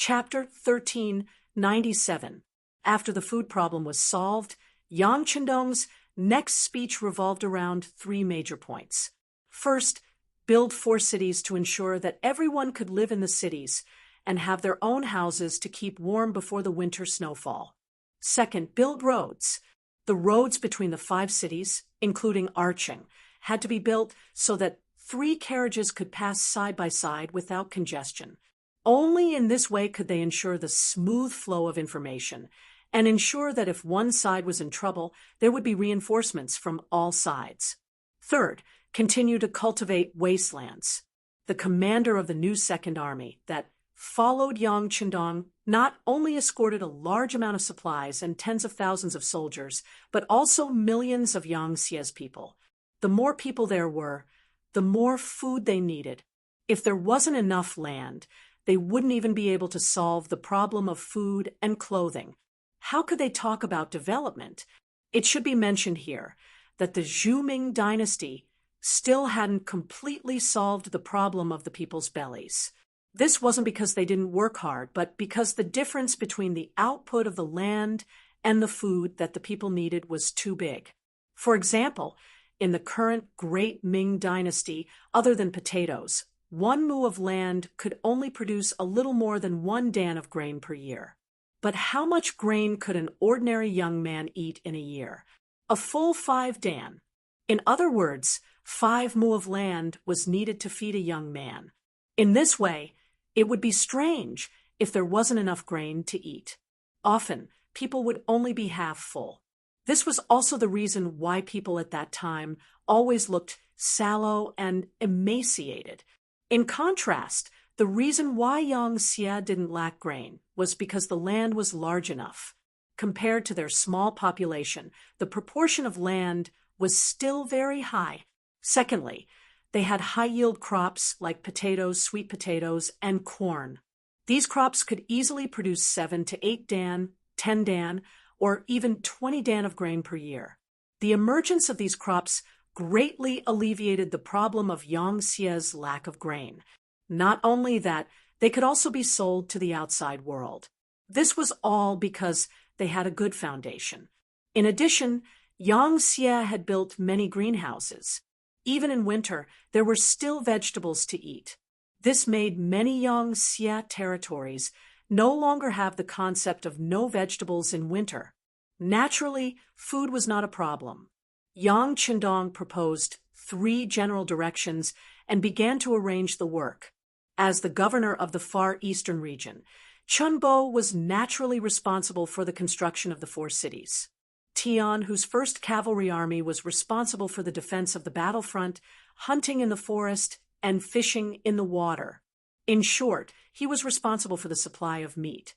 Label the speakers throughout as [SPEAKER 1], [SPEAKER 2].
[SPEAKER 1] Chapter 1397. After the food problem was solved, Yang Chendong's next speech revolved around three major points. First, build 4 cities to ensure that everyone could live in the cities and have their own houses to keep warm before the winter snowfall. Second, build roads. The roads between the 5 cities, including arching, had to be built so that 3 carriages could pass side by side without congestion. Only in this way could they ensure the smooth flow of information and ensure that if one side was in trouble, there would be reinforcements from all sides. Third, continue to cultivate wastelands. The commander of the new Second Army that followed Yang Chendong not only escorted a large amount of supplies and tens of thousands of soldiers, but also millions of Yang Xie's people. The more people there were, the more food they needed. If there wasn't enough land, they wouldn't even be able to solve the problem of food and clothing. How could they talk about development? It should be mentioned here that the Ming dynasty still hadn't completely solved the problem of the people's bellies. This wasn't because they didn't work hard, but because the difference between the output of the land and the food that the people needed was too big. For example, in the current Great Ming dynasty, other than potatoes, 1 mu of land could only produce a little more than 1 dan of grain per year. But how much grain could an ordinary young man eat in a year? A full 5 dan. In other words, 5 mu of land was needed to feed a young man. In this way, it would be strange if there wasn't enough grain to eat. Often, people would only be half full. This was also the reason why people at that time always looked sallow and emaciated. In contrast, the reason why Yang Xie didn't lack grain was because the land was large enough. Compared to their small population, the proportion of land was still very high. Secondly, they had high-yield crops like potatoes, sweet potatoes, and corn. These crops could easily produce 7 to 8 dan, 10 dan, or even 20 dan of grain per year. The emergence of these crops greatly alleviated the problem of Yang Xie's lack of grain. Not only that, they could also be sold to the outside world. This was all because they had a good foundation. In addition, Yang Xie had built many greenhouses. Even in winter, there were still vegetables to eat. This made many Yang Xie territories no longer have the concept of no vegetables in winter. Naturally, food was not a problem. Yang Chendong proposed 3 general directions and began to arrange the work. As the governor of the Far Eastern region, Chunbo was naturally responsible for the construction of the 4 cities. Tian, whose first cavalry army, was responsible for the defense of the battlefront, hunting in the forest, and fishing in the water. In short, he was responsible for the supply of meat.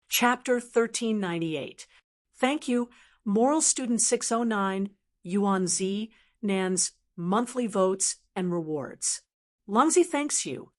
[SPEAKER 1] Chapter 1398. Thank you, Moral Student 609, Yuan Zi, Nan's monthly votes and rewards. Longzi thanks you.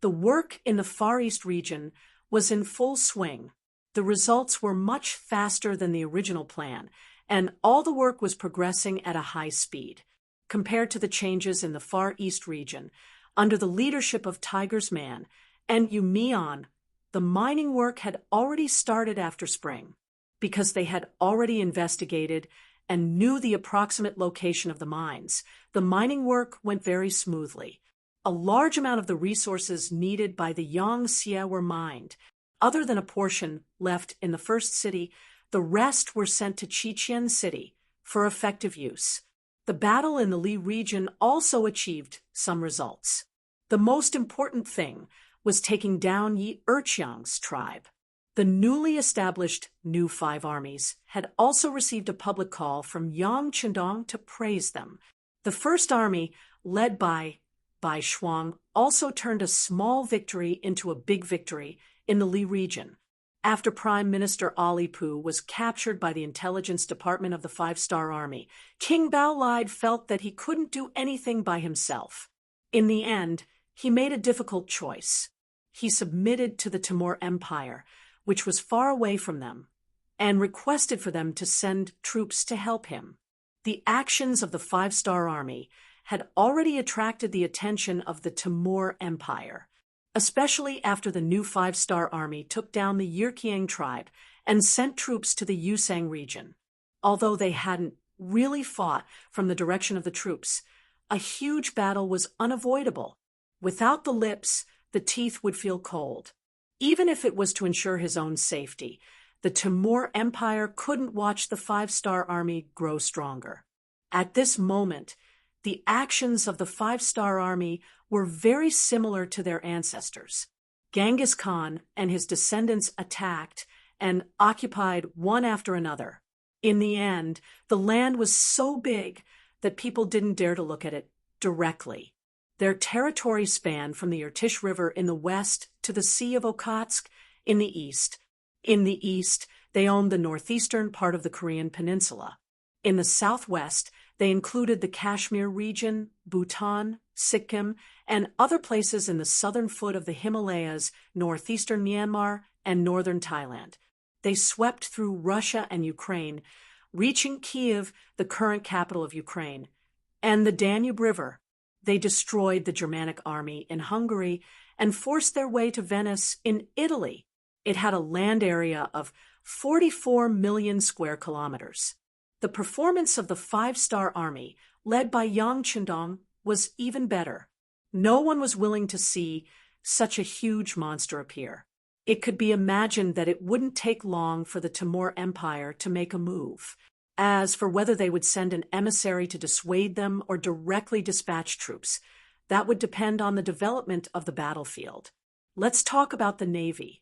[SPEAKER 1] The work in the Far East region was in full swing. The results were much faster than the original plan, and all the work was progressing at a high speed. Compared to the changes in the Far East region, under the leadership of Tiger's Man and Yumian, the mining work had already started after spring. Because they had already investigated and knew the approximate location of the mines, the mining work went very smoothly. A large amount of the resources needed by the Yang Xie were mined. Other than a portion left in the first city, the rest were sent to Qiqian City for effective use. The battle in the Li region also achieved some results. The most important thing was taking down Yi Erqiang's tribe. The newly established New 5 armies had also received a public call from Yang Chendong to praise them. The first army, led by Bai Shuang, also turned a small victory into a big victory in the Li region. After Prime Minister Ali Pu was captured by the intelligence department of the 5-star army, King Baolide felt that he couldn't do anything by himself. In the end, he made a difficult choice. He submitted to the Timur Empire, which was far away from them, and requested for them to send troops to help him. The actions of the 5-star army had already attracted the attention of the Timur Empire. especially after the new five-star army took down the Yirkiang tribe and sent troops to the Yusang region. Although they hadn't really fought from the direction of the troops, a huge battle was unavoidable. Without the lips, the teeth would feel cold. Even if it was to ensure his own safety, the Timur Empire couldn't watch the five-star army grow stronger. At this moment, the actions of the five-star army were very similar to their ancestors. Genghis Khan and his descendants attacked and occupied one after another. In the end, the land was so big that people didn't dare to look at it directly. Their territory spanned from the Irtysh River in the west to the Sea of Okhotsk in the east. In the east, they owned the northeastern part of the Korean peninsula. In the southwest, they included the Kashmir region, Bhutan, Sikkim, and other places in the southern foot of the Himalayas, northeastern Myanmar, and northern Thailand. They swept through Russia and Ukraine, reaching Kiev, the current capital of Ukraine, and the Danube River. They destroyed the Germanic army in Hungary and forced their way to Venice in Italy. It had a land area of 44 million square kilometers. The performance of the five-star army, led by Yang Chindong, was even better. No one was willing to see such a huge monster appear. It could be imagined that it wouldn't take long for the Timur Empire to make a move. As for whether they would send an emissary to dissuade them or directly dispatch troops, that would depend on the development of the battlefield. Let's talk about the Navy.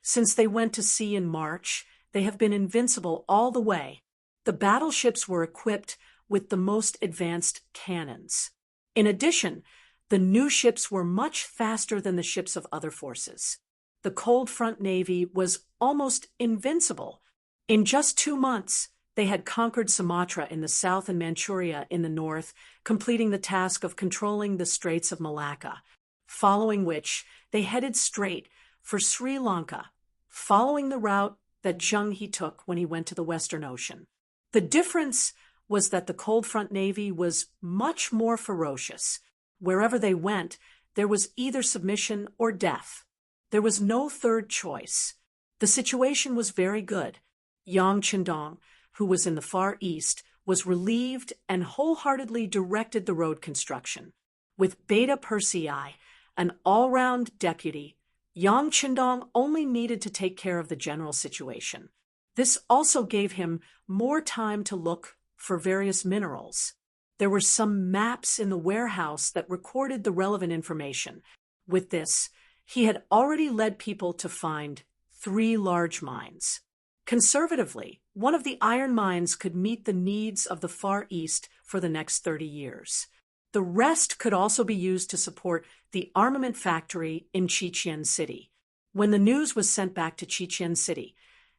[SPEAKER 1] Since they went to sea in March, they have been invincible all the way. The battleships were equipped with the most advanced cannons. In addition, the new ships were much faster than the ships of other forces. The Cold Front Navy was almost invincible. In just 2 months, they had conquered Sumatra in the south and Manchuria in the north, completing the task of controlling the Straits of Malacca, following which they headed straight for Sri Lanka, following the route that Zheng He took when he went to the Western Ocean. The difference was that the Cold Front Navy was much more ferocious. Wherever they went, there was either submission or death. There was no third choice. The situation was very good. Yang Chindong, who was in the Far East, was relieved and wholeheartedly directed the road construction. With Beta Persei, an all-round deputy, Yang Chindong only needed to take care of the general situation. This also gave him more time to look for various minerals. There were some maps in the warehouse that recorded the relevant information. With this, he had already led people to find 3 large mines. Conservatively, one of the iron mines could meet the needs of the Far East for the next 30 years. The rest could also be used to support the armament factory in Chichen City. When the news was sent back to Chichen City,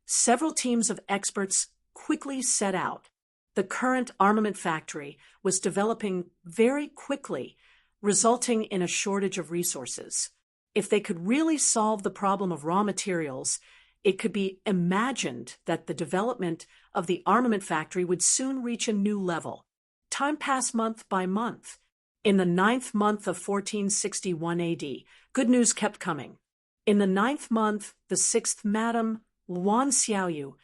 [SPEAKER 1] several teams of experts quickly set out. The current armament factory was developing very quickly, resulting in a shortage of resources. If they could really solve the problem of raw materials, it could be imagined that the development of the armament factory would soon reach a new level. Time passed month by month. In the 9th month of 1461 AD, good news kept coming. In the 9th month, the 6th Madam, Luan Xiaoyu,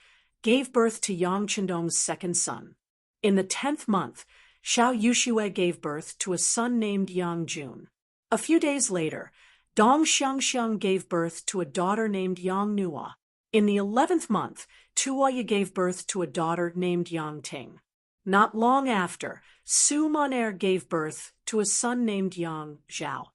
[SPEAKER 1] gave birth to Yang Chindong's second son. In the 10th month, Xiao Yuxue gave birth to a son named Yang Jun. A few days later, Dong Xiangxiang gave birth to a daughter named Yang Nua. In the 11th month, Tuoya gave birth to a daughter named Yang Ting. Not long after, Su Monair gave birth to a son named Yang Zhao.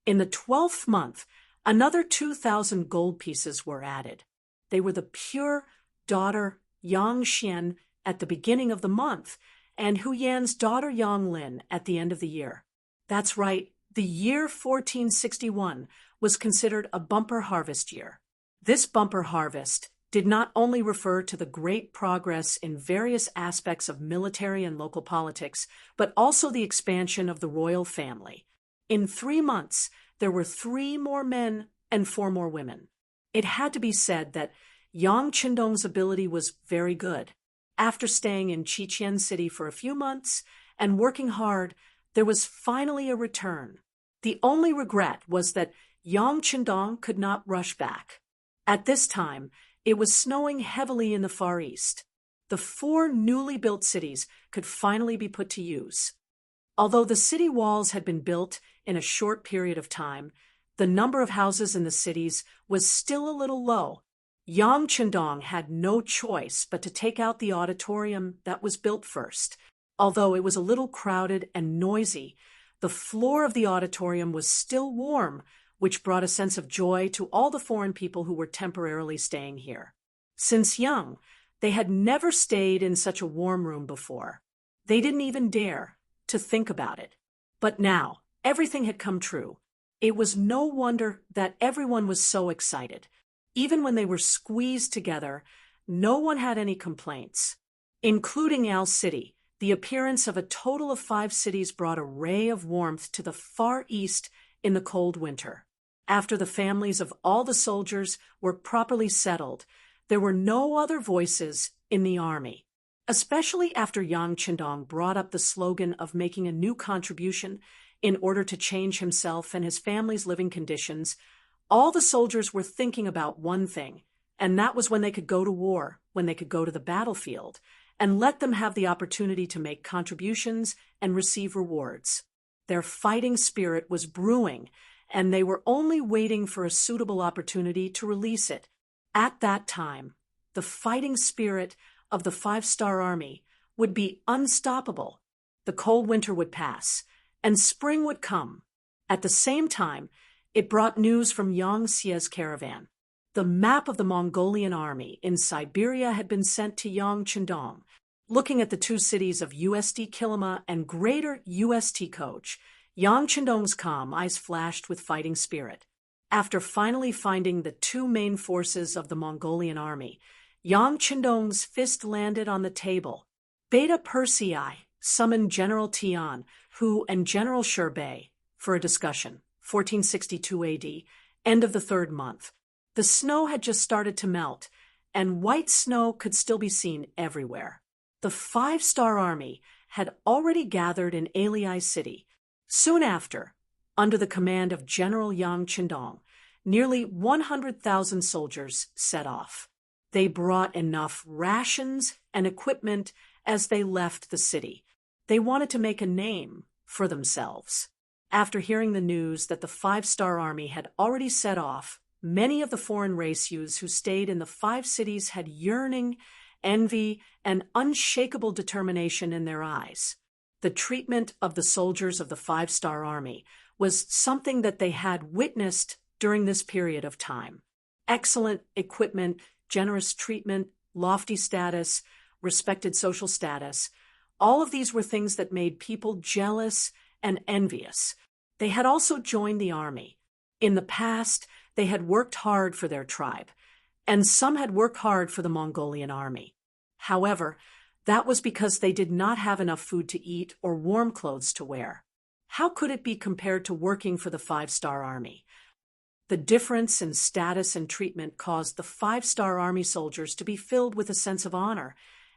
[SPEAKER 1] In the 12th month, another 2,000 gold pieces were added. They were the pure daughter Yang Xian at the beginning of the month, and Huyan's daughter Yang Lin at the end of the year. That's right, the year 1461 was considered a bumper harvest year. This bumper harvest did not only refer to the great progress in various aspects of military and local politics, but also the expansion of the royal family. In 3 months, there were 3 more men and 4 more women. It had to be said that Yang Chindong's ability was very good. After staying in Chichen City for a few months and working hard, there was finally a return. The only regret was that Yang Chendong could not rush back. At this time, it was snowing heavily in the Far East. The 4 newly built cities could finally be put to use. Although the city walls had been built in a short period of time, the number of houses in the cities was still a little low. Yang Chendong had no choice but to take out the auditorium that was built first. Although it was a little crowded and noisy, the floor of the auditorium was still warm, which brought a sense of joy to all the foreign people who were temporarily staying here. Since young, they had never stayed in such a warm room before. They didn't even dare to think about it. But now, everything had come true. It was no wonder that everyone was so excited. Even when they were squeezed together, no one had any complaints. Including Al City, the appearance of a total of 5 cities brought a ray of warmth to the Far East in the cold winter. After the families of all the soldiers were properly settled, there were no other voices in the army. Especially after Yang Chendong brought up the slogan of making a new contribution in order to change himself and his family's living conditions, all the soldiers were thinking about one thing, and that was when they could go to war, when they could go to the battlefield, and let them have the opportunity to make contributions and receive rewards. Their fighting spirit was brewing, and they were only waiting for a suitable opportunity to release it. At that time, the fighting spirit of the 5-star army would be unstoppable. The cold winter would pass, and spring would come. At the same time, it brought news from Yang Xie's caravan. The map of the Mongolian army in Siberia had been sent to Yang Chendong. Looking at the 2 cities of USD Kilima and Greater UST Koch, Yang Chendong's calm eyes flashed with fighting spirit. After finally finding the 2 main forces of the Mongolian army, Yang Chendong's fist landed on the table. Beta Persei summoned General Tian, Hu, and General Sherbei for a discussion. 1462 AD, end of the 3rd month. The snow had just started to melt, and white snow could still be seen everywhere. The 5-star army had already gathered in Alei City. Soon after, under the command of General Yang Chendong, nearly 100,000 soldiers set off. They brought enough rations and equipment as they left the city. They wanted to make a name for themselves. After hearing the news that the 5-star army had already set off, many of the foreign race youths who stayed in the 5 cities had yearning, envy, and unshakable determination in their eyes. The treatment of the soldiers of the 5-star army was something that they had witnessed during this period of time. Excellent equipment, generous treatment, lofty status, respected social status, all of these were things that made people jealous and envious. They had also joined the army. In the past, they had worked hard for their tribe, and some had worked hard for the Mongolian army. However, that was because they did not have enough food to eat or warm clothes to wear. How could it be compared to working for the 5-star army? The difference in status and treatment caused the 5-star army soldiers to be filled with a sense of honor,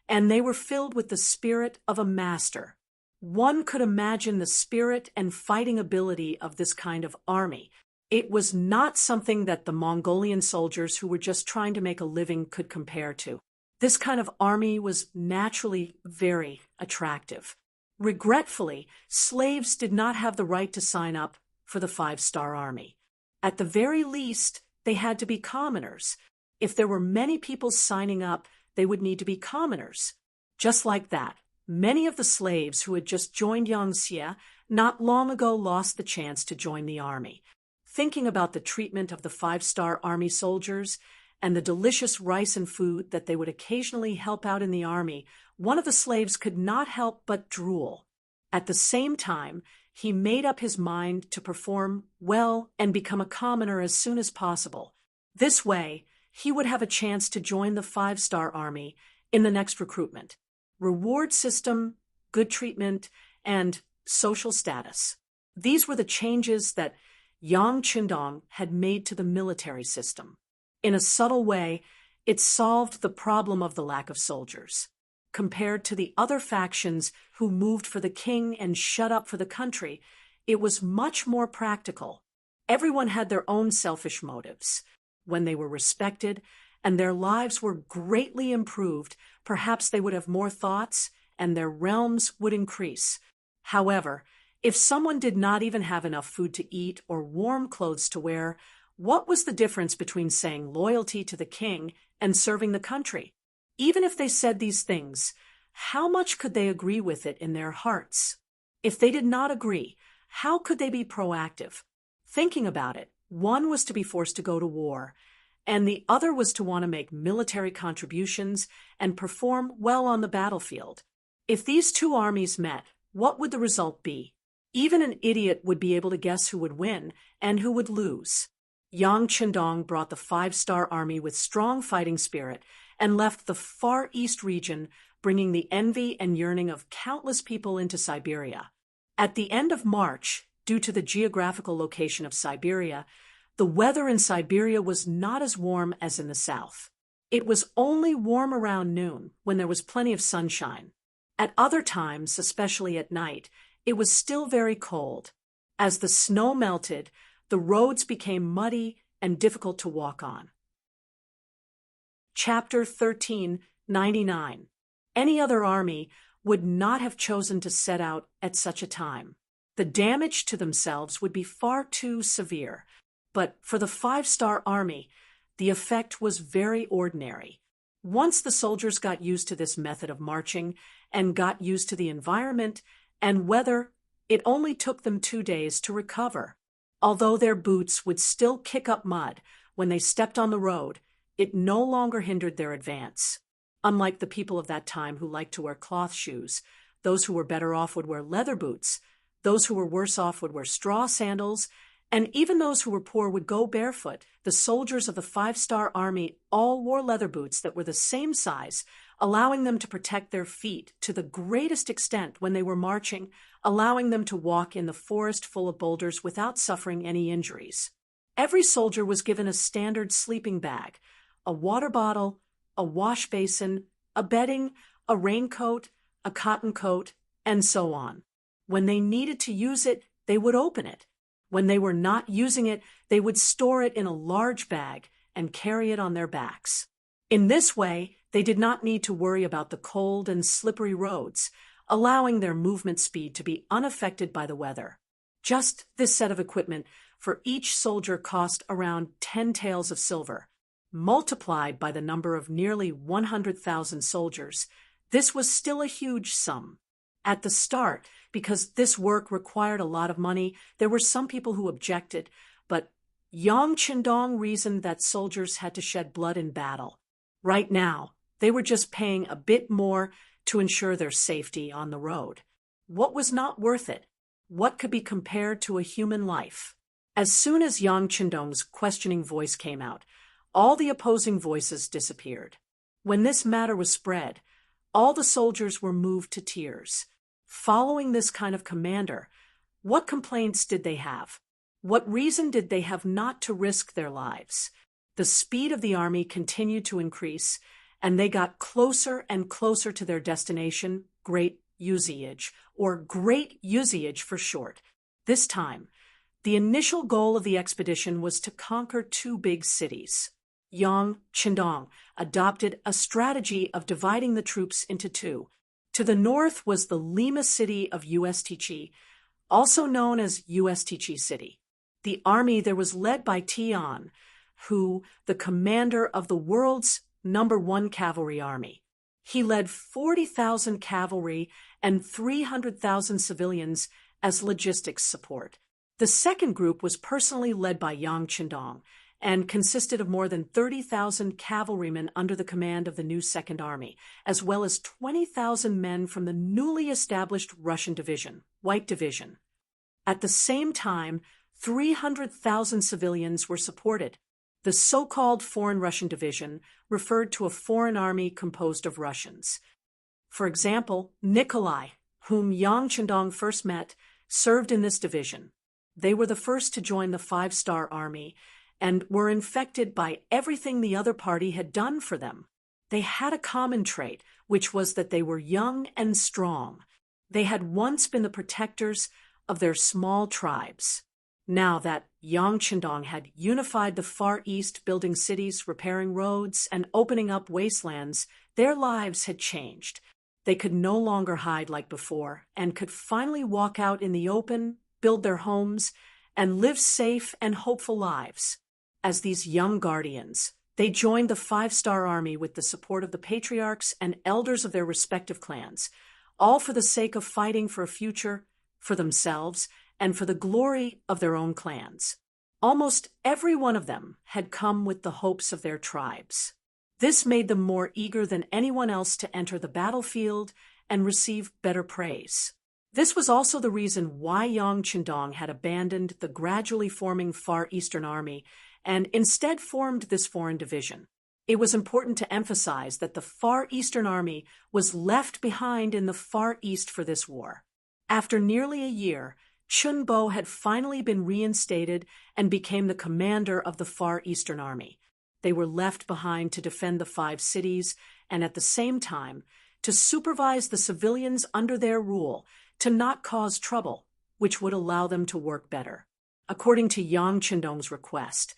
[SPEAKER 1] and they were filled with the spirit of a master. One could imagine the spirit and fighting ability of this kind of army. It was not something that the Mongolian soldiers who were just trying to make a living could compare to. This kind of army was naturally very attractive. Regretfully, slaves did not have the right to sign up for the 5-star army. At the very least, they had to be commoners. If there were many people signing up, they would need to be commoners. Just like that, many of the slaves who had just joined Yang Xie not long ago lost the chance to join the army. Thinking about the treatment of the 5-star army soldiers and the delicious rice and food that they would occasionally help out in the army, one of the slaves could not help but drool. At the same time, he made up his mind to perform well and become a commoner as soon as possible. This way, he would have a chance to join the 5-star army in the next recruitment. Reward system, good treatment, and social status. These were the changes that Yang Chendong had made to the military system. In a subtle way, it solved the problem of the lack of soldiers. Compared to the other factions who moved for the king and shut up for the country, it was much more practical. Everyone had their own selfish motives. When they were respected and their lives were greatly improved, perhaps they would have more thoughts and their realms would increase. However, if someone did not even have enough food to eat or warm clothes to wear, what was the difference between saying loyalty to the king and serving the country? Even if they said these things, how much could they agree with it in their hearts? If they did not agree, how could they be proactive? Thinking about it, one was to be forced to go to war, and the other was to want to make military contributions and perform well on the battlefield. If these two armies met, what would the result be? Even an idiot would be able to guess who would win and who would lose. Yang Qindong brought the 5-star army with strong fighting spirit and left the Far East region, bringing the envy and yearning of countless people into Siberia. At the end of March, due to the geographical location of Siberia, the weather in Siberia was not as warm as in the south. It was only warm around noon, when there was plenty of sunshine. At other times, especially at night, it was still very cold. As the snow melted, the roads became muddy and difficult to walk on. Chapter 1399. Any other army would not have chosen to set out at such a time. The damage to themselves would be far too severe, but for the 5-star army, the effect was very ordinary. Once the soldiers got used to this method of marching and got used to the environment and weather, it only took them 2 days to recover. Although their boots would still kick up mud when they stepped on the road, it no longer hindered their advance. Unlike the people of that time who liked to wear cloth shoes, those who were better off would wear leather boots, those who were worse off would wear straw sandals, and even those who were poor would go barefoot. The soldiers of the 5-star army all wore leather boots that were the same size, allowing them to protect their feet to the greatest extent when they were marching, allowing them to walk in the forest full of boulders without suffering any injuries. Every soldier was given a standard sleeping bag, a water bottle, a wash basin, a bedding, a raincoat, a cotton coat, and so on. When they needed to use it, they would open it. When they were not using it, they would store it in a large bag and carry it on their backs. In this way, they did not need to worry about the cold and slippery roads, allowing their movement speed to be unaffected by the weather. Just this set of equipment for each soldier cost around 10 taels of silver. Multiplied by the number of nearly 100,000 soldiers, this was still a huge sum. At the start, because this work required a lot of money, there were some people who objected, but Yang Qindong reasoned that soldiers had to shed blood in battle. Right now, they were just paying a bit more to ensure their safety on the road. What was not worth it? What could be compared to a human life? As soon as Yang Qindong's questioning voice came out, all the opposing voices disappeared. When this matter was spread, all the soldiers were moved to tears. Following this kind of commander, what complaints did they have? What reason did they have not to risk their lives? The speed of the army continued to increase, and they got closer and closer to their destination, Great Uziage, or Great Uziage for short. This time, the initial goal of the expedition was to conquer 2 big cities. Yang Qindong adopted a strategy of dividing the troops into 2. To the north was the Lima city of Ustchi, also known as Ustchi City. The army there was led by Tian, who, the commander of the world's #1 cavalry army. He led 40,000 cavalry and 300,000 civilians as logistics support. The second group was personally led by Yang Qindong and consisted of more than 30,000 cavalrymen under the command of the new Second Army, as well as 20,000 men from the newly established Russian Division, White Division. At the same time, 300,000 civilians were supported. The so-called Foreign Russian Division referred to a foreign army composed of Russians. For example, Nikolai, whom Yang Qindong first met, served in this division. They were the first to join the 5-star army and were infected by everything the other party had done for them. They had a common trait, which was that they were young and strong. They had once been the protectors of their small tribes. Now that Yang Qindong had unified the Far East, building cities, repairing roads, and opening up wastelands, their lives had changed. They could no longer hide like before and could finally walk out in the open, build their homes, and live safe and hopeful lives. As these young guardians, they joined the five-star army with the support of the patriarchs and elders of their respective clans, all for the sake of fighting for a future for themselves and for the glory of their own clans. Almost every one of them had come with the hopes of their tribes. This made them more eager than anyone else to enter the battlefield and receive better praise. This was also the reason why Yang Qindong had abandoned the gradually forming Far Eastern Army and instead formed this foreign division. It was important to emphasize that the Far Eastern Army was left behind in the Far East for this war. After nearly a year, Chun Bo had finally been reinstated and became the commander of the Far Eastern Army. They were left behind to defend the 5 cities and at the same time to supervise the civilians under their rule, to not cause trouble, which would allow them to work better. According to Yang Qindong's request,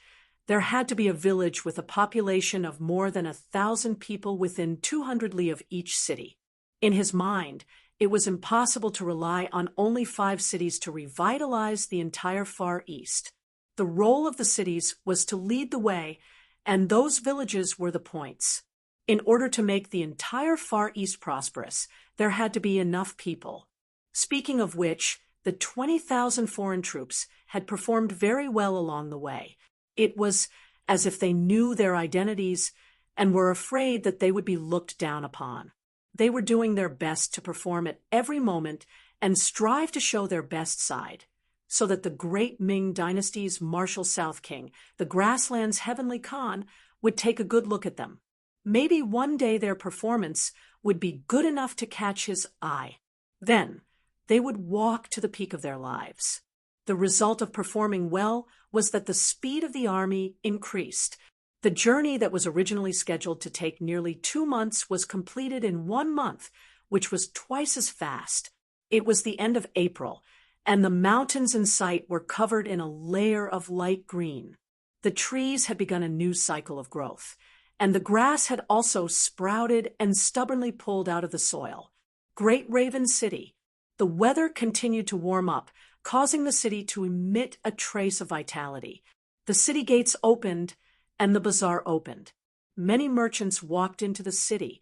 [SPEAKER 1] there had to be a village with a population of more than 1,000 people within 200 li of each city. In his mind, it was impossible to rely on only 5 cities to revitalize the entire Far East. The role of the cities was to lead the way, and those villages were the points. In order to make the entire Far East prosperous, there had to be enough people. Speaking of which, the 20,000 foreign troops had performed very well along the way. It was as if they knew their identities and were afraid that they would be looked down upon. They were doing their best to perform at every moment and strive to show their best side, so that the great Ming dynasty's martial South King, the grassland's heavenly Khan, would take a good look at them. Maybe one day their performance would be good enough to catch his eye. Then they would walk to the peak of their lives. The result of performing well was that the speed of the army increased. The journey that was originally scheduled to take nearly 2 months was completed in 1 month, which was twice as fast. It was the end of April, and the mountains in sight were covered in a layer of light green. The trees had begun a new cycle of growth, and the grass had also sprouted and stubbornly pulled out of the soil. Great Raven City. The weather continued to warm up, causing the city to emit a trace of vitality. The city gates opened, and the bazaar opened. Many merchants walked into the city.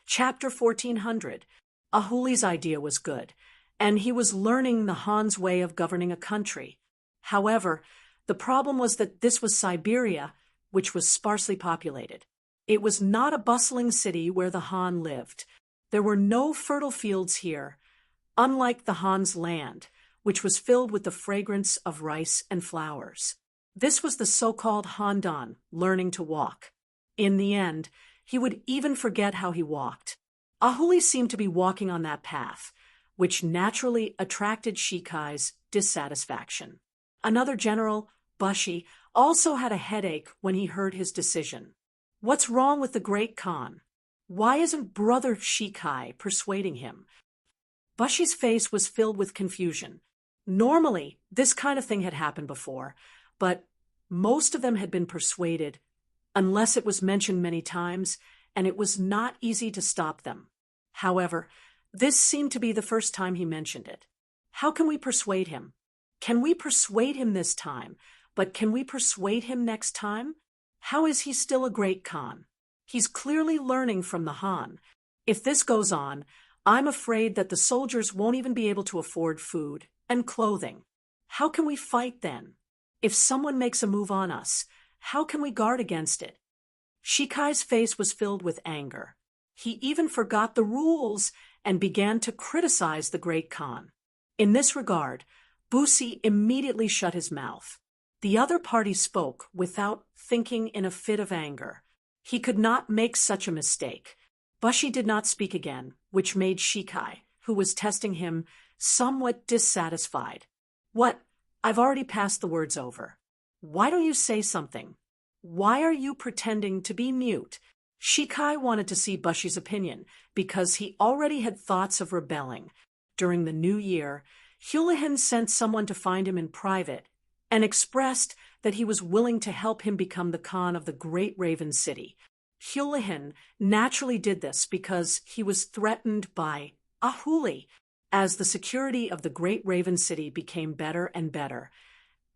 [SPEAKER 1] Chapter 1400. Ahuli's idea was good, and he was learning the Han's way of governing a country. However, the problem was that this was Siberia, which was sparsely populated. It was not a bustling city where the Han lived. There were no fertile fields here, unlike the Han's land, which was filled with the fragrance of rice and flowers. This was the so-called Handan, learning to walk. In the end, he would even forget how he walked. Ahuli seemed to be walking on that path, which naturally attracted Shikai's dissatisfaction. Another general, Bushi, also had a headache when he heard his decision. What's wrong with the great Khan? Why isn't brother Shikai persuading him? Bushi's face was filled with confusion. Normally, this kind of thing had happened before, but most of them had been persuaded, unless it was mentioned many times, and it was not easy to stop them. However, this seemed to be the first time he mentioned it. How can we persuade him? Can we persuade him this time, but can we persuade him next time? How is he still a great Khan? He's clearly learning from the Han. If this goes on, I'm afraid that the soldiers won't even be able to afford food and clothing. How can we fight then? If someone makes a move on us, how can we guard against it? Shikai's face was filled with anger. He even forgot the rules and began to criticize the great Khan. In this regard, Bushi immediately shut his mouth. The other party spoke without thinking, in a fit of anger. He could not make such a mistake. Bushi did not speak again, which made Shikai, who was testing him, somewhat dissatisfied. What? I've already passed the words over. Why don't you say something? Why are you pretending to be mute? Shikai wanted to see Bushi's opinion because he already had thoughts of rebelling. During the new year, Houlihan sent someone to find him in private and expressed that he was willing to help him become the Khan of the Great Raven City. Houlihan naturally did this because he was threatened by Ahuli as the security of the Great Raven City became better and better.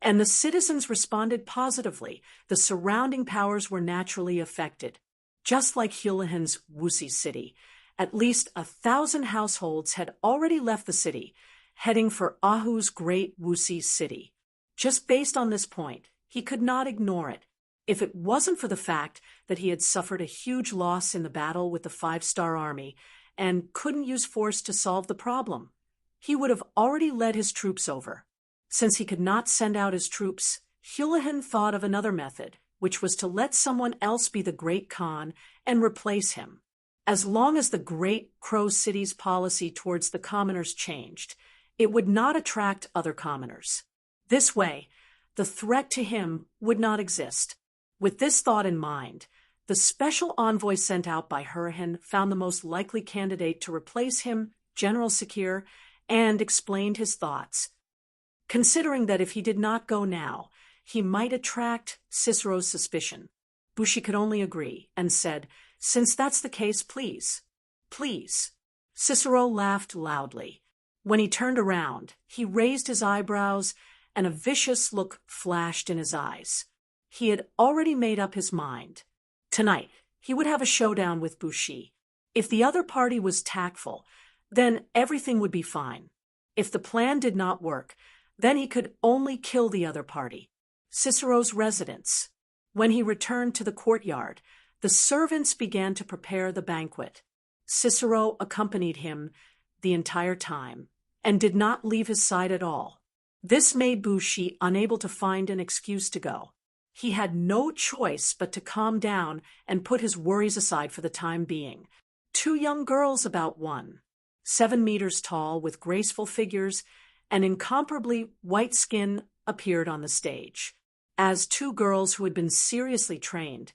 [SPEAKER 1] And the citizens responded positively. The surrounding powers were naturally affected. Just like Houlihan's Wuxi city, at least 1,000 households had already left the city, heading for Ahu's Great Wuxi city. Just based on this point, he could not ignore it. If it wasn't for the fact that he had suffered a huge loss in the battle with the 5-star army and couldn't use force to solve the problem, he would have already led his troops over. Since he could not send out his troops, Houlihan thought of another method, which was to let someone else be the Great Khan and replace him. As long as the Great Crow City's policy towards the commoners changed, it would not attract other commoners. This way, the threat to him would not exist. With this thought in mind, the special envoy sent out by Houlihan found the most likely candidate to replace him, General Sakir, and explained his thoughts. Considering that if he did not go now, he might attract Cicero's suspicion, Bushi could only agree and said, "Since that's the case, please, please." Cicero laughed loudly. When he turned around, he raised his eyebrows and a vicious look flashed in his eyes. He had already made up his mind. Tonight, he would have a showdown with Bushi. If the other party was tactful, then everything would be fine. If the plan did not work, then he could only kill the other party. Cicero's residence. When he returned to the courtyard, the servants began to prepare the banquet. Cicero accompanied him the entire time and did not leave his side at all. This made Bushi unable to find an excuse to go. He had no choice but to calm down and put his worries aside for the time being. 2 young girls about 7 meters tall with graceful figures and incomparably white skin appeared on the stage. As 2 girls who had been seriously trained,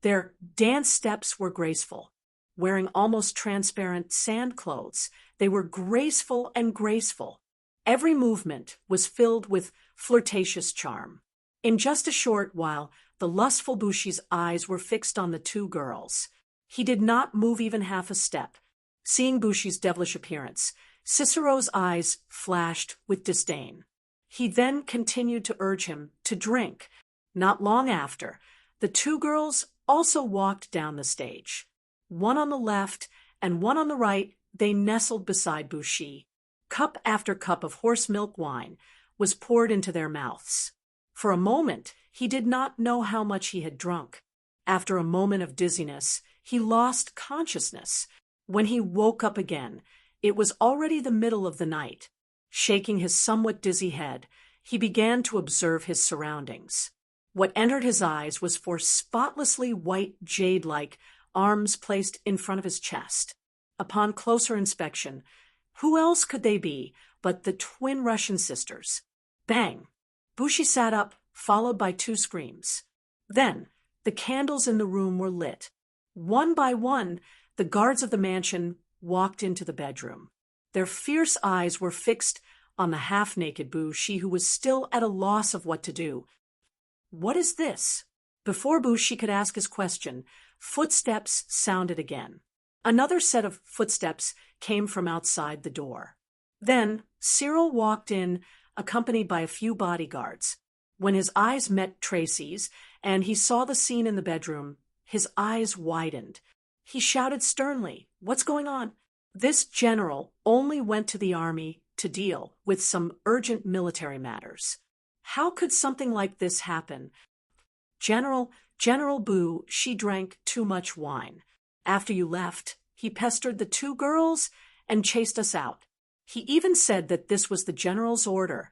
[SPEAKER 1] their dance steps were graceful. Wearing almost transparent sand clothes, they were graceful and graceful. Every movement was filled with flirtatious charm. In just a short while, the lustful Bushi's eyes were fixed on the 2 girls. He did not move even half a step. Seeing Bushi's devilish appearance, Cicero's eyes flashed with disdain. He then continued to urge him to drink. Not long after, the 2 girls also walked down the stage. One on the left and one on the right, they nestled beside Bushi. Cup after cup of horse milk wine was poured into their mouths. For a moment, he did not know how much he had drunk. After a moment of dizziness, he lost consciousness. When he woke up again, it was already the middle of the night. Shaking his somewhat dizzy head, he began to observe his surroundings. What entered his eyes was 4 spotlessly white jade-like arms placed in front of his chest. Upon closer inspection, who else could they be but the twin Russian sisters? Bang! Bushi sat up, followed by 2 screams. Then, the candles in the room were lit. One by one, the guards of the mansion walked into the bedroom. Their fierce eyes were fixed on the half-naked Bushi, who was still at a loss of what to do. "What is this?" Before Bushi could ask his question, footsteps sounded again. Another set of footsteps came from outside the door. Then Cyril walked in, accompanied by a few bodyguards. When his eyes met Tracy's and he saw the scene in the bedroom, his eyes widened. He shouted sternly, "What's going on?" This general only went to the army to deal with some urgent military matters. How could something like this happen? General Boo, she drank too much wine. After you left, he pestered the 2 girls and chased us out. He even said that this was the general's order,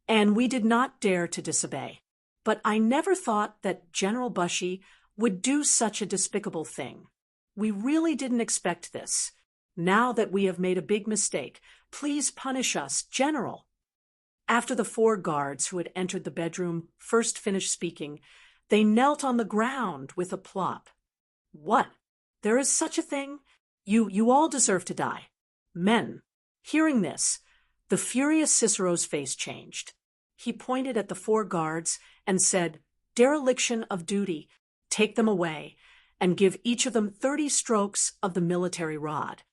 [SPEAKER 1] and we did not dare to disobey. But I never thought that General Bushi would do such a despicable thing. We really didn't expect this. Now that we have made a big mistake, please punish us, General." After the 4 guards who had entered the bedroom first finished speaking, they knelt on the ground with a plop. "What? There is such a thing? You all deserve to die." Men. Hearing this, The furious Cicero's face changed. He pointed at the 4 guards and said, "Dereliction of duty, take them away, and give each of them 30 strokes of the military rod."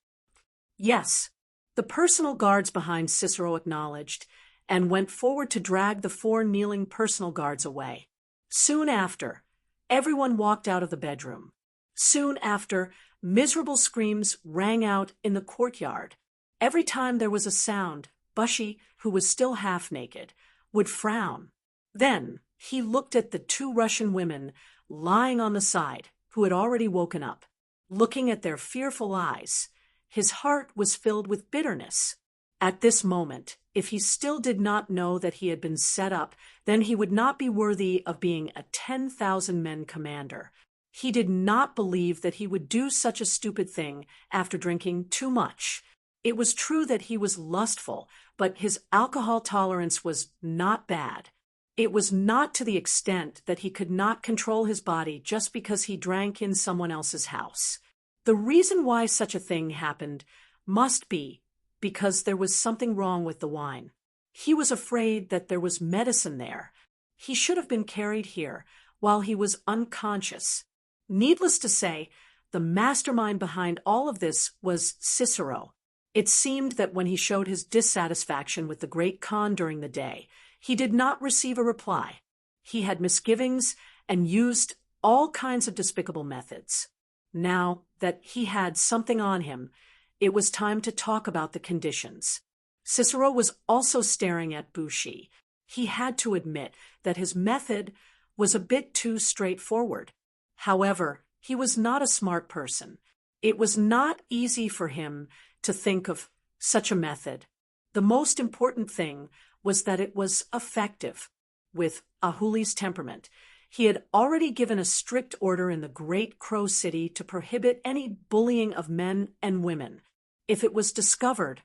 [SPEAKER 1] Yes, the personal guards behind Cicero acknowledged and went forward to drag the 4 kneeling personal guards away. Soon after, everyone walked out of the bedroom. Soon after, miserable screams rang out in the courtyard. Every time there was a sound, Bushy, who was still half naked, would frown. Then he looked at the 2 Russian women lying on the side, who had already woken up. Looking at their fearful eyes, his heart was filled with bitterness. At this moment, if he still did not know that he had been set up, then he would not be worthy of being a 10,000-men commander. He did not believe that he would do such a stupid thing after drinking too much. It was true that he was lustful, but his alcohol tolerance was not bad. It was not to the extent that he could not control his body just because he drank in someone else's house. The reason why such a thing happened must be because there was something wrong with the wine. He was afraid that there was medicine there. He should have been carried here while he was unconscious. Needless to say, the mastermind behind all of this was Cicero. It seemed that when he showed his dissatisfaction with the great Khan during the day, he did not receive a reply. He had misgivings and used all kinds of despicable methods. Now that he had something on him, it was time to talk about the conditions. Cicero was also staring at Bushy. He had to admit that his method was a bit too straightforward. However, he was not a smart person. It was not easy for him to think of such a method. The most important thing was that it was effective. With Ahuli's temperament, he had already given a strict order in the Great Crow City to prohibit any bullying of men and women. If it was discovered,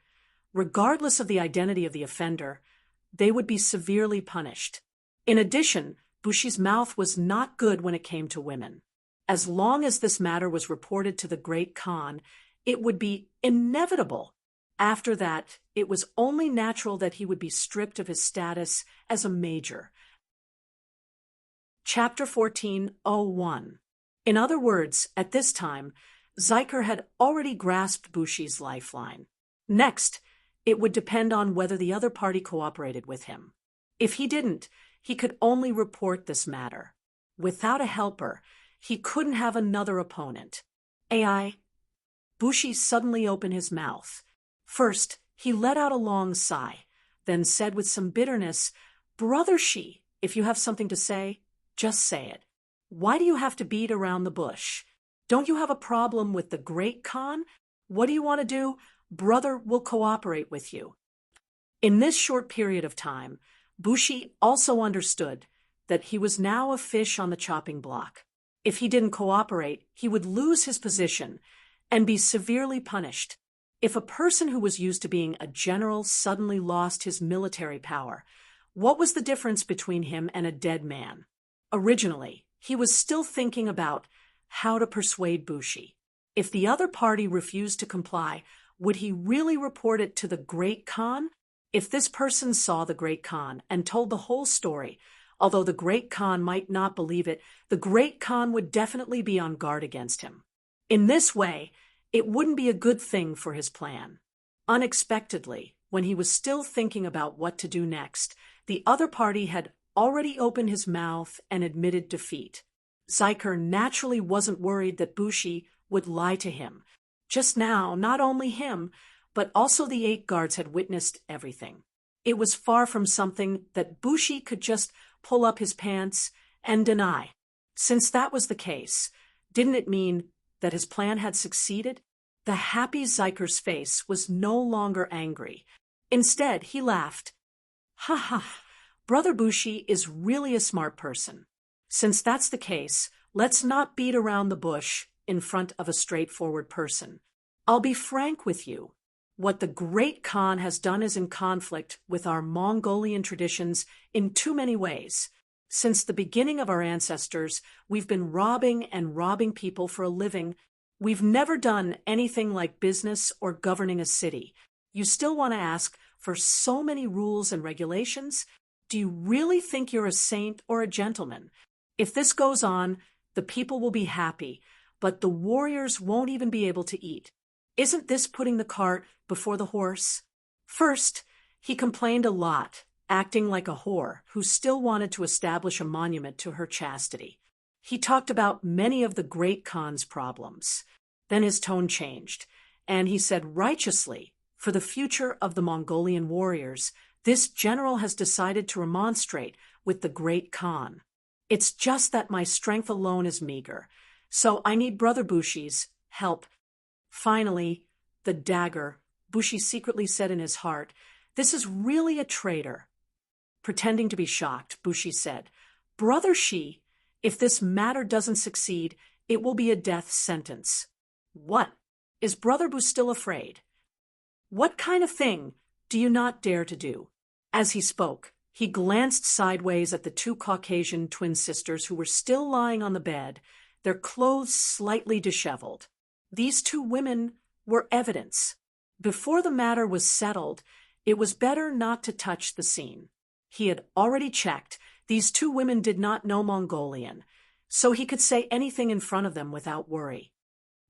[SPEAKER 1] regardless of the identity of the offender, they would be severely punished. In addition, Bushy's mouth was not good when it came to women. As long as this matter was reported to the Great Khan, it would be inevitable. After that, it was only natural that he would be stripped of his status as a major. Chapter 14:01. In other words, at this time, Zyker had already grasped Bushy's lifeline. Next, it would depend on whether the other party cooperated with him. If he didn't, he could only report this matter. Without a helper, he couldn't have another opponent. Bushy suddenly opened his mouth. First, he let out a long sigh, then said with some bitterness, "Brother Shi, if you have something to say, just say it. Why do you have to beat around the bush? Don't you have a problem with the Great Khan? What do you want to do? Brother will cooperate with you." In this short period of time, Bushy also understood that he was now a fish on the chopping block. If he didn't cooperate, he would lose his position and be severely punished. If a person who was used to being a general suddenly lost his military power, what was the difference between him and a dead man? Originally, he was still thinking about how to persuade Bushy. If the other party refused to comply, would he really report it to the Great Khan? If this person saw the Great Khan and told the whole story, although the Great Khan might not believe it, the Great Khan would definitely be on guard against him. In this way, it wouldn't be a good thing for his plan. Unexpectedly, when he was still thinking about what to do next, the other party had already opened his mouth and admitted defeat. Zyker naturally wasn't worried that Bushy would lie to him. Just now, not only him, but also the 8 guards had witnessed everything. It was far from something that Bushy could just pull up his pants and deny. Since that was the case, didn't it mean that his plan had succeeded? The happy Zyker's face was no longer angry. Instead, he laughed. "Ha ha, Brother Bushy is really a smart person. Since that's the case, let's not beat around the bush in front of a straightforward person. I'll be frank with you. What the Great Khan has done is in conflict with our Mongolian traditions in too many ways. Since the beginning of our ancestors, we've been robbing and robbing people for a living. We've never done anything like business or governing a city. You still want to ask for so many rules and regulations? Do you really think you're a saint or a gentleman? If this goes on, the people will be happy, but the warriors won't even be able to eat. Isn't this putting the cart before the horse? First, he complained a lot, acting like a whore who still wanted to establish a monument to her chastity. He talked about many of the great Khan's problems. Then his tone changed, and he said righteously, for the future of the Mongolian warriors, this general has decided to remonstrate with the great Khan. It's just that my strength alone is meager, so I need Brother Bushi's help. Finally, the dagger, Bushi secretly said in his heart, this is really a traitor. Pretending to be shocked, Bushi said, Brother Shi, if this matter doesn't succeed, it will be a death sentence. What? Is Brother Bu still afraid? What kind of thing do you not dare to do? As he spoke, he glanced sideways at the two Caucasian twin sisters who were still lying on the bed, their clothes slightly disheveled. These two women were evidence. Before the matter was settled, it was better not to touch the scene. He had already checked. These two women did not know Mongolian, so he could say anything in front of them without worry.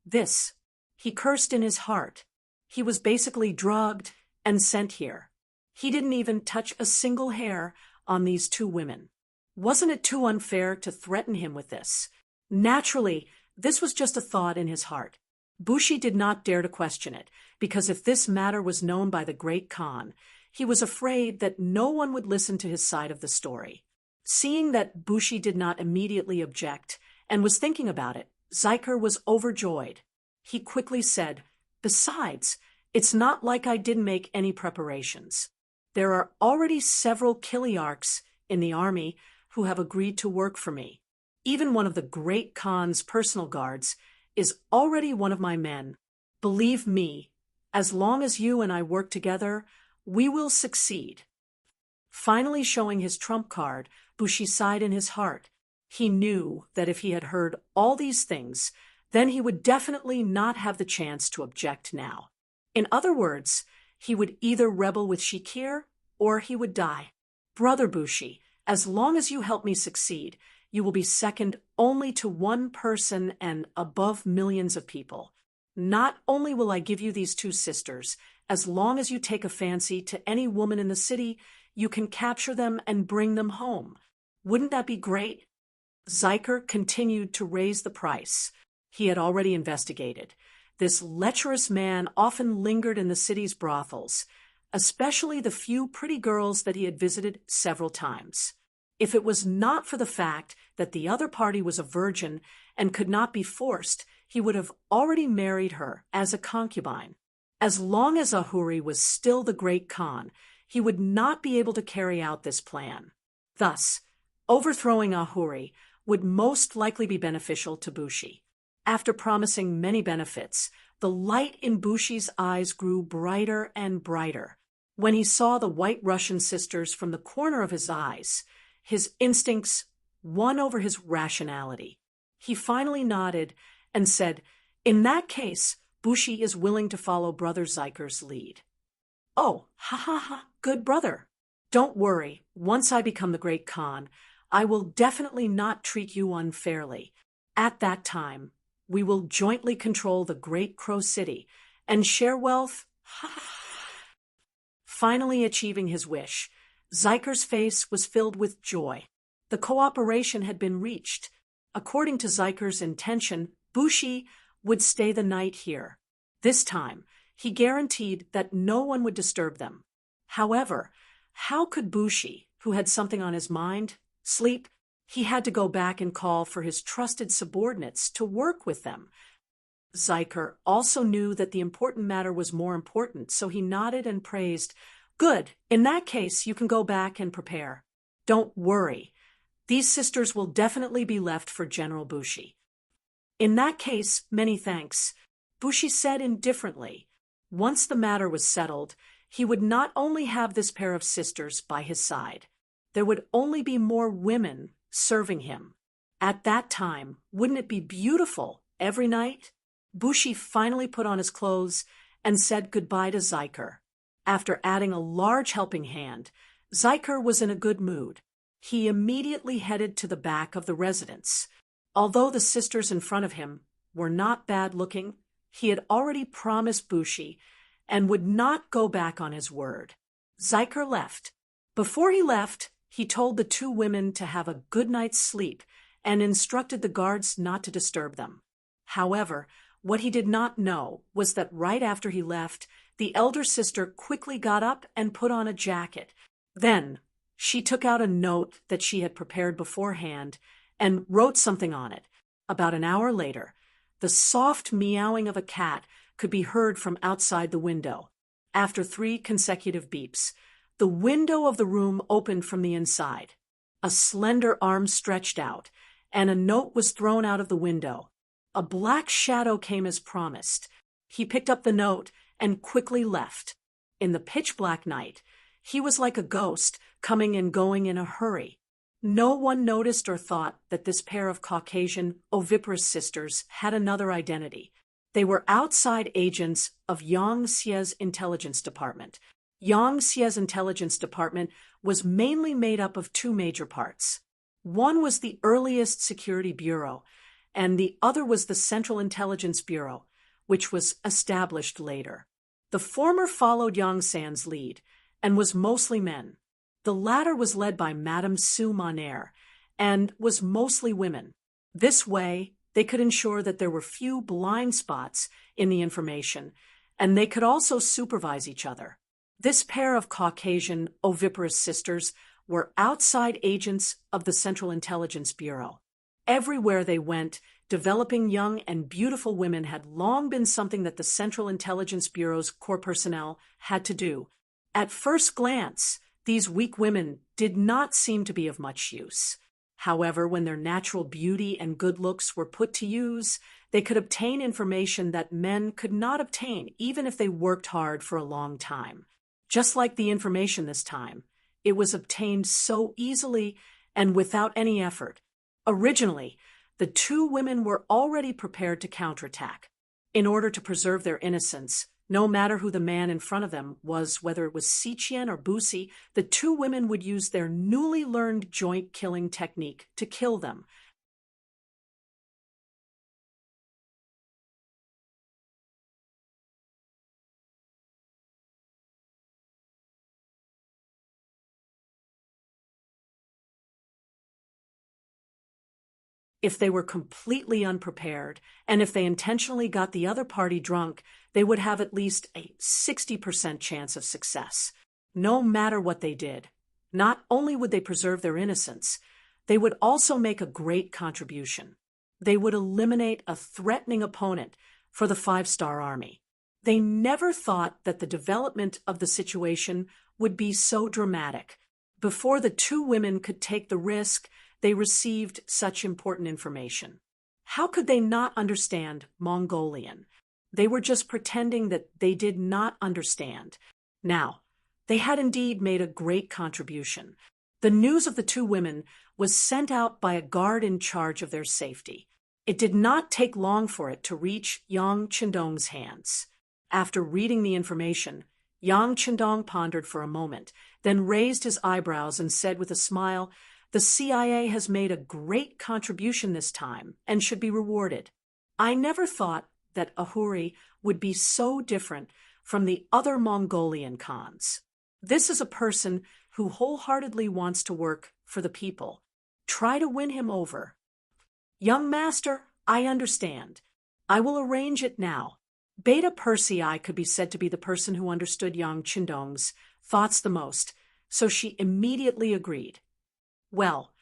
[SPEAKER 1] This, he cursed in his heart. He was basically drugged and sent here. He didn't even touch a single hair on these two women. Wasn't it too unfair to threaten him with this? Naturally, this was just a thought in his heart. Bushi did not dare to question it, because if this matter was known by the great Khan, he was afraid that no one would listen to his side of the story. Seeing that Bushi did not immediately object and was thinking about it, Zyker was overjoyed. He quickly said, Besides, it's not like I didn't make any preparations. There are already several Kiliarchs in the army who have agreed to work for me. Even one of the great Khan's personal guards is already one of my men. Believe me, as long as you and I work together, we will succeed. Finally showing his trump card, Bushi sighed in his heart. He knew that if he had heard all these things, then he would definitely not have the chance to object now. In other words, he would either rebel with Shikir or he would die. Brother Bushi, as long as you help me succeed, you will be second only to one person and above millions of people. Not only will I give you these two sisters, as long as you take a fancy to any woman in the city, you can capture them and bring them home. Wouldn't that be great? Zyker continued to raise the price. He had already investigated. This lecherous man often lingered in the city's brothels, especially the few pretty girls that he had visited several times. If it was not for the fact that the other party was a virgin and could not be forced, he would have already married her as a concubine. As long as Ahuri was still the great Khan, he would not be able to carry out this plan. Thus, overthrowing Ahuri would most likely be beneficial to Bushi. After promising many benefits, the light in Bushi's eyes grew brighter and brighter. When he saw the white Russian sisters from the corner of his eyes, his instincts won over his rationality. He finally nodded and said, In that case, Bushi is willing to follow Brother Zyker's lead. Oh, ha ha ha, good brother. Don't worry, once I become the great Khan, I will definitely not treat you unfairly. At that time, we will jointly control the great Crow City and share wealth. Finally achieving his wish, Zyker's face was filled with joy. The cooperation had been reached. According to Zyker's intention, Bushi would stay the night here. This time, he guaranteed that no one would disturb them. However, how could Bushi, who had something on his mind, sleep? He had to go back and call for his trusted subordinates to work with them. Zyker also knew that the important matter was more important, so he nodded and praised. Good, in that case, you can go back and prepare. Don't worry. These sisters will definitely be left for General Bushi. In that case, many thanks. Bushi said indifferently. Once the matter was settled, he would not only have this pair of sisters by his side. There would only be more women serving him. At that time, wouldn't it be beautiful every night? Bushi finally put on his clothes and said goodbye to Zyker. After adding a large helping hand, Zyker was in a good mood. He immediately headed to the back of the residence. Although the sisters in front of him were not bad-looking, he had already promised Bushi and would not go back on his word. Zyker left. Before he left, he told the two women to have a good night's sleep and instructed the guards not to disturb them. However, what he did not know was that right after he left, the elder sister quickly got up and put on a jacket. Then, she took out a note that she had prepared beforehand and wrote something on it. About an hour later, the soft meowing of a cat could be heard from outside the window. After 3 consecutive beeps, the window of the room opened from the inside. A slender arm stretched out, and a note was thrown out of the window. A black shadow came as promised. He picked up the note and quickly left. In the pitch-black night, he was like a ghost, coming and going in a hurry. No one noticed or thought that this pair of Caucasian, oviparous sisters had another identity. They were outside agents of Yang Xie's intelligence department. Yang Xie's intelligence department was mainly made up of 2 major parts. One was the earliest security bureau, and the other was the Central Intelligence Bureau, which was established later. The former followed Yang San's lead, and was mostly men. The latter was led by Madame Su Monaire, and was mostly women. This way, they could ensure that there were few blind spots in the information, and they could also supervise each other. This pair of Caucasian, oviparous sisters were outside agents of the Central Intelligence Bureau. Everywhere they went, developing young and beautiful women had long been something that the Central Intelligence Bureau's core personnel had to do. At first glance, these weak women did not seem to be of much use. However, when their natural beauty and good looks were put to use, they could obtain information that men could not obtain even if they worked hard for a long time. Just like the information this time, it was obtained so easily and without any effort. Originally, the 2 women were already prepared to counterattack. In order to preserve their innocence, no matter who the man in front of them was, whether it was Xiqian or Busi, the 2 women would use their newly learned joint killing technique to kill them. If they were completely unprepared, and if they intentionally got the other party drunk, they would have at least a 60% chance of success. No matter what they did, not only would they preserve their innocence, they would also make a great contribution. They would eliminate a threatening opponent for the 5-star army. They never thought that the development of the situation would be so dramatic. Before the 2 women could take the risk, they received such important information. How could they not understand Mongolian? They were just pretending that they did not understand. Now, they had indeed made a great contribution. The news of the 2 women was sent out by a guard in charge of their safety. It did not take long for it to reach Yang Qindong's hands. After reading the information, Yang Qindong pondered for a moment, then raised his eyebrows and said with a smile, "The CIA has made a great contribution this time and should be rewarded. I never thought that Ahuri would be so different from the other Mongolian Khans. This is a person who wholeheartedly wants to work for the people. Try to win him over." "Young master, I understand. I will arrange it now." Beta Persei could be said to be the person who understood Yang Qindong's thoughts the most, so she immediately agreed. "Well,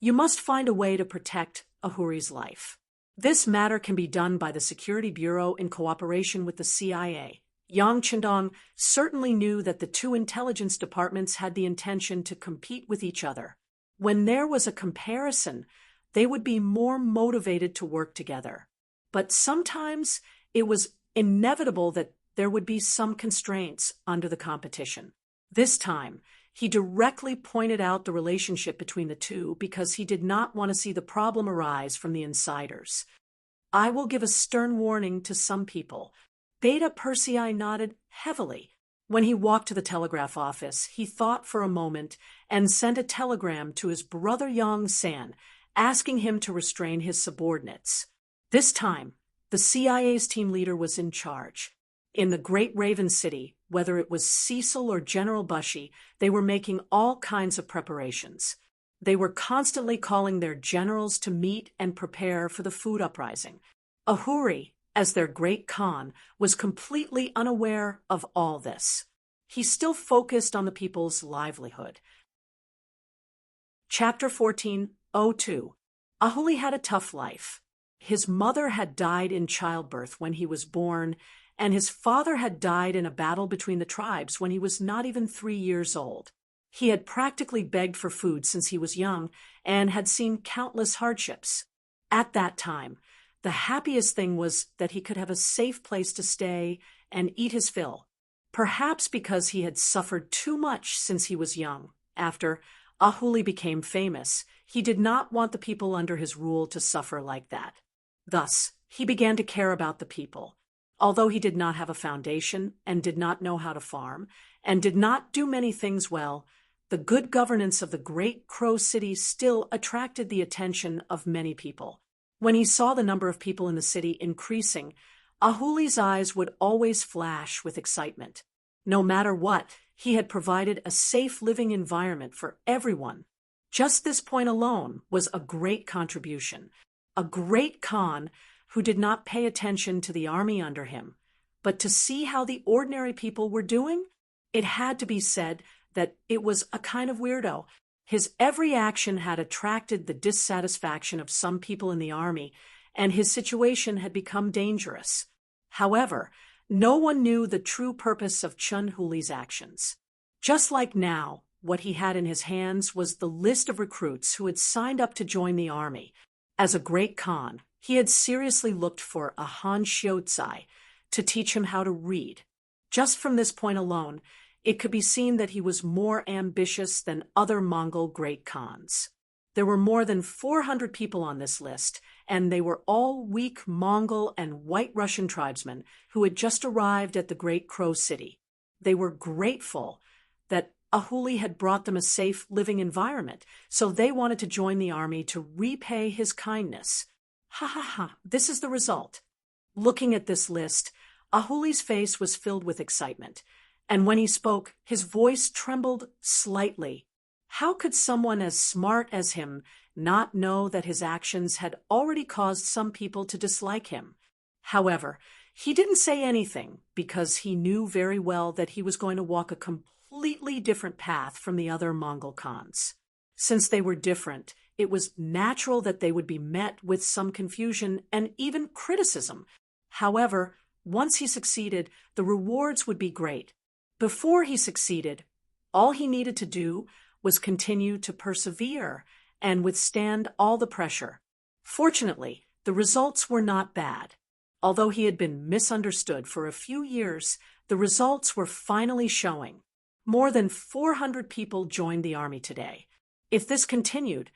[SPEAKER 1] you must find a way to protect Ahuri's life. This matter can be done by the Security Bureau in cooperation with the CIA." Yang Qindong certainly knew that the 2 intelligence departments had the intention to compete with each other. When there was a comparison, they would be more motivated to work together. But sometimes it was inevitable that there would be some constraints under the competition. This time, he directly pointed out the relationship between the 2 because he did not want to see the problem arise from the insiders. "I will give a stern warning to some people." Beta Persei nodded heavily. When he walked to the telegraph office, he thought for a moment and sent a telegram to his brother Yang San, asking him to restrain his subordinates. This time, the CIA's team leader was in charge. In the Great Raven City, whether it was Cecil or General Bushy, they were making all kinds of preparations. They were constantly calling their generals to meet and prepare for the food uprising. Ahuri, as their great Khan, was completely unaware of all this. He still focused on the people's livelihood. Chapter 14:02. Ahuli had a tough life. His mother had died in childbirth when he was born, and his father had died in a battle between the tribes when he was not even 3 years old. He had practically begged for food since he was young and had seen countless hardships. At that time, the happiest thing was that he could have a safe place to stay and eat his fill. Perhaps because he had suffered too much since he was young. After Ahuli became famous, he did not want the people under his rule to suffer like that. Thus, he began to care about the people. Although he did not have a foundation and did not know how to farm and did not do many things well, the good governance of the Great Crow City still attracted the attention of many people. When he saw the number of people in the city increasing, Ahuli's eyes would always flash with excitement. No matter what, he had provided a safe living environment for everyone. Just this point alone was a great contribution. A great Khan who did not pay attention to the army under him, but to see how the ordinary people were doing, it had to be said that it was a kind of weirdo. His every action had attracted the dissatisfaction of some people in the army, and his situation had become dangerous. However, no one knew the true purpose of Chun Huli's actions. Just like now, what he had in his hands was the list of recruits who had signed up to join the army. As a great Khan, he had seriously looked for a Han Xiucai to teach him how to read. Just from this point alone, it could be seen that he was more ambitious than other Mongol great Khans. There were more than 400 people on this list, and they were all weak Mongol and White Russian tribesmen who had just arrived at the Great Crow City. They were grateful that Ahuli had brought them a safe living environment, so they wanted to join the army to repay his kindness. Ha ha ha, this is the result. Looking at this list, Ahuli's face was filled with excitement, and when he spoke, his voice trembled slightly. How could someone as smart as him not know that his actions had already caused some people to dislike him? However, he didn't say anything because he knew very well that he was going to walk a completely different path from the other Mongol Khans. Since they were different, it was natural that they would be met with some confusion and even criticism. However, once he succeeded, the rewards would be great. Before he succeeded, all he needed to do was continue to persevere and withstand all the pressure. Fortunately, the results were not bad. Although he had been misunderstood for a few years, the results were finally showing. More than 400 people joined the army today. If this continued,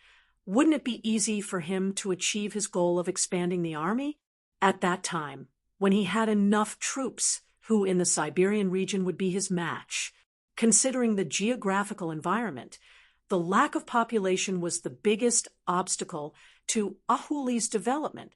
[SPEAKER 1] wouldn't it be easy for him to achieve his goal of expanding the army? At that time, when he had enough troops who in the Siberian region would be his match. Considering the geographical environment, the lack of population was the biggest obstacle to Ahuli's development.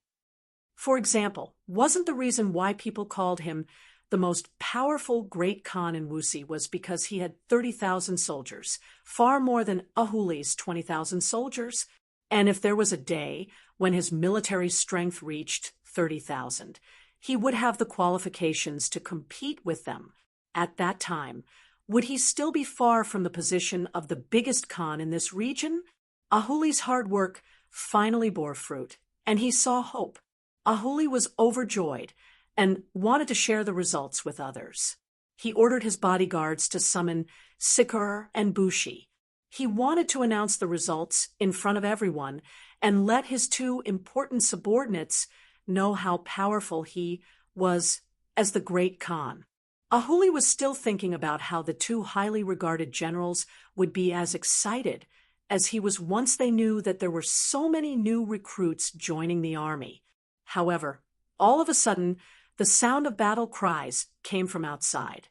[SPEAKER 1] For example, wasn't the reason why people called him the most powerful great Khan in Wuxi was because he had 30,000 soldiers, far more than Ahuli's 20,000 soldiers? And if there was a day when his military strength reached 30,000, he would have the qualifications to compete with them. At that time, would he still be far from the position of the biggest Khan in this region? Ahuli's hard work finally bore fruit, and he saw hope. Ahuli was overjoyed and wanted to share the results with others. He ordered his bodyguards to summon Sikar and Bushi. He wanted to announce the results in front of everyone and let his two important subordinates know how powerful he was as the great Khan. Ahuli was still thinking about how the two highly regarded generals would be as excited as he was once they knew that there were so many new recruits joining the army. However, all of a sudden, the sound of battle cries came from outside.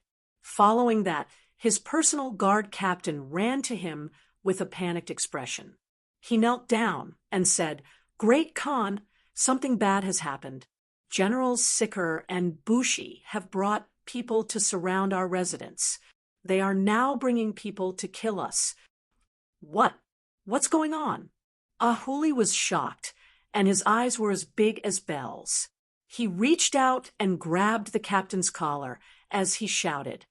[SPEAKER 1] Following that, his personal guard captain ran to him with a panicked expression. He knelt down and said, "Great Khan, something bad has happened. Generals Sikar and Bushi have brought people to surround our residence. They are now bringing people to kill us." "What? What's going on?" Ahuli was shocked, and his eyes were as big as bells. He reached out and grabbed the captain's collar as he shouted,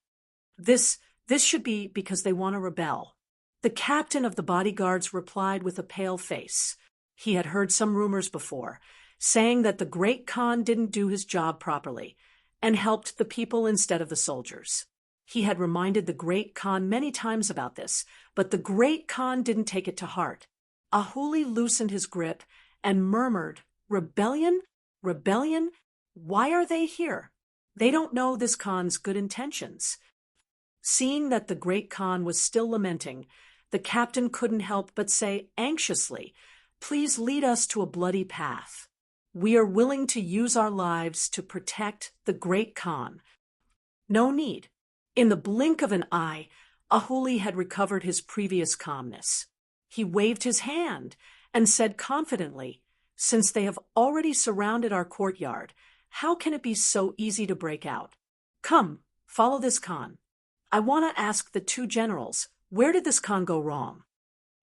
[SPEAKER 1] This should be because they want to rebel." The captain of the bodyguards replied with a pale face. He had heard some rumors before, saying that the Great Khan didn't do his job properly and helped the people instead of the soldiers. He had reminded the Great Khan many times about this, but the Great Khan didn't take it to heart. Ahuli loosened his grip and murmured, "Rebellion? Rebellion? Why are they here? They don't know this Khan's good intentions." Seeing that the Great Khan was still lamenting, the captain couldn't help but say anxiously, "Please lead us to a bloody path. We are willing to use our lives to protect the Great Khan." "No need." In the blink of an eye, Ahuli had recovered his previous calmness. He waved his hand and said confidently, "Since they have already surrounded our courtyard, how can it be so easy to break out? Come, follow this Khan. I want to ask the two generals, where did this Khan go wrong?"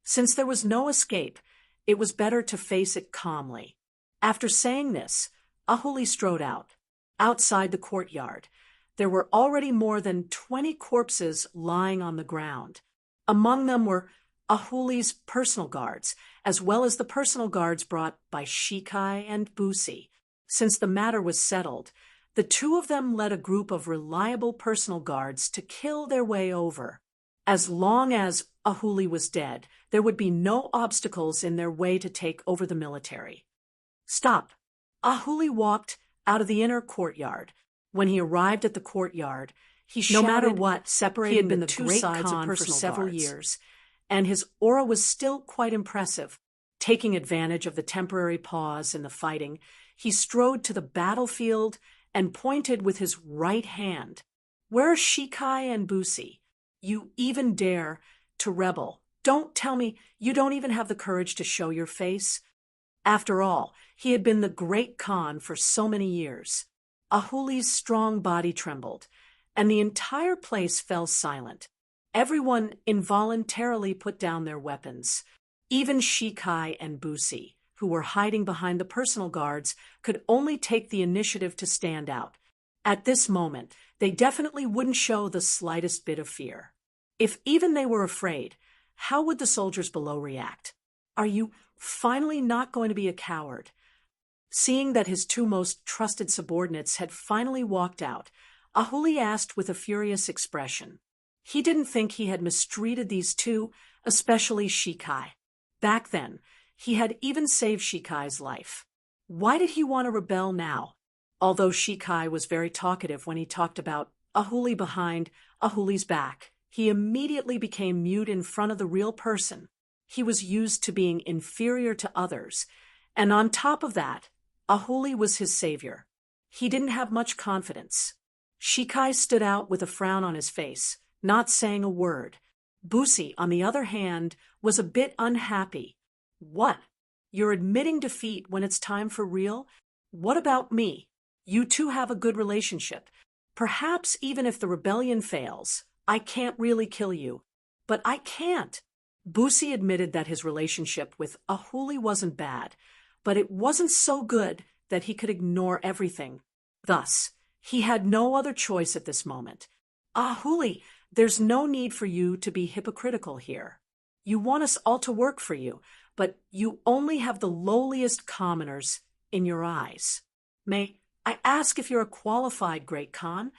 [SPEAKER 1] Since there was no escape, it was better to face it calmly. After saying this, Ahuli strode out. Outside the courtyard, there were already more than 20 corpses lying on the ground. Among them were Ahuli's personal guards, as well as the personal guards brought by Shikai and Busi. Since the matter was settled, the two of them led a group of reliable personal guards to kill their way over. As long as Ahuli was dead, there would be no obstacles in their way to take over the military. "Stop!" Ahuli walked out of the inner courtyard. When he arrived at the courtyard, he shouted, no matter what, separating he had been the two sides of for several years, and his aura was still quite impressive. Taking advantage of the temporary pause in the fighting, he strode to the battlefield and pointed with his right hand. "Where are Shikai and Busi? You even dare to rebel. Don't tell me you don't even have the courage to show your face." After all, he had been the Great Khan for so many years. Ahuli's strong body trembled, and the entire place fell silent. Everyone involuntarily put down their weapons. Even Shikai and Busi, who were hiding behind the personal guards, could only take the initiative to stand out. At this moment, they definitely wouldn't show the slightest bit of fear. If even they were afraid, how would the soldiers below react? "Are you finally not going to be a coward?" Seeing that his two most trusted subordinates had finally walked out, Ahuli asked with a furious expression. He didn't think he had mistreated these two, especially Shikai. Back then, he had even saved Shikai's life. Why did he want to rebel now? Although Shikai was very talkative when he talked about Ahuli behind Ahuli's back, he immediately became mute in front of the real person. He was used to being inferior to others, and on top of that, Ahuli was his savior. He didn't have much confidence. Shikai stood out with a frown on his face, not saying a word. Busi, on the other hand, was a bit unhappy. "What? You're admitting defeat when it's time for real? What about me? You two have a good relationship. Perhaps even if the rebellion fails, I can't really kill you. But I can't." Busi admitted that his relationship with Ahuli wasn't bad, but it wasn't so good that he could ignore everything. Thus, he had no other choice at this moment. "Ahuli, there's no need for you to be hypocritical here. You want us all to work for you, but you only have the lowliest commoners in your eyes. May I ask if you're a qualified Great Khan?"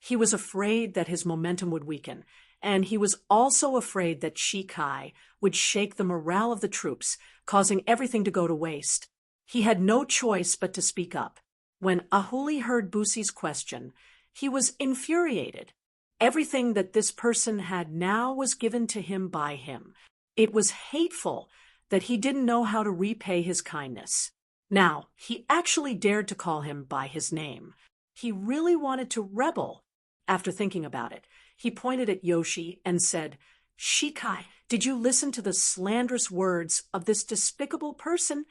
[SPEAKER 1] He was afraid that his momentum would weaken, and he was also afraid that Shikai would shake the morale of the troops, causing everything to go to waste. He had no choice but to speak up. When Ahuli heard Busi's question, he was infuriated. Everything that this person had now was given to him by him. It was hateful that he didn't know how to repay his kindness. Now, he actually dared to call him by his name. He really wanted to rebel. After thinking about it, he pointed at Yoshi and said, "Shikai, did you listen to the slanderous words of this despicable person?"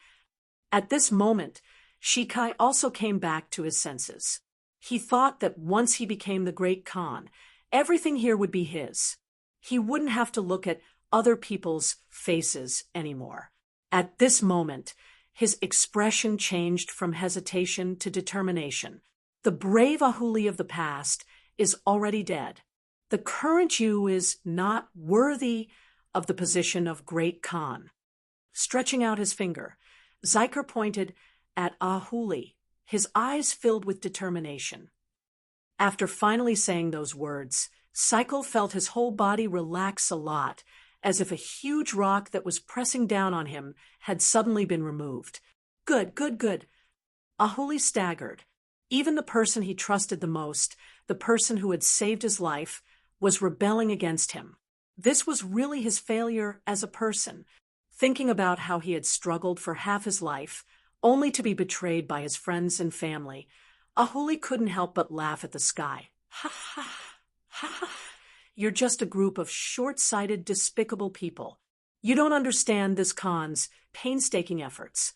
[SPEAKER 1] At this moment, Shikai also came back to his senses. He thought that once he became the great Khan, everything here would be his. He wouldn't have to look at other people's faces anymore. At this moment, his expression changed from hesitation to determination. The brave Ahuli of the past is already dead. The current you is not worthy of the position of great Khan. Stretching out his finger, Zyker pointed at Ahuli, his eyes filled with determination. After finally saying those words, Cycle felt his whole body relax a lot, as if a huge rock that was pressing down on him had suddenly been removed. Good, good, good. Ahuli staggered. Even the person he trusted the most, the person who had saved his life, was rebelling against him. This was really his failure as a person. Thinking about how he had struggled for half his life, only to be betrayed by his friends and family, Ahuli couldn't help but laugh at the sky. Ha ha, ha ha. You're just a group of short-sighted, despicable people. You don't understand this Khan's painstaking efforts.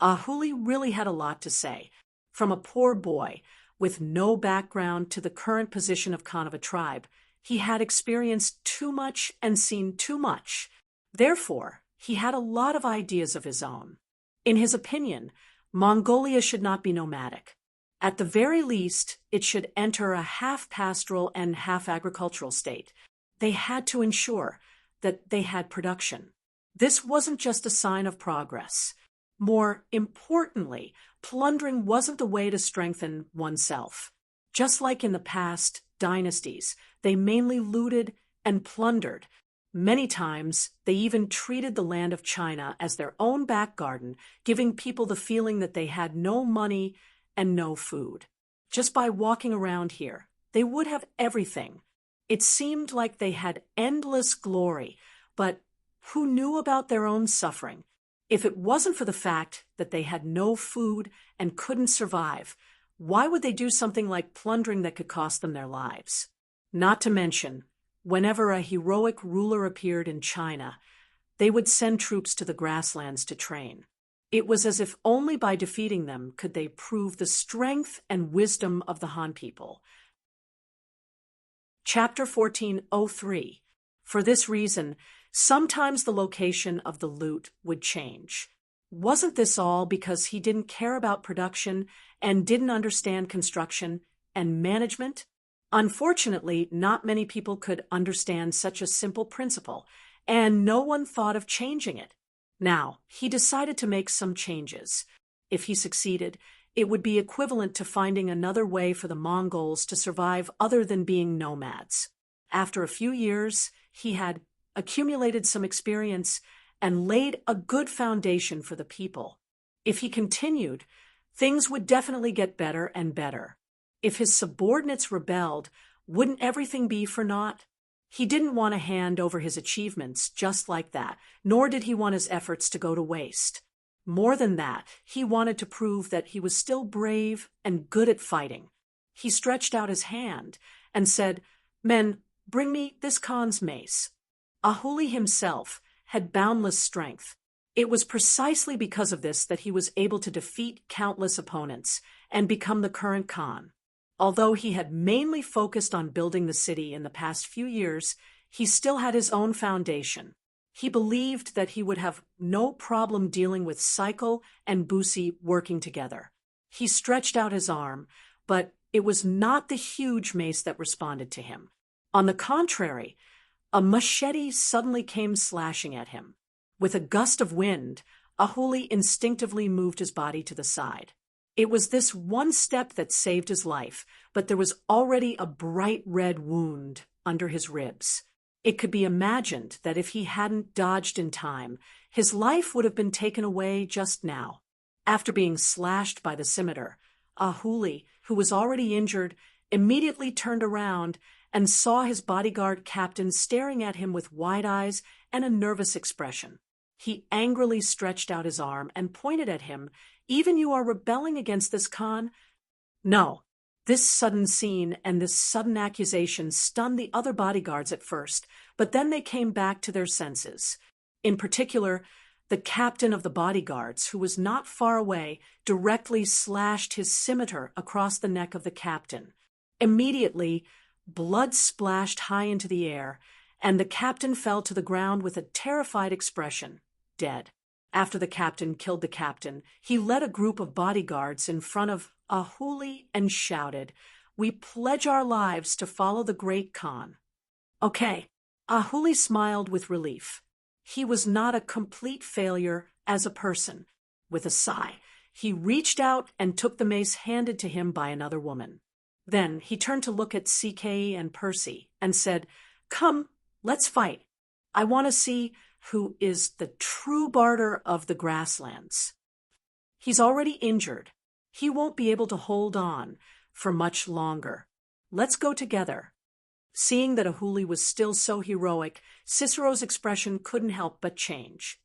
[SPEAKER 1] Ahuli really had a lot to say. From a poor boy with no background to the current position of Khan of a tribe, he had experienced too much and seen too much. Therefore, he had a lot of ideas of his own. In his opinion, Mongolia should not be nomadic. At the very least, it should enter a half-pastoral and half-agricultural state. They had to ensure that they had production. This wasn't just a sign of progress. More importantly, plundering wasn't the way to strengthen oneself. Just like in the past dynasties, they mainly looted and plundered. Many times, they even treated the land of China as their own back garden, giving people the feeling that they had no money and no food. Just by walking around here, they would have everything. It seemed like they had endless glory, but who knew about their own suffering? If it wasn't for the fact that they had no food and couldn't survive, why would they do something like plundering that could cost them their lives? Not to mention, whenever a heroic ruler appeared in China, they would send troops to the grasslands to train. It was as if only by defeating them could they prove the strength and wisdom of the Han people. Chapter 1403. For this reason, sometimes the location of the loot would change. Wasn't this all because he didn't care about production and didn't understand construction and management? Unfortunately, not many people could understand such a simple principle, and no one thought of changing it. Now, he decided to make some changes. If he succeeded, it would be equivalent to finding another way for the Mongols to survive other than being nomads. After a few years, he had accumulated some experience and laid a good foundation for the people. If he continued, things would definitely get better and better. If his subordinates rebelled, wouldn't everything be for naught? He didn't want to hand over his achievements just like that, nor did he want his efforts to go to waste. More than that, he wanted to prove that he was still brave and good at fighting. He stretched out his hand and said, "Men, bring me this Khan's mace." Ahuli himself had boundless strength. It was precisely because of this that he was able to defeat countless opponents and become the current Khan. Although he had mainly focused on building the city in the past few years, he still had his own foundation. He believed that he would have no problem dealing with Cycle and Busi working together. He stretched out his arm, but it was not the huge mace that responded to him. On the contrary, a machete suddenly came slashing at him. With a gust of wind, Ahuli instinctively moved his body to the side. It was this one step that saved his life, but there was already a bright red wound under his ribs. It could be imagined that if he hadn't dodged in time, his life would have been taken away just now. After being slashed by the scimitar, Ahuli, who was already injured, immediately turned around and saw his bodyguard captain staring at him with wide eyes and a nervous expression. He angrily stretched out his arm and pointed at him. "Even you are rebelling against this Khan?" "No, This sudden scene and this sudden accusation stunned the other bodyguards at first, but then they came back to their senses. In particular, the captain of the bodyguards, who was not far away, directly slashed his scimitar across the neck of the captain. Immediately, blood splashed high into the air, and the captain fell to the ground with a terrified expression, dead. After the captain killed the captain, he led a group of bodyguards in front of Ahuli and shouted, "We pledge our lives to follow the great Khan." Okay, Ahuli smiled with relief. He was not a complete failure as a person. With a sigh, he reached out and took the mace handed to him by another woman. Then he turned to look at CK and Percy and said, "Come, let's fight. I want to see who is the true barter of the grasslands. He's already injured. He won't be able to hold on for much longer. Let's go together." Seeing that Ahuli was still so heroic, Cicero's expression couldn't help but change.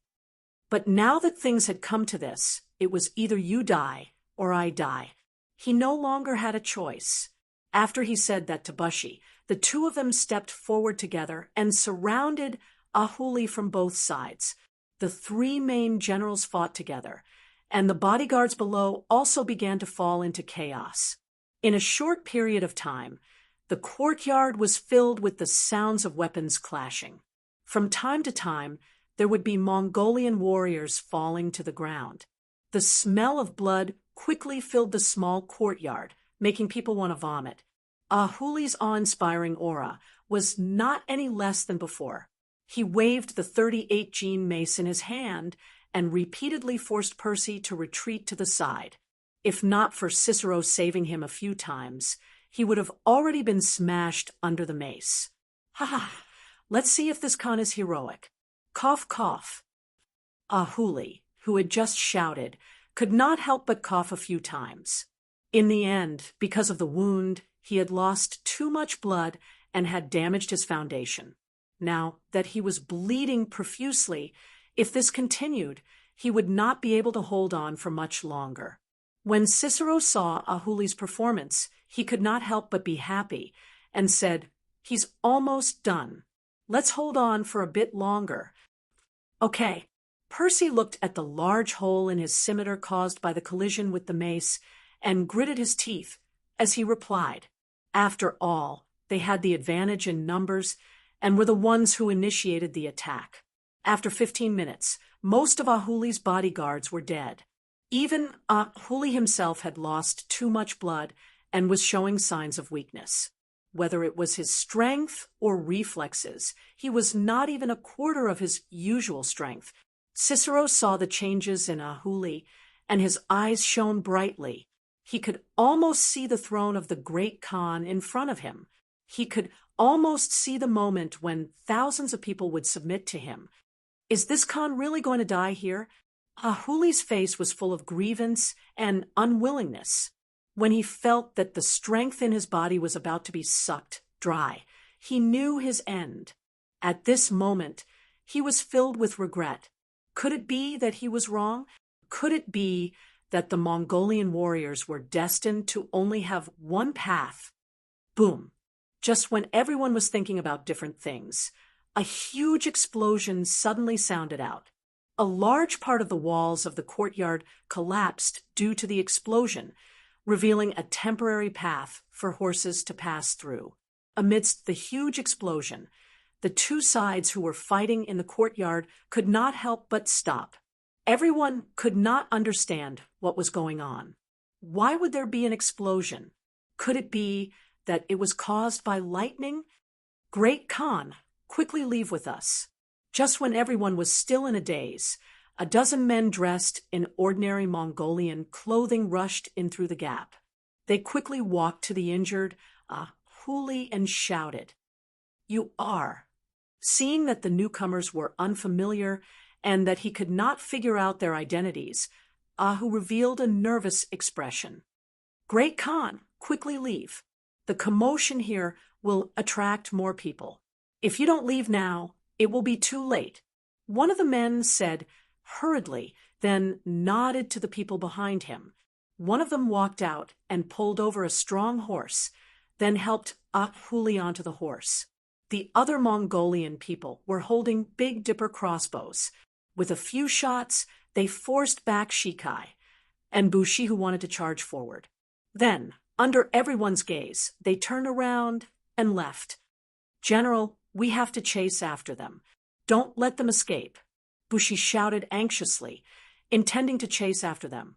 [SPEAKER 1] But now that things had come to this, it was either you die or I die. He no longer had a choice. After he said that to Bushi, the two of them stepped forward together and surrounded Ahuli from both sides. The three main generals fought together, and the bodyguards below also began to fall into chaos. In a short period of time, the courtyard was filled with the sounds of weapons clashing. From time to time, there would be Mongolian warriors falling to the ground. The smell of blood quickly filled the small courtyard, making people want to vomit. Ahuli's awe-inspiring aura was not any less than before. He waved the 38 gene mace in his hand and repeatedly forced Percy to retreat to the side. If not for Cicero saving him a few times, he would have already been smashed under the mace. Ha! Let's see if this Khan is heroic. Cough, cough. Ahuli, who had just shouted, could not help but cough a few times. In the end, because of the wound, he had lost too much blood and had damaged his foundation. Now that he was bleeding profusely, if this continued, he would not be able to hold on for much longer. When Cicero saw Ahuli's performance, he could not help but be happy and said, "He's almost done. Let's hold on for a bit longer." Okay. Percy looked at the large hole in his scimitar caused by the collision with the mace and gritted his teeth as he replied. After all, they had the advantage in numbers and were the ones who initiated the attack. After 15 minutes, most of Ahuli's bodyguards were dead. Even Ahuli himself had lost too much blood and was showing signs of weakness. Whether it was his strength or reflexes, he was not even a quarter of his usual strength. Cicero saw the changes in Ahuli, and his eyes shone brightly. He could almost see the throne of the great Khan in front of him. He could almost see the moment when thousands of people would submit to him. Is this Khan really going to die here? Ahuli's face was full of grievance and unwillingness. When he felt that the strength in his body was about to be sucked dry, he knew his end. At this moment, he was filled with regret. Could it be that he was wrong? Could it be that the Mongolian warriors were destined to only have one path? Boom! Just when everyone was thinking about different things, a huge explosion suddenly sounded out. A large part of the walls of the courtyard collapsed due to the explosion, revealing a temporary path for horses to pass through. Amidst the huge explosion, the two sides who were fighting in the courtyard could not help but stop. Everyone could not understand what was going on. Why would there be an explosion? Could it be that it was caused by lightning? Great Khan, quickly leave with us. Just when everyone was still in a daze, a dozen men dressed in ordinary Mongolian clothing rushed in through the gap. They quickly walked to the injured Ahuli and shouted, "You are." Seeing that the newcomers were unfamiliar and that he could not figure out their identities, Ahu revealed a nervous expression. "Great Khan, quickly leave. The commotion here will attract more people. If you don't leave now, it will be too late." One of the men said hurriedly, then nodded to the people behind him. One of them walked out and pulled over a strong horse, then helped Ahuli onto the horse. The other Mongolian people were holding Big Dipper crossbows. With a few shots, they forced back Shikai and Bushi, who wanted to charge forward. Then, under everyone's gaze, they turned around and left. "General, we have to chase after them. Don't let them escape," Bushi shouted anxiously, intending to chase after them.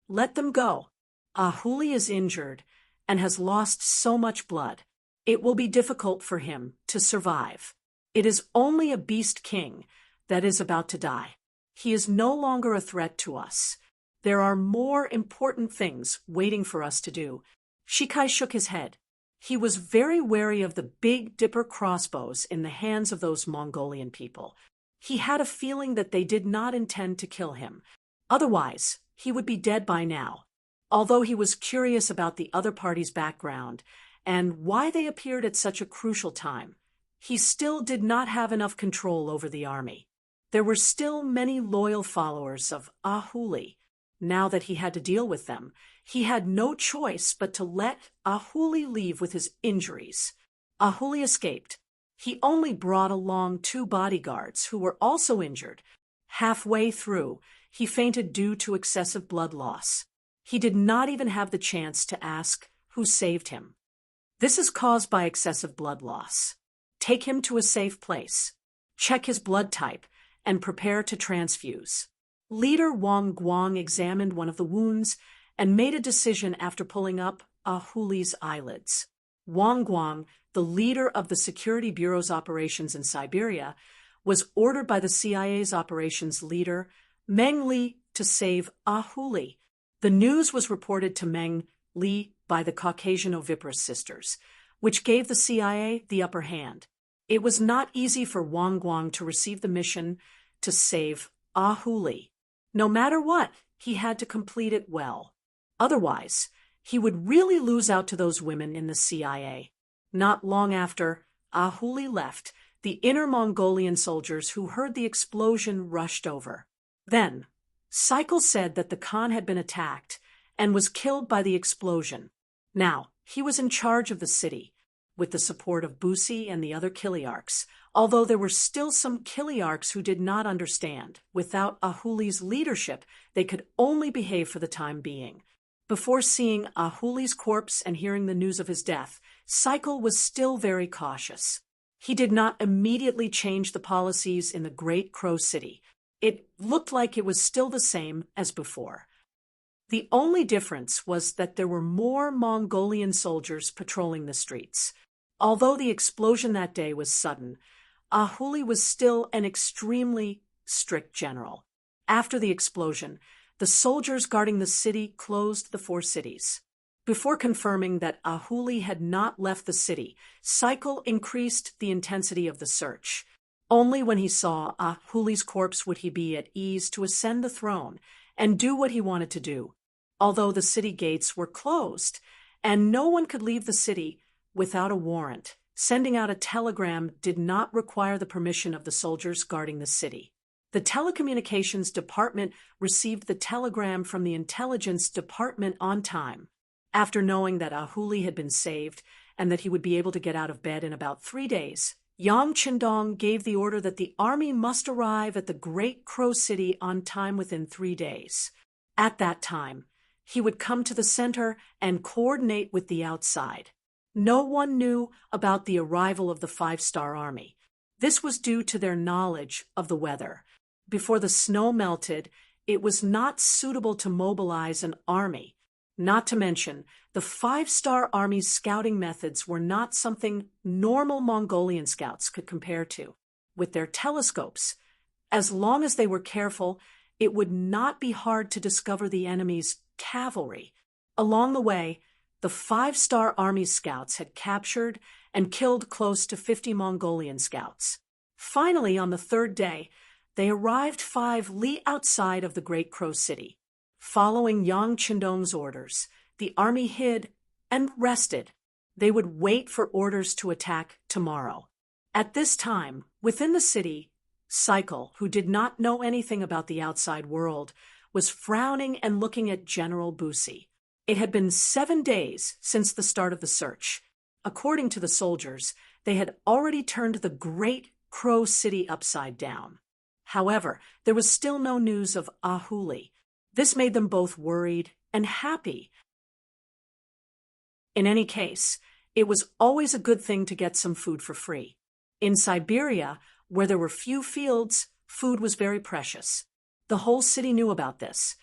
[SPEAKER 1] "Let them go. Ahuli is injured and has lost so much blood. It will be difficult for him to survive. It is only a beast king that is about to die. He is no longer a threat to us. There are more important things waiting for us to do." Shikai shook his head. He was very wary of the Big Dipper crossbows in the hands of those Mongolian people. He had a feeling that they did not intend to kill him. Otherwise, he would be dead by now. Although he was curious about the other party's background and why they appeared at such a crucial time, he still did not have enough control over the army. There were still many loyal followers of Ahuli. Now that he had to deal with them, he had no choice but to let Ahuli leave with his injuries. Ahuli escaped. He only brought along 2 bodyguards who were also injured. Halfway through, he fainted due to excessive blood loss. He did not even have the chance to ask who saved him. This is caused by excessive blood loss. Take him to a safe place. Check his blood type and prepare to transfuse. Leader Wang Guang examined one of the wounds and made a decision after pulling up Ahuli's eyelids. Wang Guang, the leader of the Security Bureau's operations in Siberia, was ordered by the CIA's operations leader, Meng Li, to save Ahuli. The news was reported to Meng Li by the Caucasian oviparous sisters, which gave the CIA the upper hand. It was not easy for Wang Guang to receive the mission to save Ahuli. No matter what, he had to complete it well. Otherwise, he would really lose out to those women in the CIA. Not long after Ahuli left, the Inner Mongolian soldiers who heard the explosion rushed over. Then, Cycle said that the Khan had been attacked and was killed by the explosion. Now, he was in charge of the city, with the support of Busi and the other Kiliarchs, although there were still some Kiliarchs who did not understand. Without Ahuli's leadership, they could only behave for the time being. Before seeing Ahuli's corpse and hearing the news of his death, Cycle was still very cautious. He did not immediately change the policies in the Great Crow City. It looked like it was still the same as before. The only difference was that there were more Mongolian soldiers patrolling the streets. Although the explosion that day was sudden, Ahuli was still an extremely strict general. After the explosion, the soldiers guarding the city closed the 4 cities. Before confirming that Ahuli had not left the city, Cycle increased the intensity of the search. Only when he saw Ahuli's corpse would he be at ease to ascend the throne and do what he wanted to do. Although the city gates were closed and no one could leave the city without a warrant, sending out a telegram did not require the permission of the soldiers guarding the city. The telecommunications department received the telegram from the intelligence department on time. After knowing that Ahuli had been saved and that he would be able to get out of bed in about 3 days, Yang Qindong gave the order that the army must arrive at the Great Crow City on time within 3 days. At that time, he would come to the center and coordinate with the outside. No one knew about the arrival of the 5-star army. This was due to their knowledge of the weather. Before the snow melted, it was not suitable to mobilize an army. Not to mention, the 5-star army's scouting methods were not something normal Mongolian scouts could compare to. With their telescopes, as long as they were careful, it would not be hard to discover the enemy's cavalry. Along the way, the 5-star army scouts had captured and killed close to 50 Mongolian scouts. Finally, on the 3rd day, they arrived 5 li outside of the Great Crow City. Following Yang Qindong's orders, the army hid and rested. They would wait for orders to attack tomorrow. At this time, within the city, Cycle, who did not know anything about the outside world, was frowning and looking at General Busi. It had been 7 days since the start of the search. According to the soldiers, they had already turned the great Crow City upside down. However, there was still no news of Ahuli. This made them both worried and happy. In any case, it was always a good thing to get some food for free. In Siberia, where there were few fields, food was very precious. The whole city knew about this,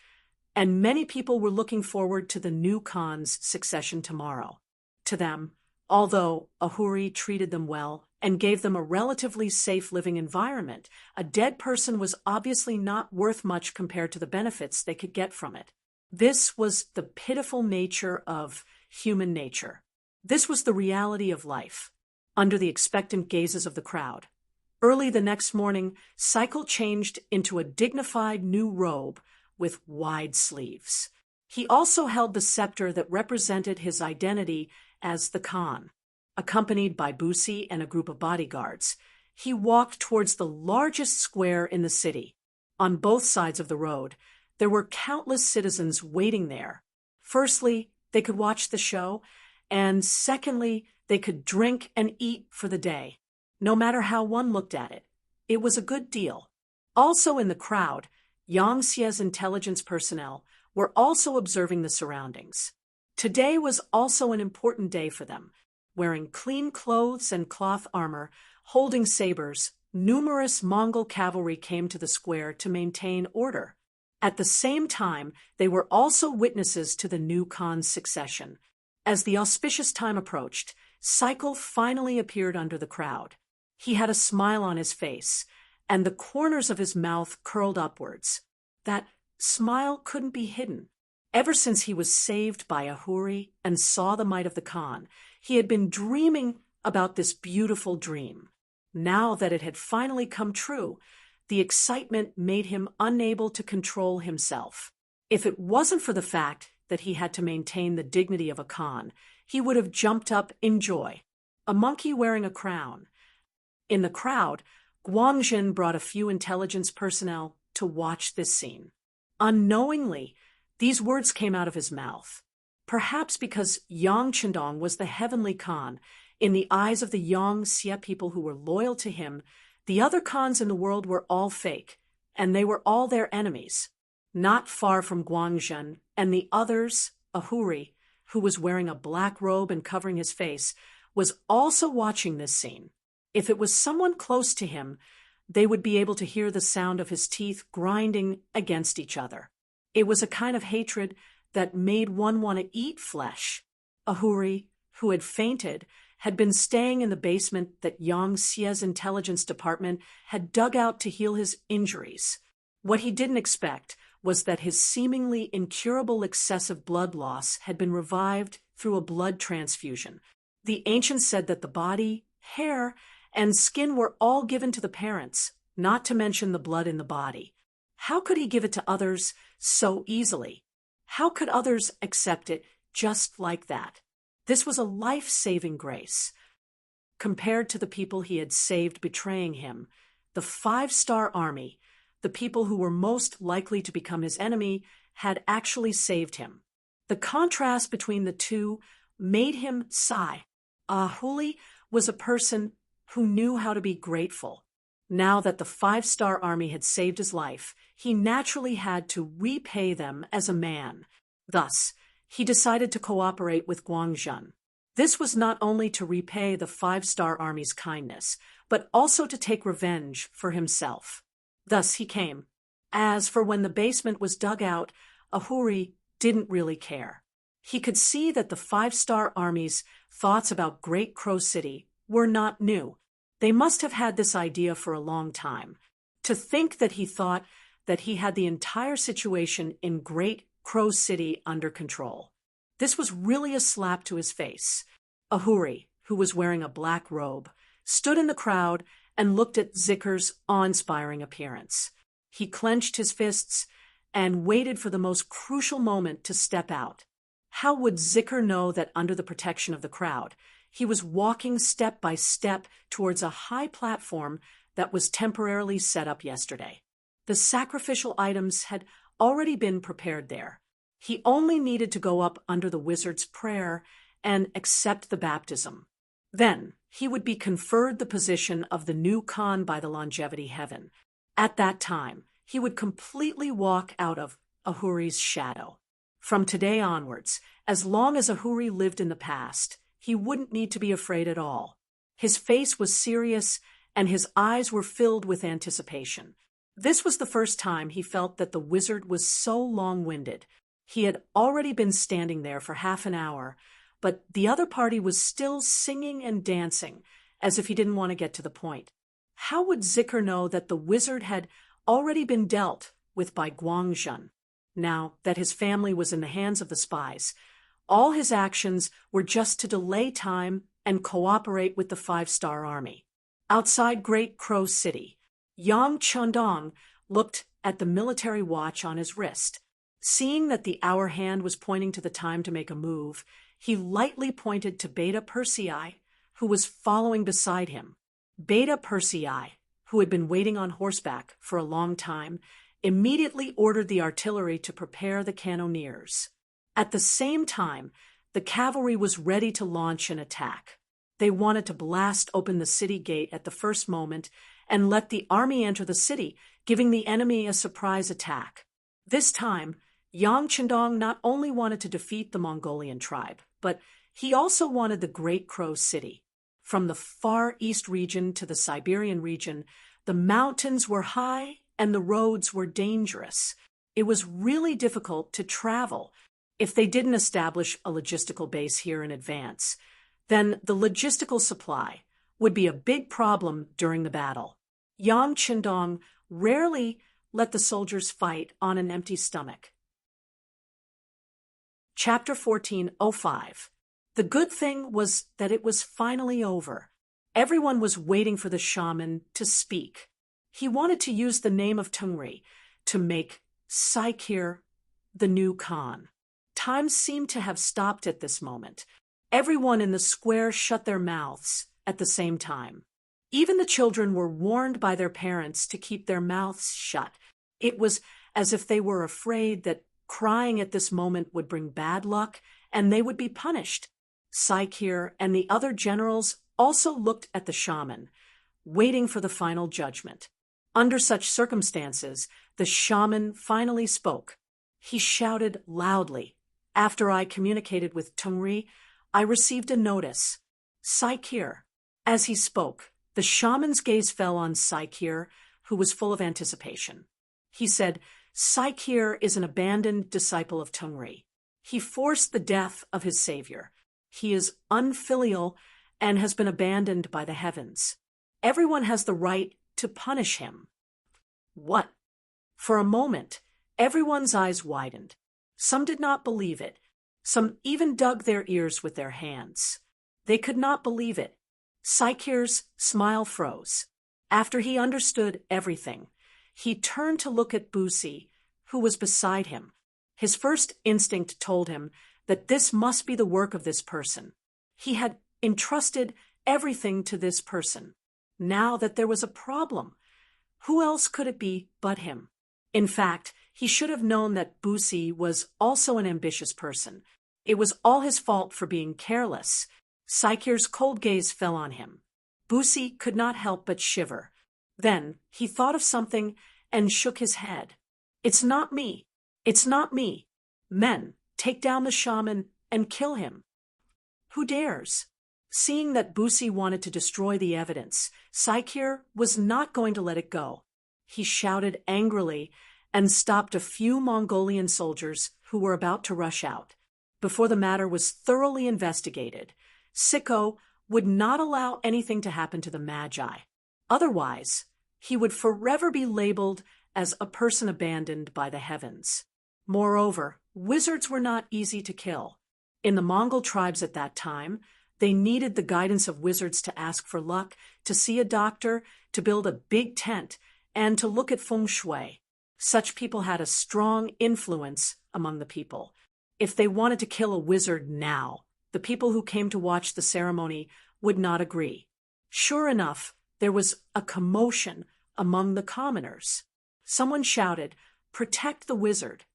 [SPEAKER 1] and many people were looking forward to the new Khan's succession tomorrow. To them, although Ahuri treated them well and gave them a relatively safe living environment, a dead person was obviously not worth much compared to the benefits they could get from it. This was the pitiful nature of human nature. This was the reality of life, under the expectant gazes of the crowd. Early the next morning, Cycle changed into a dignified new robe with wide sleeves. He also held the scepter that represented his identity as the Khan. Accompanied by Busi and a group of bodyguards, he walked towards the largest square in the city. On both sides of the road, there were countless citizens waiting there. Firstly, they could watch the show, and secondly, they could drink and eat for the day. No matter how one looked at it, it was a good deal. Also in the crowd, Yang Xie's intelligence personnel were also observing the surroundings. Today was also an important day for them. Wearing clean clothes and cloth armor, holding sabers, numerous Mongol cavalry came to the square to maintain order. At the same time, they were also witnesses to the new Khan's succession. As the auspicious time approached, Cycle finally appeared under the crowd. He had a smile on his face, and the corners of his mouth curled upwards. That smile couldn't be hidden. Ever since he was saved by Ahuri and saw the might of the Khan, he had been dreaming about this beautiful dream. Now that it had finally come true, the excitement made him unable to control himself. If it wasn't for the fact that he had to maintain the dignity of a Khan, he would have jumped up in joy. A monkey wearing a crown. In the crowd, Guangjin brought a few intelligence personnel to watch this scene. Unknowingly, these words came out of his mouth. Perhaps because Yang Chendong was the heavenly Khan, in the eyes of the Yang Xie people who were loyal to him, the other Khans in the world were all fake, and they were all their enemies. Not far from Guangjin and the others, Ahuri, who was wearing a black robe and covering his face, was also watching this scene. If it was someone close to him, they would be able to hear the sound of his teeth grinding against each other. It was a kind of hatred that made one want to eat flesh. Ahuri, who had fainted, had been staying in the basement that Yang Xie's intelligence department had dug out to heal his injuries. What he didn't expect was that his seemingly incurable excessive blood loss had been revived through a blood transfusion. The ancients said that the body, hair, and skin were all given to the parents, not to mention the blood in the body. How could he give it to others so easily? How could others accept it just like that? This was a life-saving grace. Compared to the people he had saved betraying him, the 5-star army, the people who were most likely to become his enemy, had actually saved him. The contrast between the two made him sigh. Ahuli was a person who knew how to be grateful. Now that the 5-star army had saved his life, he naturally had to repay them as a man. Thus, he decided to cooperate with Guangjin. This was not only to repay the 5-star army's kindness, but also to take revenge for himself. Thus he came. As for when the basement was dug out, Ahuri didn't really care. He could see that the 5-star army's thoughts about Great Crow City were not new. They must have had this idea for a long time. To think that he thought that he had the entire situation in Great Crow City under control. This was really a slap to his face. Ahuri, who was wearing a black robe, stood in the crowd and looked at Zicker's awe-inspiring appearance. He clenched his fists and waited for the most crucial moment to step out. How would Zicker know that under the protection of the crowd, he was walking step by step towards a high platform that was temporarily set up yesterday? The sacrificial items had already been prepared there. He only needed to go up under the wizard's prayer and accept the baptism. Then he would be conferred the position of the new Khan by the longevity heaven. At that time, he would completely walk out of Ahuri's shadow. From today onwards, as long as Ahuri lived in the past, he wouldn't need to be afraid at all. His face was serious, and his eyes were filled with anticipation. This was the first time he felt that the wizard was so long-winded. He had already been standing there for half an hour, but the other party was still singing and dancing, as if he didn't want to get to the point. How would Zikr know that the wizard had already been dealt with by Guangzhen? Now that his family was in the hands of the spies, all his actions were just to delay time and cooperate with the five-star army. Outside Great Crow City, Yang Chendong looked at the military watch on his wrist. Seeing that the hour hand was pointing to the time to make a move, he lightly pointed to Beta Persei, who was following beside him. Beta Persei, who had been waiting on horseback for a long time, immediately ordered the artillery to prepare the cannoneers. At the same time, the cavalry was ready to launch an attack. They wanted to blast open the city gate at the first moment and let the army enter the city, giving the enemy a surprise attack. This time, Yang Chendong not only wanted to defeat the Mongolian tribe, but he also wanted the Great Crow City. From the Far East region to the Siberian region, the mountains were high and the roads were dangerous. It was really difficult to travel. If they didn't establish a logistical base here in advance, then the logistical supply would be a big problem during the battle. Yang Chendong rarely let the soldiers fight on an empty stomach. Chapter 14:05. The good thing was that it was finally over. Everyone was waiting for the shaman to speak. He wanted to use the name of Tungri to make Saikir the new Khan. Time seemed to have stopped at this moment. Everyone in the square shut their mouths at the same time. Even the children were warned by their parents to keep their mouths shut. It was as if they were afraid that crying at this moment would bring bad luck and they would be punished. Saikir and the other generals also looked at the shaman, waiting for the final judgment. Under such circumstances, the shaman finally spoke. He shouted loudly. After I communicated with Tungri, I received a notice. Saikir. As he spoke, the shaman's gaze fell on Saikir, who was full of anticipation. He said, Saikir is an abandoned disciple of Tungri. He forced the death of his savior. He is unfilial and has been abandoned by the heavens. Everyone has the right to punish him. What? For a moment, everyone's eyes widened. Some did not believe it. Some even dug their ears with their hands. They could not believe it. Saikir's smile froze. After he understood everything, he turned to look at Busi, who was beside him. His first instinct told him that this must be the work of this person. He had entrusted everything to this person. Now that there was a problem, who else could it be but him? In fact, he should have known that Busi was also an ambitious person. It was all his fault for being careless. Saikir's cold gaze fell on him. Busi could not help but shiver. Then he thought of something and shook his head. It's not me. It's not me. Men, take down the shaman and kill him. Who dares? Seeing that Busi wanted to destroy the evidence, Saikir was not going to let it go. He shouted angrily and stopped a few Mongolian soldiers who were about to rush out. Before the matter was thoroughly investigated, Siko would not allow anything to happen to the Magi. Otherwise, he would forever be labeled as a person abandoned by the heavens. Moreover, wizards were not easy to kill. In the Mongol tribes at that time, they needed the guidance of wizards to ask for luck, to see a doctor, to build a big tent, and to look at feng shui. Such people had a strong influence among the people. If they wanted to kill a wizard now, the people who came to watch the ceremony would not agree. Sure enough, there was a commotion among the commoners. Someone shouted, protect the wizard.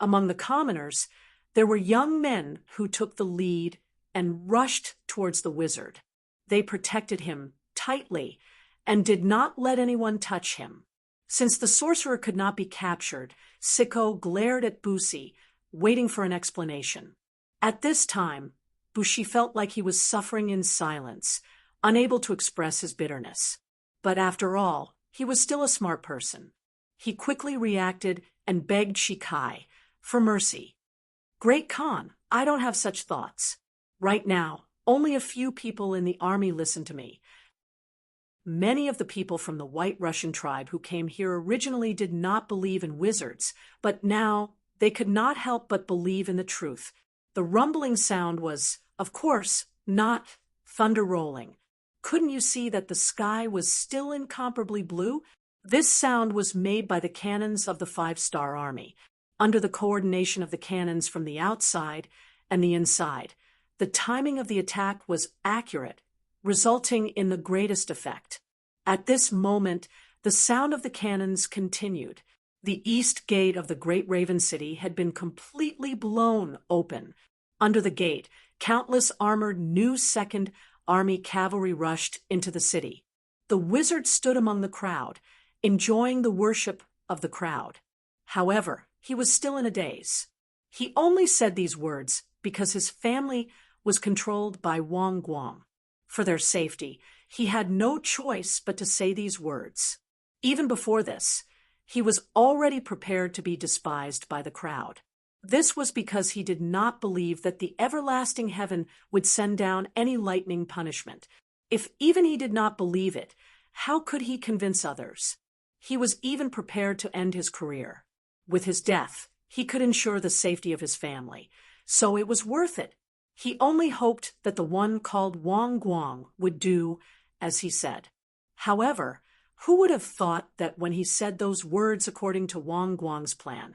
[SPEAKER 1] Among the commoners, there were young men who took the lead and rushed towards the wizard. They protected him tightly and did not let anyone touch him. Since the sorcerer could not be captured, Sicko glared at Bushi, waiting for an explanation. At this time, Bushi felt like he was suffering in silence, unable to express his bitterness. But after all, he was still a smart person. He quickly reacted and begged Shikai for mercy. Great Khan, I don't have such thoughts. Right now, only a few people in the army listen to me. Many of the people from the White Russian tribe who came here originally did not believe in wizards, but now they could not help but believe in the truth. The rumbling sound was, of course, not thunder rolling. Couldn't you see that the sky was still incomparably blue? This sound was made by the cannons of the 5-star army, under the coordination of the cannons from the outside and the inside. The timing of the attack was accurate, resulting in the greatest effect. At this moment, the sound of the cannons continued. The east gate of the Great Raven City had been completely blown open. Under the gate, countless armored new Second Army cavalry rushed into the city. The wizard stood among the crowd, enjoying the worship of the crowd. However, he was still in a daze. He only said these words because his family was controlled by Wang Guang. For their safety, he had no choice but to say these words. Even before this, he was already prepared to be despised by the crowd. This was because he did not believe that the everlasting heaven would send down any lightning punishment. If even he did not believe it, how could he convince others? He was even prepared to end his career. With his death, he could ensure the safety of his family, so it was worth it. He only hoped that the one called Wang Guang would do as he said. However, who would have thought that when he said those words according to Wang Guang's plan,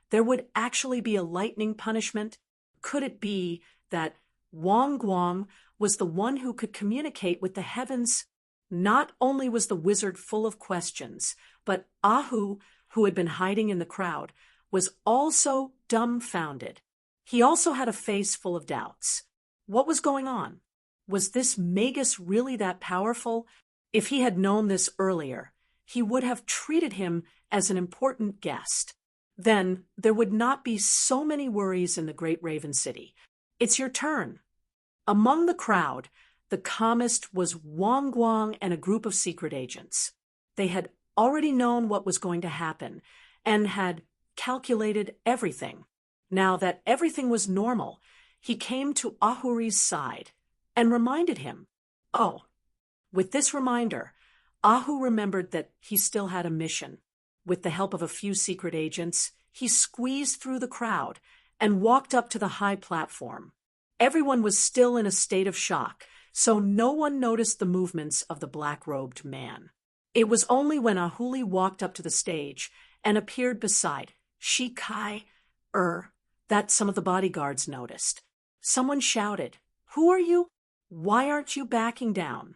[SPEAKER 1] there would actually be a lightning punishment? Could it be that Wang Guang was the one who could communicate with the heavens? Not only was the wizard full of questions, but Ahu, who had been hiding in the crowd, was also dumbfounded. He also had a face full of doubts. What was going on? Was this Magus really that powerful? If he had known this earlier, he would have treated him as an important guest. Then there would not be so many worries in the Great Raven City. It's your turn. Among the crowd, the calmest was Wang Guang and a group of secret agents. They had already known what was going to happen and had calculated everything. Now that everything was normal, he came to Ahuri's side and reminded him. Oh, with this reminder, Ahu remembered that he still had a mission. With the help of a few secret agents, he squeezed through the crowd and walked up to the high platform. Everyone was still in a state of shock, so no one noticed the movements of the black-robed man. It was only when Ahuli walked up to the stage and appeared beside Shikai that some of the bodyguards noticed. Someone shouted, "Who are you? Why aren't you backing down?"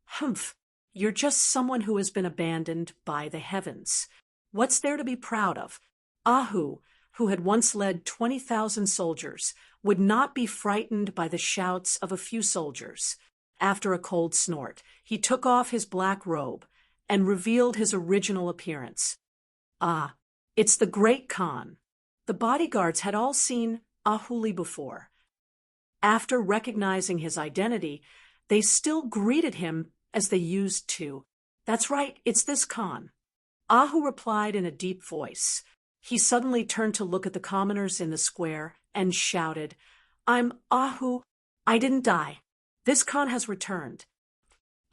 [SPEAKER 1] "Humph, you're just someone who has been abandoned by the heavens. What's there to be proud of?" Ahu, who had once led 20,000 soldiers, would not be frightened by the shouts of a few soldiers. After a cold snort, he took off his black robe and revealed his original appearance. Ah, it's the Great Khan. The bodyguards had all seen Ahuli before. After recognizing his identity, they still greeted him as they used to. "That's right, it's this Khan." Ahu replied in a deep voice. He suddenly turned to look at the commoners in the square and shouted, "I'm Ahu. I didn't die. This Khan has returned."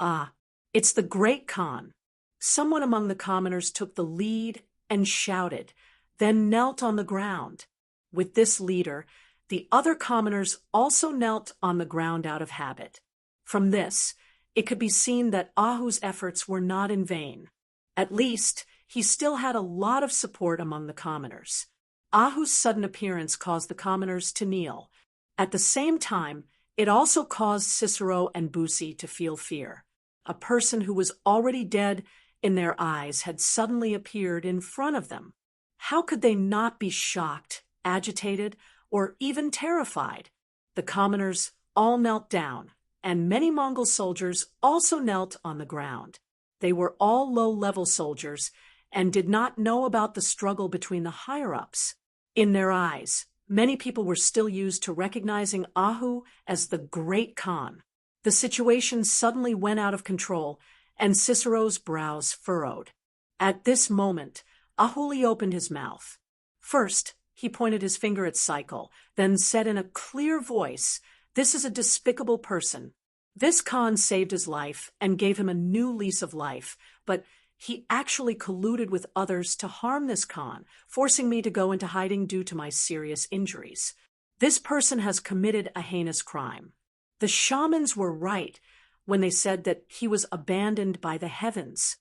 [SPEAKER 1] "Ah, it's the Great Khan." Someone among the commoners took the lead and shouted, then knelt on the ground. With this leader, the other commoners also knelt on the ground out of habit. From this, it could be seen that Ahu's efforts were not in vain. At least, he still had a lot of support among the commoners. Ahu's sudden appearance caused the commoners to kneel. At the same time, it also caused Cicero and Bushi to feel fear. A person who was already dead in their eyes had suddenly appeared in front of them. How could they not be shocked, agitated, or even terrified? The commoners all knelt down, and many Mongol soldiers also knelt on the ground. They were all low-level soldiers and did not know about the struggle between the higher-ups. In their eyes, many people were still used to recognizing Ahu as the great Khan. The situation suddenly went out of control, and Cicero's brows furrowed. At this moment, Ahuli opened his mouth. First, he pointed his finger at Cycle, then said in a clear voice, "This is a despicable person. This Khan saved his life and gave him a new lease of life, but he actually colluded with others to harm this Khan, forcing me to go into hiding due to my serious injuries. This person has committed a heinous crime." The shamans were right when they said that he was abandoned by the heavens.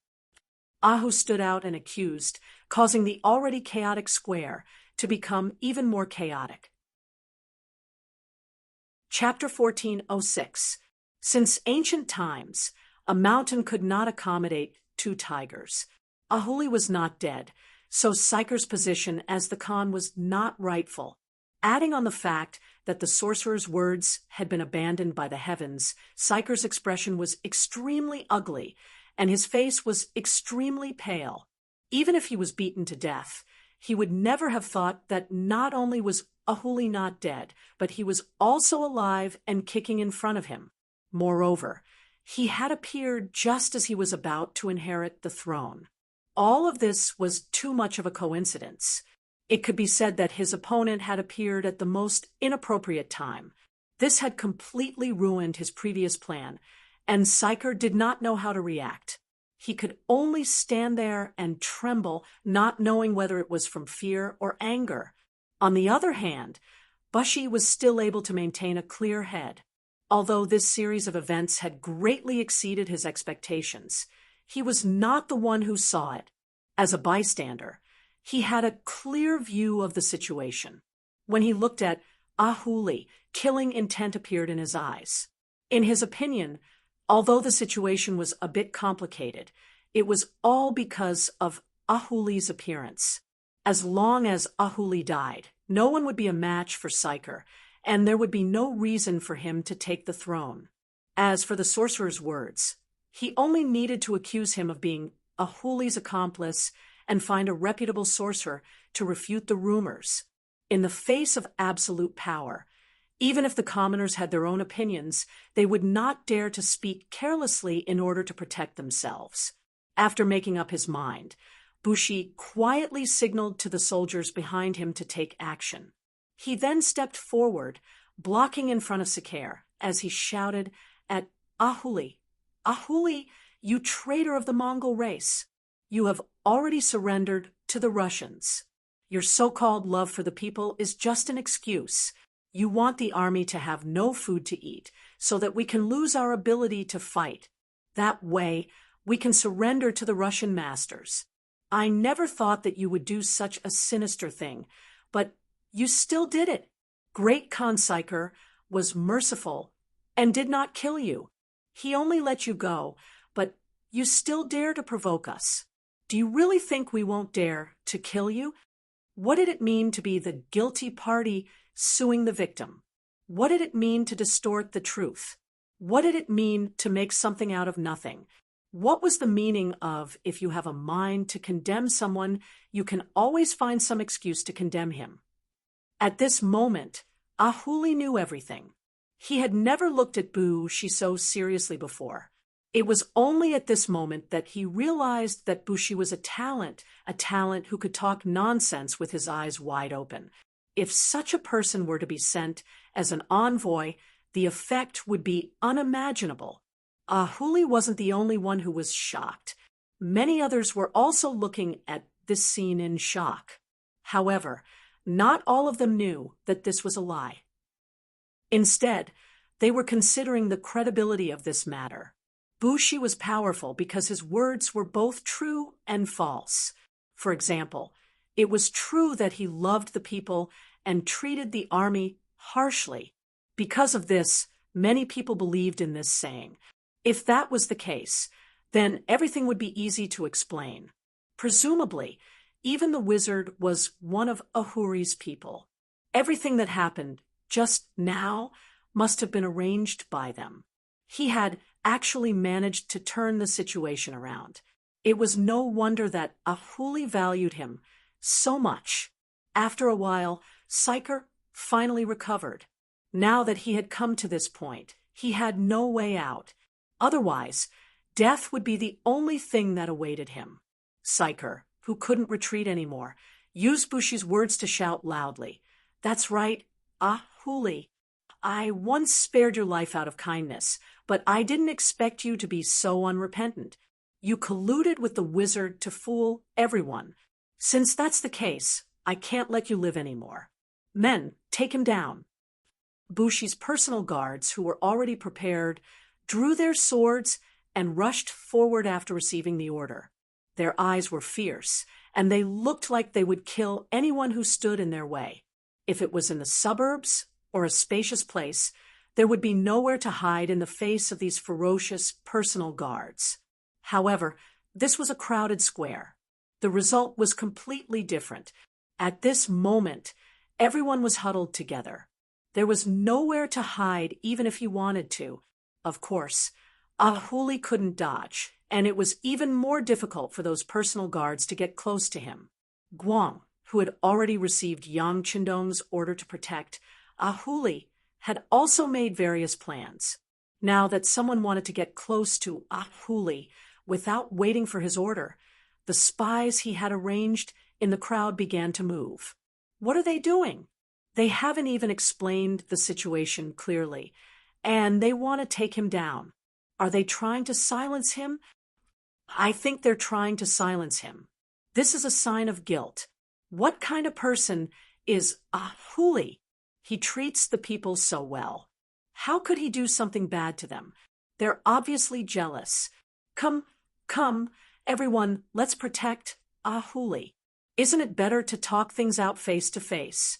[SPEAKER 1] Ahu stood out and accused, causing the already chaotic square to become even more chaotic. Chapter 1406. Since ancient times, a mountain could not accommodate two tigers. Ahuli was not dead, so Syker's position as the Khan was not rightful. Adding on the fact that the sorcerer's words had been abandoned by the heavens, Syker's expression was extremely ugly, and his face was extremely pale. Even if he was beaten to death, he would never have thought that not only was Ahuli not dead, but he was also alive and kicking in front of him. Moreover, he had appeared just as he was about to inherit the throne. All of this was too much of a coincidence. It could be said that his opponent had appeared at the most inappropriate time. This had completely ruined his previous plan, and Syker did not know how to react. He could only stand there and tremble, not knowing whether it was from fear or anger. On the other hand, Bushi was still able to maintain a clear head. Although this series of events had greatly exceeded his expectations, he was not the one who saw it. As a bystander, he had a clear view of the situation. When he looked at Ahuli, killing intent appeared in his eyes. In his opinion, although the situation was a bit complicated, it was all because of Ahuli's appearance. As long as Ahuli died, no one would be a match for Syker, and there would be no reason for him to take the throne. As for the sorcerer's words, he only needed to accuse him of being Ahuli's accomplice and find a reputable sorcerer to refute the rumors. In the face of absolute power, even if the commoners had their own opinions, they would not dare to speak carelessly in order to protect themselves. After making up his mind, Bushi quietly signaled to the soldiers behind him to take action. He then stepped forward, blocking in front of Syker, as he shouted at Ahuli, "Ahuli, you traitor of the Mongol race! You have already surrendered to the Russians. Your so-called love for the people is just an excuse. You want the army to have no food to eat, so that we can lose our ability to fight. That way, we can surrender to the Russian masters. I never thought that you would do such a sinister thing, but you still did it. Great Khan Syker was merciful and did not kill you. He only let you go, but you still dare to provoke us. Do you really think we won't dare to kill you? What did it mean to be the guilty party suing the victim? What did it mean to distort the truth? What did it mean to make something out of nothing? What was the meaning of, if you have a mind to condemn someone, you can always find some excuse to condemn him? At this moment, Ahuli knew everything. He had never looked at Bushi so seriously before. It was only at this moment that he realized that Bushi was a talent who could talk nonsense with his eyes wide open. If such a person were to be sent as an envoy, the effect would be unimaginable. Ahuli wasn't the only one who was shocked. Many others were also looking at this scene in shock. However, not all of them knew that this was a lie. Instead, they were considering the credibility of this matter. Bushi was powerful because his words were both true and false. For example, it was true that he loved the people and treated the army harshly. Because of this, many people believed in this saying. If that was the case, then everything would be easy to explain. Presumably, even the wizard was one of Ahuri's people. Everything that happened just now must have been arranged by them. He had actually managed to turn the situation around. It was no wonder that Ahuli valued him so much. After a while, Psyker finally recovered. Now that he had come to this point, he had no way out. Otherwise, death would be the only thing that awaited him. Psyker, who couldn't retreat anymore, used Bushi's words to shout loudly, "That's right, Ahuli. I once spared your life out of kindness, but I didn't expect you to be so unrepentant. You colluded with the wizard to fool everyone. Since that's the case, I can't let you live anymore. Men, take him down." Bushi's personal guards, who were already prepared, drew their swords and rushed forward after receiving the order. Their eyes were fierce, and they looked like they would kill anyone who stood in their way. If it was in the suburbs or a spacious place, there would be nowhere to hide in the face of these ferocious personal guards. However, this was a crowded square. The result was completely different. At this moment, everyone was huddled together. There was nowhere to hide even if he wanted to. Of course, Ahuli couldn't dodge, and it was even more difficult for those personal guards to get close to him. Guang, who had already received Yang Qindong's order to protect Ahuli, had also made various plans. Now that someone wanted to get close to Ahuli without waiting for his order, the spies he had arranged in the crowd began to move. What are they doing? They haven't even explained the situation clearly, and they want to take him down. Are they trying to silence him? I think they're trying to silence him. This is a sign of guilt. What kind of person is Ahuli? He treats the people so well. How could he do something bad to them? They're obviously jealous. Come, everyone, let's protect Ahuli. Isn't it better to talk things out face to face?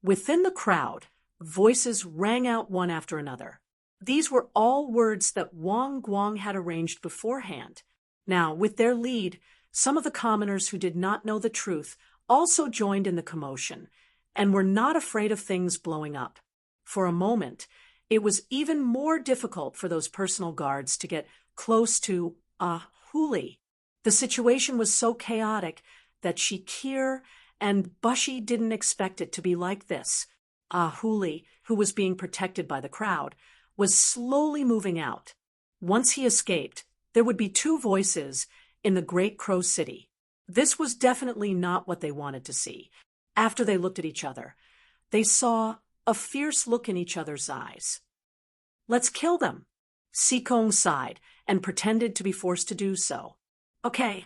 [SPEAKER 1] Within the crowd, voices rang out one after another. These were all words that Wang Guang had arranged beforehand. Now, with their lead, some of the commoners who did not know the truth also joined in the commotion and were not afraid of things blowing up. For a moment, it was even more difficult for those personal guards to get close to Ahuli. The situation was so chaotic that Shikir and Bushi didn't expect it to be like this. Ahuli, who was being protected by the crowd, was slowly moving out. Once he escaped, there would be two voices in the Great Crow City. This was definitely not what they wanted to see. After they looked at each other, they saw a fierce look in each other's eyes. "Let's kill them." Sikong sighed and pretended to be forced to do so. "Okay."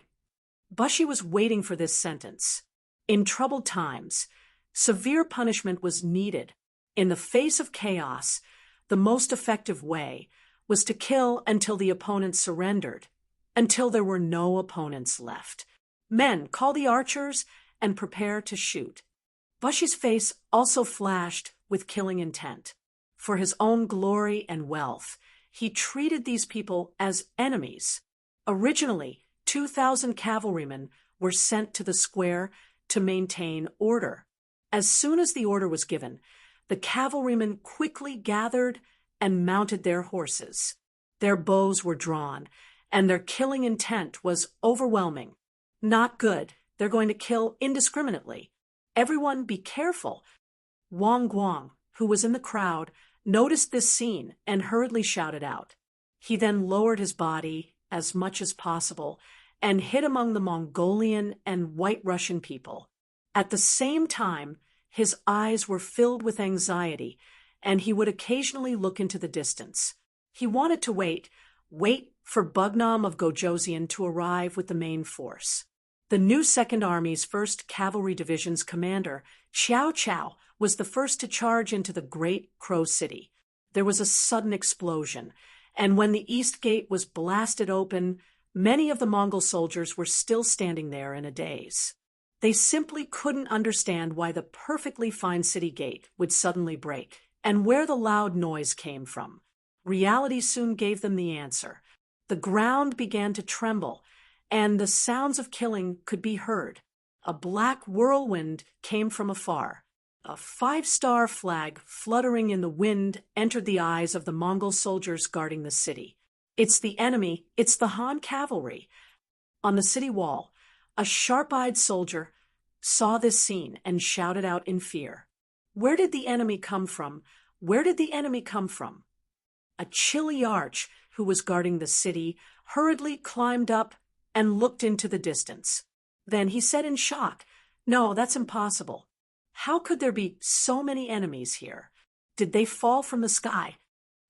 [SPEAKER 1] Bushi was waiting for this sentence. In troubled times, severe punishment was needed. In the face of chaos, the most effective way was to kill until the opponents surrendered, until there were no opponents left. "Men, call the archers and prepare to shoot." Bushi's face also flashed with killing intent. For his own glory and wealth, he treated these people as enemies. Originally, 2,000 cavalrymen were sent to the square to maintain order. As soon as the order was given, the cavalrymen quickly gathered and mounted their horses. Their bows were drawn, and their killing intent was overwhelming. Not good. They're going to kill indiscriminately. Everyone be careful. Wang Guang, who was in the crowd, noticed this scene and hurriedly shouted out. He then lowered his body as much as possible and hid among the Mongolian and White Russian people. At the same time, his eyes were filled with anxiety, and he would occasionally look into the distance. He wanted to wait for Bugnam of Gojoseon to arrive with the main force. The new Second Army's 1st Cavalry Division's commander, Xiao Chao, was the first to charge into the Great Crow City. There was a sudden explosion, and when the East Gate was blasted open, many of the Mongol soldiers were still standing there in a daze. They simply couldn't understand why the perfectly fine city gate would suddenly break, and where the loud noise came from. Reality soon gave them the answer. The ground began to tremble, and the sounds of killing could be heard. A black whirlwind came from afar. A 5-star flag fluttering in the wind entered the eyes of the Mongol soldiers guarding the city. It's the enemy, it's the Han cavalry. On the city wall, a sharp-eyed soldier saw this scene and shouted out in fear. Where did the enemy come from? Where did the enemy come from? A chilly arch, who was guarding the city, hurriedly climbed up and looked into the distance. Then he said in shock, "No, that's impossible. How could there be so many enemies here? Did they fall from the sky?"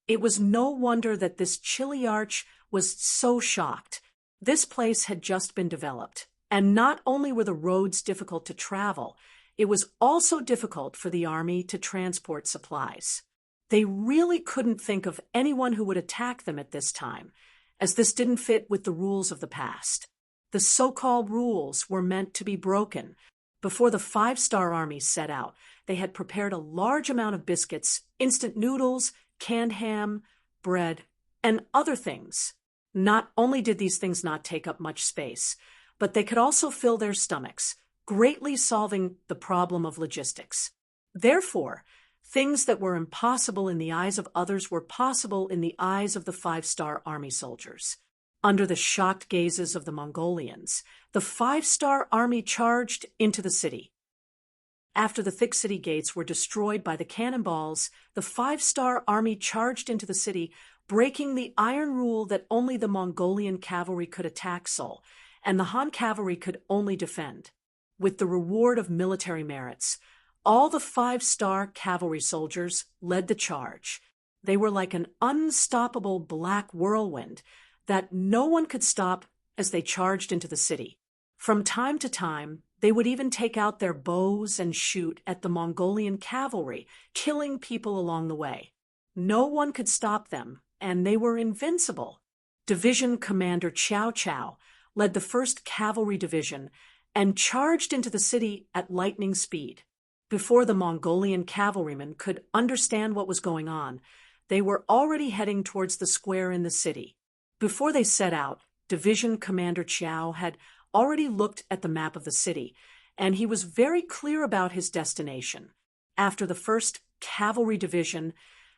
[SPEAKER 1] It was no wonder that this chilly arch was so shocked. This place had just been developed, and not only were the roads difficult to travel, it was also difficult for the army to transport supplies. They really couldn't think of anyone who would attack them at this time, as this didn't fit with the rules of the past. The so-called rules were meant to be broken. Before the 5-star army set out, they had prepared a large amount of biscuits, instant noodles, canned ham, bread, and other things. Not only did these things not take up much space, but they could also fill their stomachs, greatly solving the problem of logistics. Therefore, things that were impossible in the eyes of others were possible in the eyes of the 5-star army soldiers. Under the shocked gazes of the Mongolians, the 5-star army charged into the city. After the thick city gates were destroyed by the cannonballs, the 5-star army charged into the city, breaking the iron rule that only the Mongolian cavalry could attack Seoul, and the Han cavalry could only defend. With the reward of military merits, all the 5-star cavalry soldiers led the charge. They were like an unstoppable black whirlwind that no one could stop as they charged into the city. From time to time, they would even take out their bows and shoot at the Mongolian cavalry, killing people along the way. No one could stop them, and they were invincible. Division Commander Chow Chow led the 1st Cavalry Division and charged into the city at lightning speed. Before the Mongolian cavalrymen could understand what was going on, they were already heading towards the square in the city. Before they set out, Division Commander Chow had already looked at the map of the city, and he was very clear about his destination. After the 1st Cavalry Division,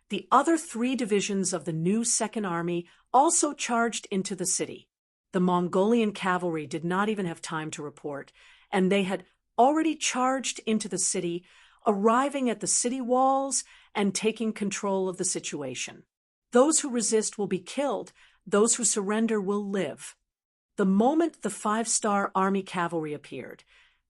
[SPEAKER 1] the other 3 divisions of the new 2nd Army also charged into the city. The Mongolian cavalry did not even have time to report, and they had already charged into the city, arriving at the city walls and taking control of the situation. Those who resist will be killed, those who surrender will live. The moment the 5-star army cavalry appeared,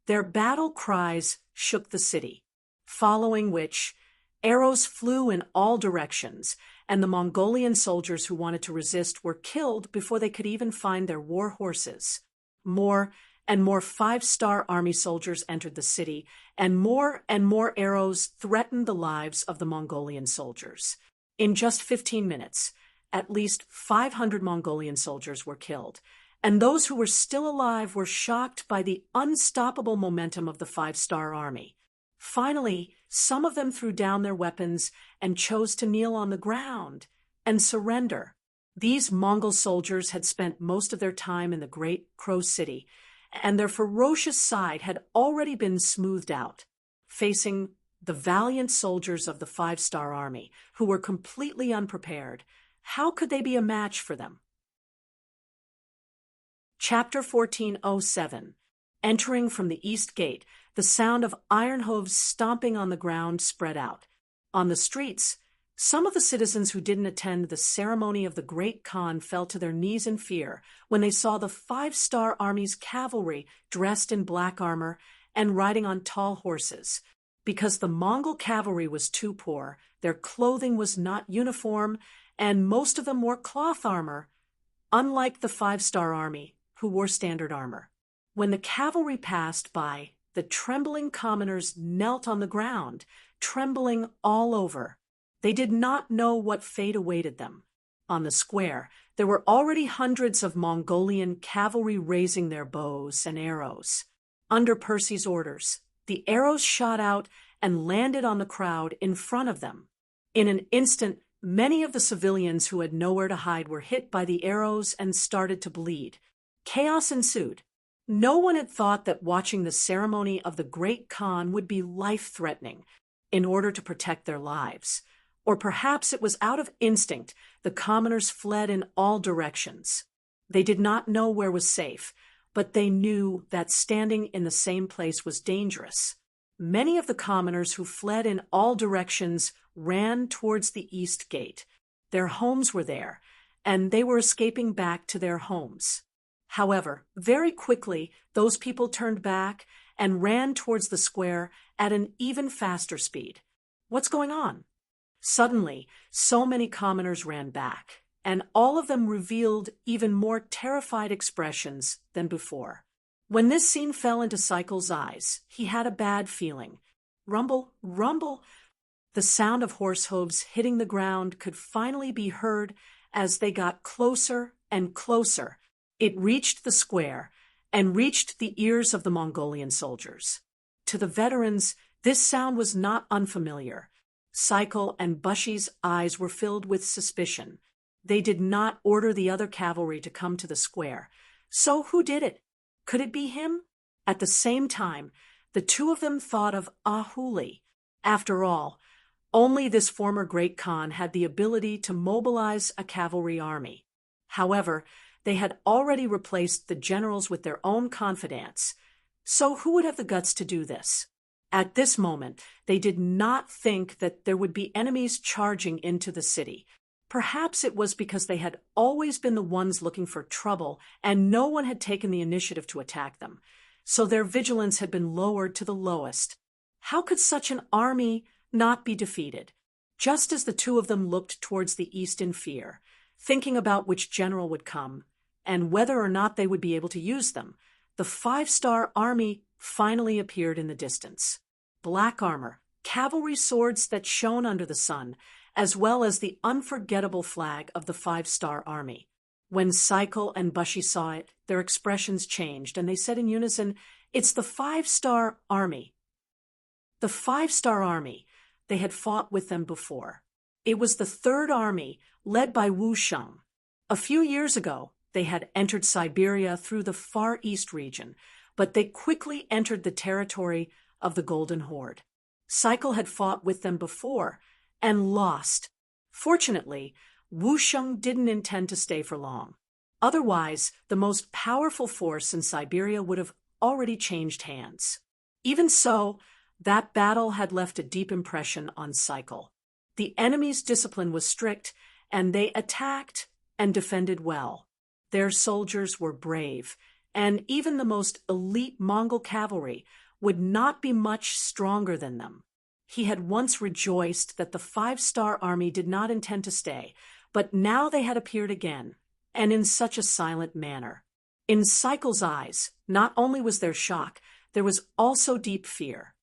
[SPEAKER 1] their battle cries shook the city, following which arrows flew in all directions, and the Mongolian soldiers who wanted to resist were killed before they could even find their war horses. More and more 5-star army soldiers entered the city, and more arrows threatened the lives of the Mongolian soldiers. In just 15 minutes, at least 500 Mongolian soldiers were killed, and those who were still alive were shocked by the unstoppable momentum of the 5-star army. Finally, some of them threw down their weapons and chose to kneel on the ground and surrender. These Mongol soldiers had spent most of their time in the Great Crow City, and their ferocious side had already been smoothed out, facing the valiant soldiers of the 5-star army, who were completely unprepared. How could they be a match for them? Chapter 1407. Entering from the east gate, the sound of iron hooves stomping on the ground spread out. On the streets, some of the citizens who didn't attend the ceremony of the Great Khan fell to their knees in fear when they saw the 5-star army's cavalry dressed in black armor and riding on tall horses. Because the Mongol cavalry was too poor, their clothing was not uniform, and most of them wore cloth armor, unlike the 5-star army, who wore standard armor. When the cavalry passed by, the trembling commoners knelt on the ground, trembling all over. They did not know what fate awaited them. On the square, there were already hundreds of Mongolian cavalry raising their bows and arrows. Under Percy's orders, the arrows shot out and landed on the crowd in front of them. In an instant, many of the civilians who had nowhere to hide were hit by the arrows and started to bleed. Chaos ensued. No one had thought that watching the ceremony of the Great Khan would be life-threatening in order to protect their lives. Or perhaps it was out of instinct the commoners fled in all directions. They did not know where was safe, but they knew that standing in the same place was dangerous. Many of the commoners who fled in all directions ran towards the east gate. Their homes were there, and they were escaping back to their homes. However, very quickly, those people turned back and ran towards the square at an even faster speed. What's going on? Suddenly, so many commoners ran back, and all of them revealed even more terrified expressions than before. When this scene fell into Cycle's eyes, he had a bad feeling. Rumble, rumble. The sound of horse hooves hitting the ground could finally be heard as they got closer and closer. It reached the square and reached the ears of the Mongolian soldiers. To the veterans, this sound was not unfamiliar. Cycle and Bushy's eyes were filled with suspicion. They did not order the other cavalry to come to the square. So who did it? Could it be him? At the same time, the two of them thought of Ahuli. After all, only this former Great Khan had the ability to mobilize a cavalry army. However, they had already replaced the generals with their own confidants. So who would have the guts to do this? At this moment, they did not think that there would be enemies charging into the city. Perhaps it was because they had always been the ones looking for trouble and no one had taken the initiative to attack them. So their vigilance had been lowered to the lowest. How could such an army not be defeated? Just as the two of them looked towards the east in fear, thinking about which general would come, and whether or not they would be able to use them, the 5-star army finally appeared in the distance. Black armor, cavalry swords that shone under the sun, as well as the unforgettable flag of the 5-star army. When Cycle and Bushy saw it, their expressions changed, and they said in unison, "It's the 5-star army." The 5-star army, they had fought with them before. It was the 3rd Army, led by Wu Sheng. A few years ago, they had entered Siberia through the Far East region, but they quickly entered the territory of the Golden Horde. Cycle had fought with them before and lost. Fortunately, Wu Sheng didn't intend to stay for long. Otherwise, the most powerful force in Siberia would have already changed hands. Even so, that battle had left a deep impression on Cycle. The enemy's discipline was strict, and they attacked and defended well. Their soldiers were brave, and even the most elite Mongol cavalry would not be much stronger than them. He had once rejoiced that the 5-star army did not intend to stay, but now they had appeared again, and in such a silent manner. In Cycle's eyes, not only was there shock, there was also deep fear.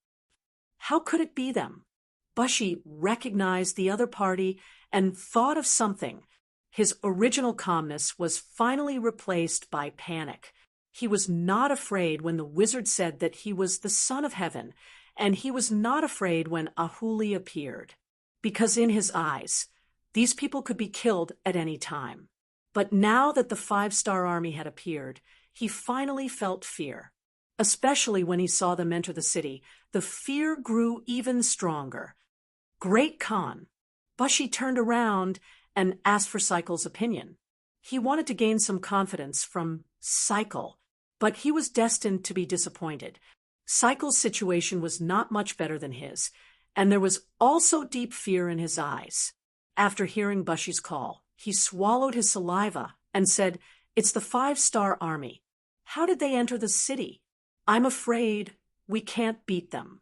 [SPEAKER 1] How could it be them? Bushy recognized the other party and thought of something. His original calmness was finally replaced by panic. He was not afraid when the wizard said that he was the son of heaven, and he was not afraid when Ahuli appeared, because in his eyes, these people could be killed at any time. But now that the 5-star army had appeared, he finally felt fear. Especially when he saw them enter the city, the fear grew even stronger. Great Khan. Bushy turned around and asked for Cycle's opinion. He wanted to gain some confidence from Cycle, but he was destined to be disappointed. Cycle's situation was not much better than his, and there was also deep fear in his eyes. After hearing Bushy's call, he swallowed his saliva and said, "It's the 5-star army. How did they enter the city? I'm afraid we can't beat them."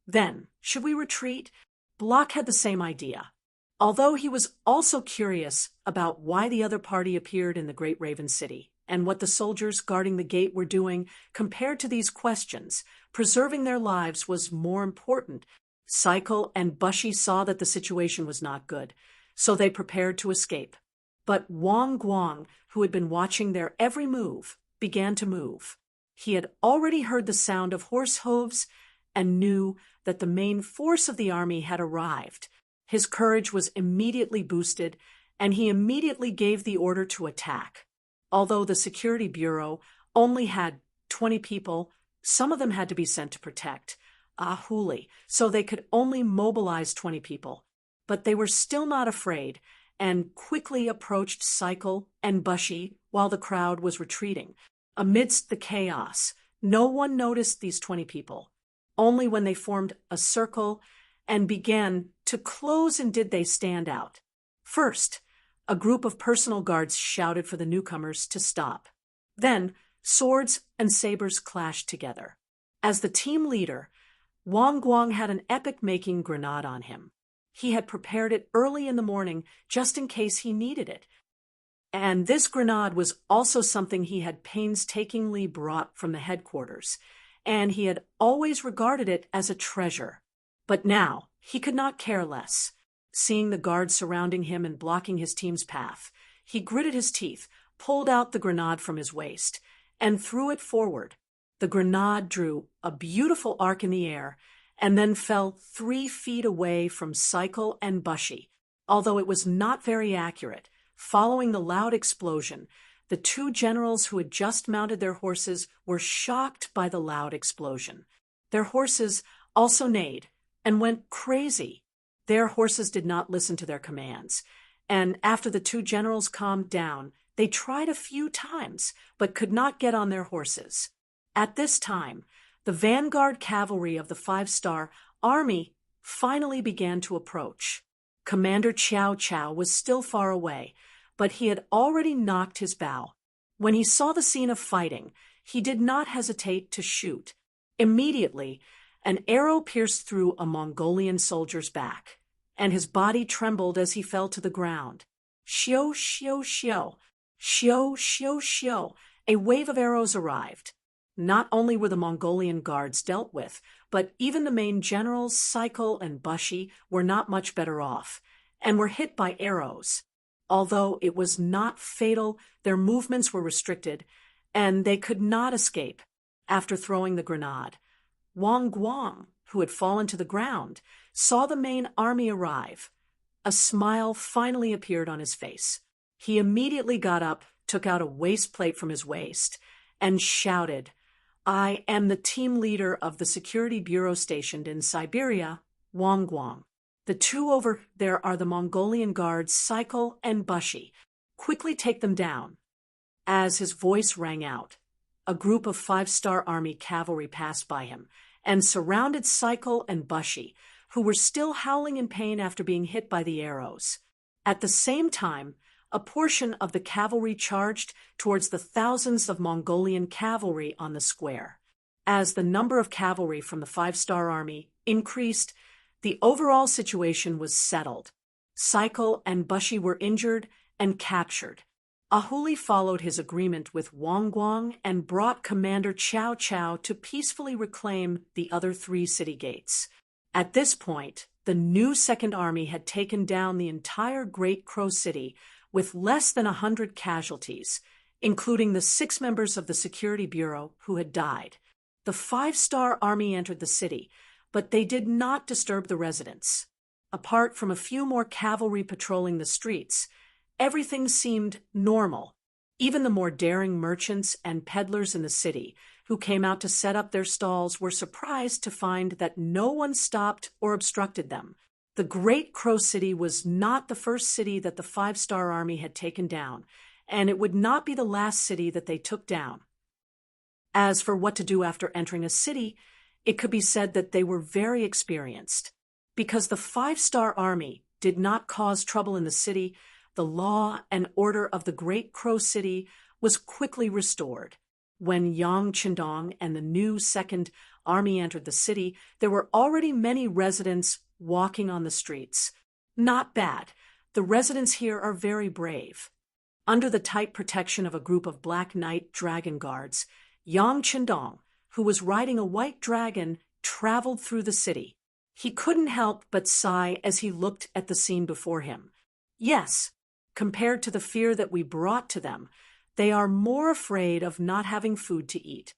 [SPEAKER 1] Then, should we retreat? Block had the same idea. Although he was also curious about why the other party appeared in the Great Raven City and what the soldiers guarding the gate were doing, compared to these questions, preserving their lives was more important. Cycle and Bushy saw that the situation was not good, so they prepared to escape. But Wang Guang, who had been watching their every move, began to move. He had already heard the sound of horse hooves and knew that the main force of the army had arrived. His courage was immediately boosted, and he immediately gave the order to attack. Although the Security Bureau only had 20 people, some of them had to be sent to protect Ahuli, so they could only mobilize 20 people. But they were still not afraid and quickly approached Cycle and Bushy while the crowd was retreating. Amidst the chaos, no one noticed these 20 people. Only when they formed a circle and began to close and did they stand out. First, a group of personal guards shouted for the newcomers to stop. Then, swords and sabers clashed together. As the team leader, Wang Guang had an epic-making grenade on him. He had prepared it early in the morning just in case he needed it. And this grenade was also something he had painstakingly brought from the headquarters, and he had always regarded it as a treasure. But now, he could not care less. Seeing the guards surrounding him and blocking his team's path, he gritted his teeth, pulled out the grenade from his waist, and threw it forward. The grenade drew a beautiful arc in the air and then fell 3 feet away from Cycle and Bushy. Although it was not very accurate, following the loud explosion, the 2 generals who had just mounted their horses were shocked by the loud explosion. Their horses also neighed and went crazy. Their horses did not listen to their commands, and after the 2 generals calmed down, they tried a few times, but could not get on their horses. At this time, the vanguard cavalry of the 5-star army finally began to approach. Commander Chow Chow was still far away, but he had already knocked his bow. When he saw the scene of fighting, he did not hesitate to shoot. Immediately, an arrow pierced through a Mongolian soldier's back, and his body trembled as he fell to the ground. Shio, shio, shio, shio, shio, shio, a wave of arrows arrived. Not only were the Mongolian guards dealt with, but even the main generals, Cycle and Bushy, were not much better off, and were hit by arrows. Although it was not fatal, their movements were restricted, and they could not escape. After throwing the grenade, Wang Guang, who had fallen to the ground, saw the main army arrive. A smile finally appeared on his face. He immediately got up, took out a waist plate from his waist, and shouted, "I am the team leader of the security bureau stationed in Siberia, Wang Guang. The 2 over there are the Mongolian guards, Cycle and Bushy. Quickly take them down." As his voice rang out, a group of 5-star army cavalry passed by him and surrounded Cycle and Bushy, who were still howling in pain after being hit by the arrows. At the same time, a portion of the cavalry charged towards the thousands of Mongolian cavalry on the square. As the number of cavalry from the 5-star army increased, the overall situation was settled. Cycle and Bushy were injured and captured. Ahuli followed his agreement with Wang Guang and brought Commander Chow Chow to peacefully reclaim the other 3 city gates. At this point, the new Second Army had taken down the entire Great Crow City with less than 100 casualties, including the 6 members of the Security Bureau who had died. The 5-star army entered the city, but they did not disturb the residents. Apart from a few more cavalry patrolling the streets, everything seemed normal. Even the more daring merchants and peddlers in the city, who came out to set up their stalls, were surprised to find that no one stopped or obstructed them. The Great Crow City was not the first city that the 5-star army had taken down, and it would not be the last city that they took down. As for what to do after entering a city, it could be said that they were very experienced. Because the 5-star army did not cause trouble in the city, the law and order of the Great Crow City was quickly restored. When Yang Chendong and the new Second Army entered the city, there were already many residents walking on the streets. Not bad. The residents here are very brave. Under the tight protection of a group of Black Knight dragon guards, Yang Chendong, who was riding a white dragon, traveled through the city. He couldn't help but sigh as he looked at the scene before him. Yes, compared to the fear that we brought to them, they are more afraid of not having food to eat.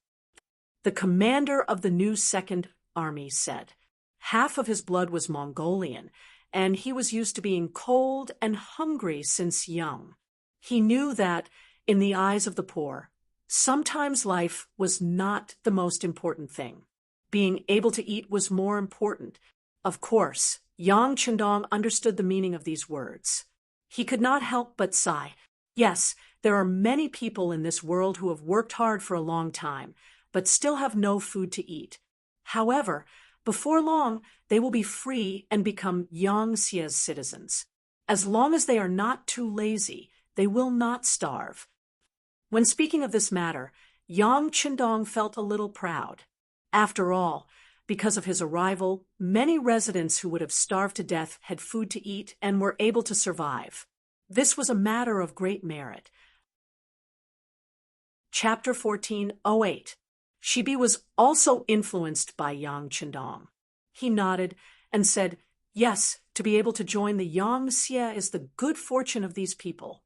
[SPEAKER 1] The commander of the new Second Army said. Half of his blood was Mongolian, and he was used to being cold and hungry since young. He knew that, in the eyes of the poor, Sometimes life was not the most important thing. Being able to eat was more important. Of course, Yang Chendong understood the meaning of these words. He could not help but sigh. Yes, there are many people in this world who have worked hard for a long time, but still have no food to eat. However, before long, they will be free and become Yangtze's citizens. As long as they are not too lazy, they will not starve. When speaking of this matter, Yang Chendong felt a little proud. After all, because of his arrival, many residents who would have starved to death had food to eat and were able to survive. This was a matter of great merit. Chapter 14:08. Shibi was also influenced by Yang Chendong. He nodded and said, "Yes, to be able to join the Yangtze is the good fortune of these people."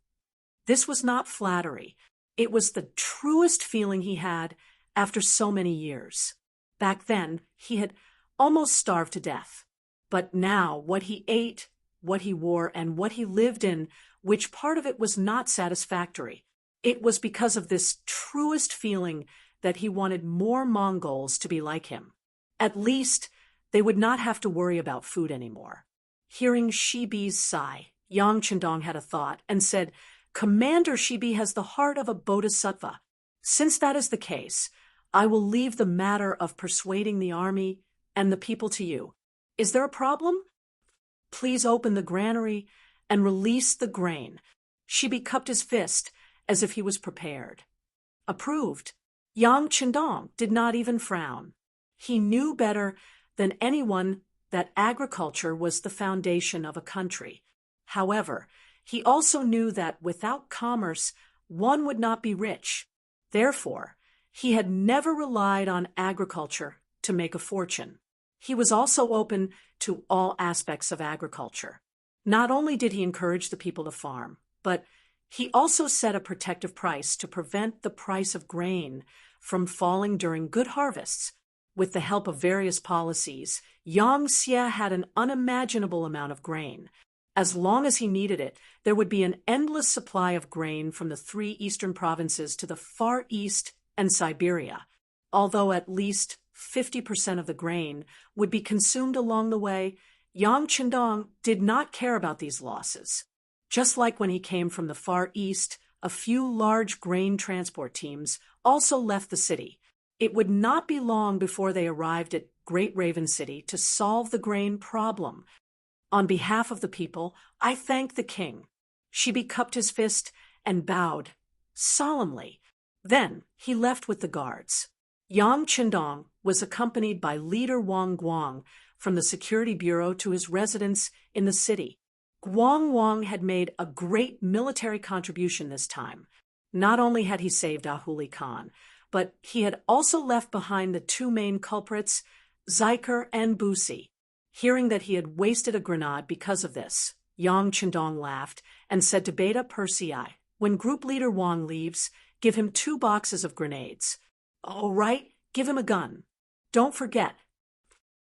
[SPEAKER 1] This was not flattery. It was the truest feeling he had after so many years. Back then, he had almost starved to death. But now, what he ate, what he wore, and what he lived in, which part of it was not satisfactory, it was because of this truest feeling that he wanted more Mongols to be like him. At least, they would not have to worry about food anymore. Hearing Shibi's sigh, Yang Chendong had a thought and said, "Commander Shibi has the heart of a bodhisattva. Since that is the case, I will leave the matter of persuading the army and the people to you. Is there a problem? Please open the granary and release the grain." Shibi cupped his fist as if he was prepared. Approved. Yang Chendong did not even frown. He knew better than anyone that agriculture was the foundation of a country. However, he also knew that without commerce, one would not be rich. Therefore, he had never relied on agriculture to make a fortune. He was also open to all aspects of agriculture. Not only did he encourage the people to farm, but he also set a protective price to prevent the price of grain from falling during good harvests. With the help of various policies, Yangtze had an unimaginable amount of grain. As long as he needed it, there would be an endless supply of grain from the 3 eastern provinces to the Far East and Siberia. Although at least 50% of the grain would be consumed along the way, Yang Chendong did not care about these losses. Just like when he came from the Far East, a few large grain transport teams also left the city. It would not be long before they arrived at Great Raven City to solve the grain problem. "On behalf of the people, I thank the king." Shibi cupped his fist and bowed solemnly. Then he left with the guards. Yang Chendong was accompanied by leader Wang Guang from the security bureau to his residence in the city. Guang had made a great military contribution this time. Not only had he saved Ahuli Khan, but he had also left behind the 2 main culprits, Zyker and Busi. Hearing that he had wasted a grenade because of this, Yang Chendong laughed and said to Beta Persei, "When group leader Wang leaves, give him 2 boxes of grenades. All right, give him a gun. Don't forget."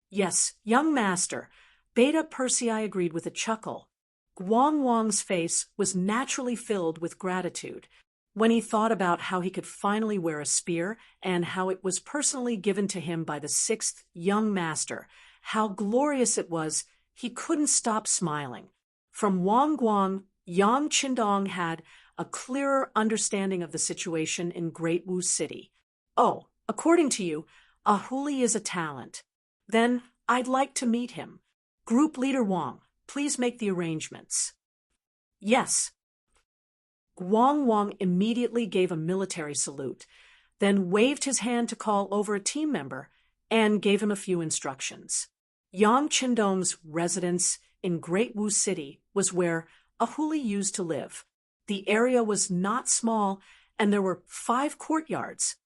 [SPEAKER 1] "Yes, young master," Beta Persei agreed with a chuckle. Wang's face was naturally filled with gratitude when he thought about how he could finally wear a spear and how it was personally given to him by the 6th young master. How glorious it was, he couldn't stop smiling. From Wang Guang, Yang Chendong had a clearer understanding of the situation in Great Wu City. "Oh, according to you, Ahuli is a talent. Then I'd like to meet him. Group leader Wang, please make the arrangements." "Yes." Wang immediately gave a military salute, then waved his hand to call over a team member and gave him a few instructions. Yang Chendong's residence in Great Wu City was where Ahuli used to live. The area was not small, and there were 5 courtyards.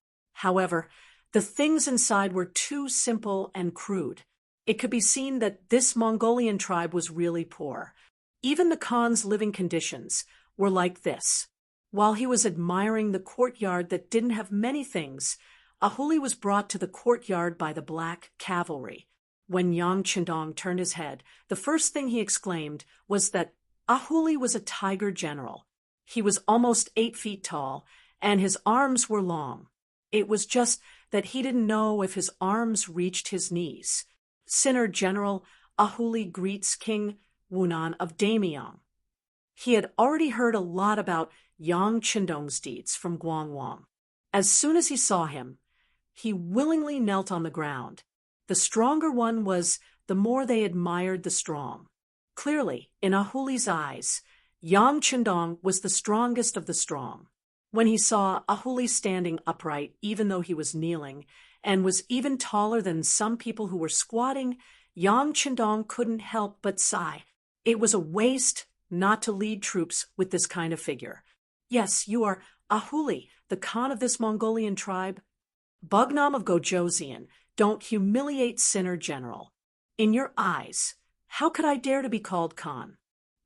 [SPEAKER 1] However, the things inside were too simple and crude. It could be seen that this Mongolian tribe was really poor. Even the Khan's living conditions were like this. While he was admiring the courtyard that didn't have many things, Ahuli was brought to the courtyard by the black cavalry. When Yang Chendong turned his head, the first thing he exclaimed was that Ahuli was a tiger general. He was almost 8 feet tall and his arms were long. It was just that he didn't know if his arms reached his knees. Sinner General Ahuli greets King Wunan of Daemyong. He had already heard a lot about Yang Qindong's deeds from Guangwang. As soon as he saw him, he willingly knelt on the ground. The stronger one was, the more they admired the strong. Clearly, in Ahuli's eyes, Yang Qindong was the strongest of the strong. When he saw Ahuli standing upright, even though he was kneeling, and was even taller than some people who were squatting, Yang Qindong couldn't help but sigh. It was a waste not to lead troops with this kind of figure. Yes, you are Ahuli, the Khan of this Mongolian tribe. Bugnam of Gojoseon, don't humiliate Sinner General. In your eyes, how could I dare to be called Khan?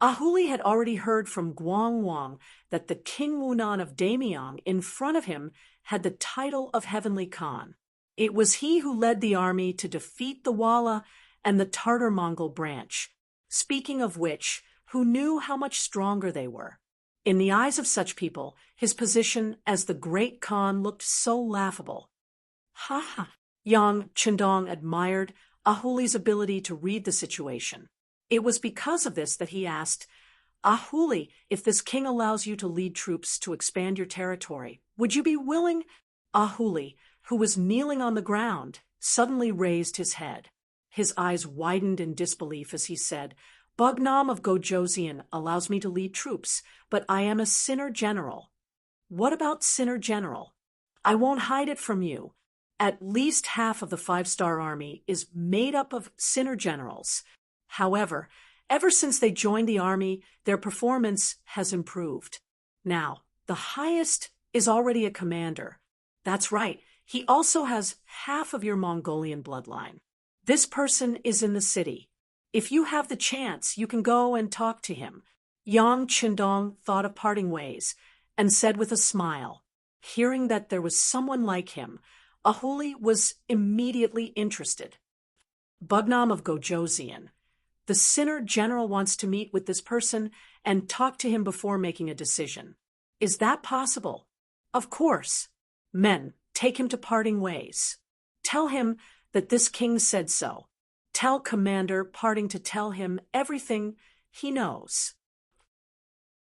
[SPEAKER 1] Ahuli had already heard from Guangwang that the King Wunan of Daemyong in front of him had the title of Heavenly Khan. It was he who led the army to defeat the Wala and the Tartar Mongol branch, speaking of which, who knew how much stronger they were. In the eyes of such people, his position as the great Khan looked so laughable. Ha ha! Yang Qindong admired Ahuli's ability to read the situation. It was because of this that he asked, Ahuli, if this king allows you to lead troops to expand your territory, would you be willing? Ahuli, who was kneeling on the ground, suddenly raised his head. His eyes widened in disbelief as he said, Bugnam of Gojoseon allows me to lead troops, but I am a Sinner General. What about Sinner General? I won't hide it from you. At least half of the 5-star army is made up of Sinner Generals. However, ever since they joined the army, their performance has improved. Now, the highest is already a commander. That's right, he also has half of your Mongolian bloodline. This person is in the city. If you have the chance, you can go and talk to him. Yang Qindong thought of parting ways and said with a smile, hearing that there was someone like him, Ahuli was immediately interested. Bugnam of Gojoseon, the Sinner General wants to meet with this person and talk to him before making a decision. Is that possible? Of course. Men, take him to parting ways. Tell him that this king said so. Tell Commander parting to tell him everything he knows.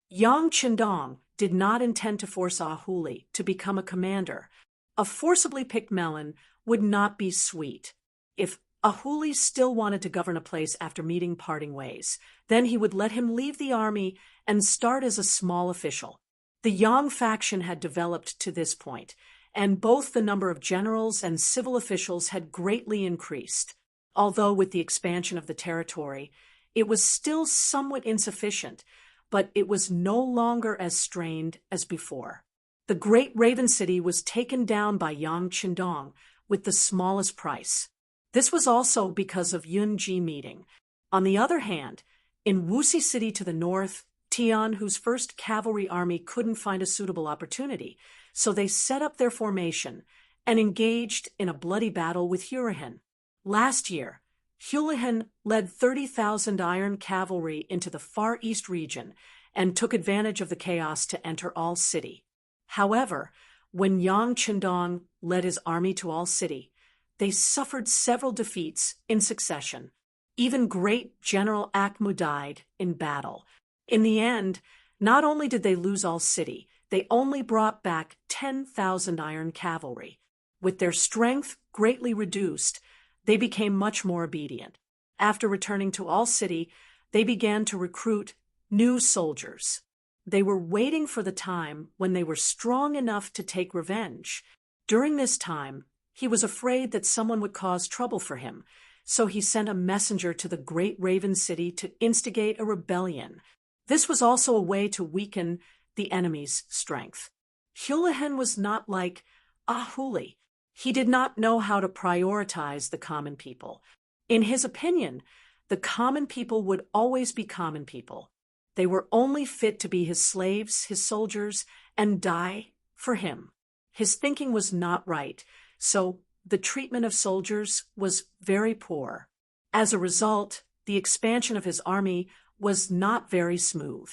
[SPEAKER 1] Yang Qindong did not intend to force Ahuli to become a commander. A forcibly picked melon would not be sweet. If Ahuli still wanted to govern a place after meeting parting ways, then he would let him leave the army and start as a small official. The Yang faction had developed to this point, and both the number of generals and civil officials had greatly increased. Although with the expansion of the territory, it was still somewhat insufficient, but it was no longer as strained as before. The great Raven City was taken down by Yang Qindong with the smallest price. This was also because of Yunji meeting. On the other hand, in Wuxi City to the north, Tian, whose first cavalry army couldn't find a suitable opportunity, so they set up their formation and engaged in a bloody battle with Hurahan. Last year, Hulahan led 30,000 iron cavalry into the Far East region and took advantage of the chaos to enter All City. However, when Yang Qindong led his army to All City, they suffered several defeats in succession. Even great General Akmu died in battle. In the end, not only did they lose All City, they only brought back 10,000 iron cavalry. With their strength greatly reduced, they became much more obedient. After returning to All City, they began to recruit new soldiers. They were waiting for the time when they were strong enough to take revenge. During this time, he was afraid that someone would cause trouble for him, so he sent a messenger to the great Raven City to instigate a rebellion. This was also a way to weaken the enemy's strength. Hulahan was not like Ahuli. He did not know how to prioritize the common people. In his opinion, the common people would always be common people. They were only fit to be his slaves, his soldiers, and die for him. His thinking was not right, so the treatment of soldiers was very poor. As a result, the expansion of his army was not very smooth.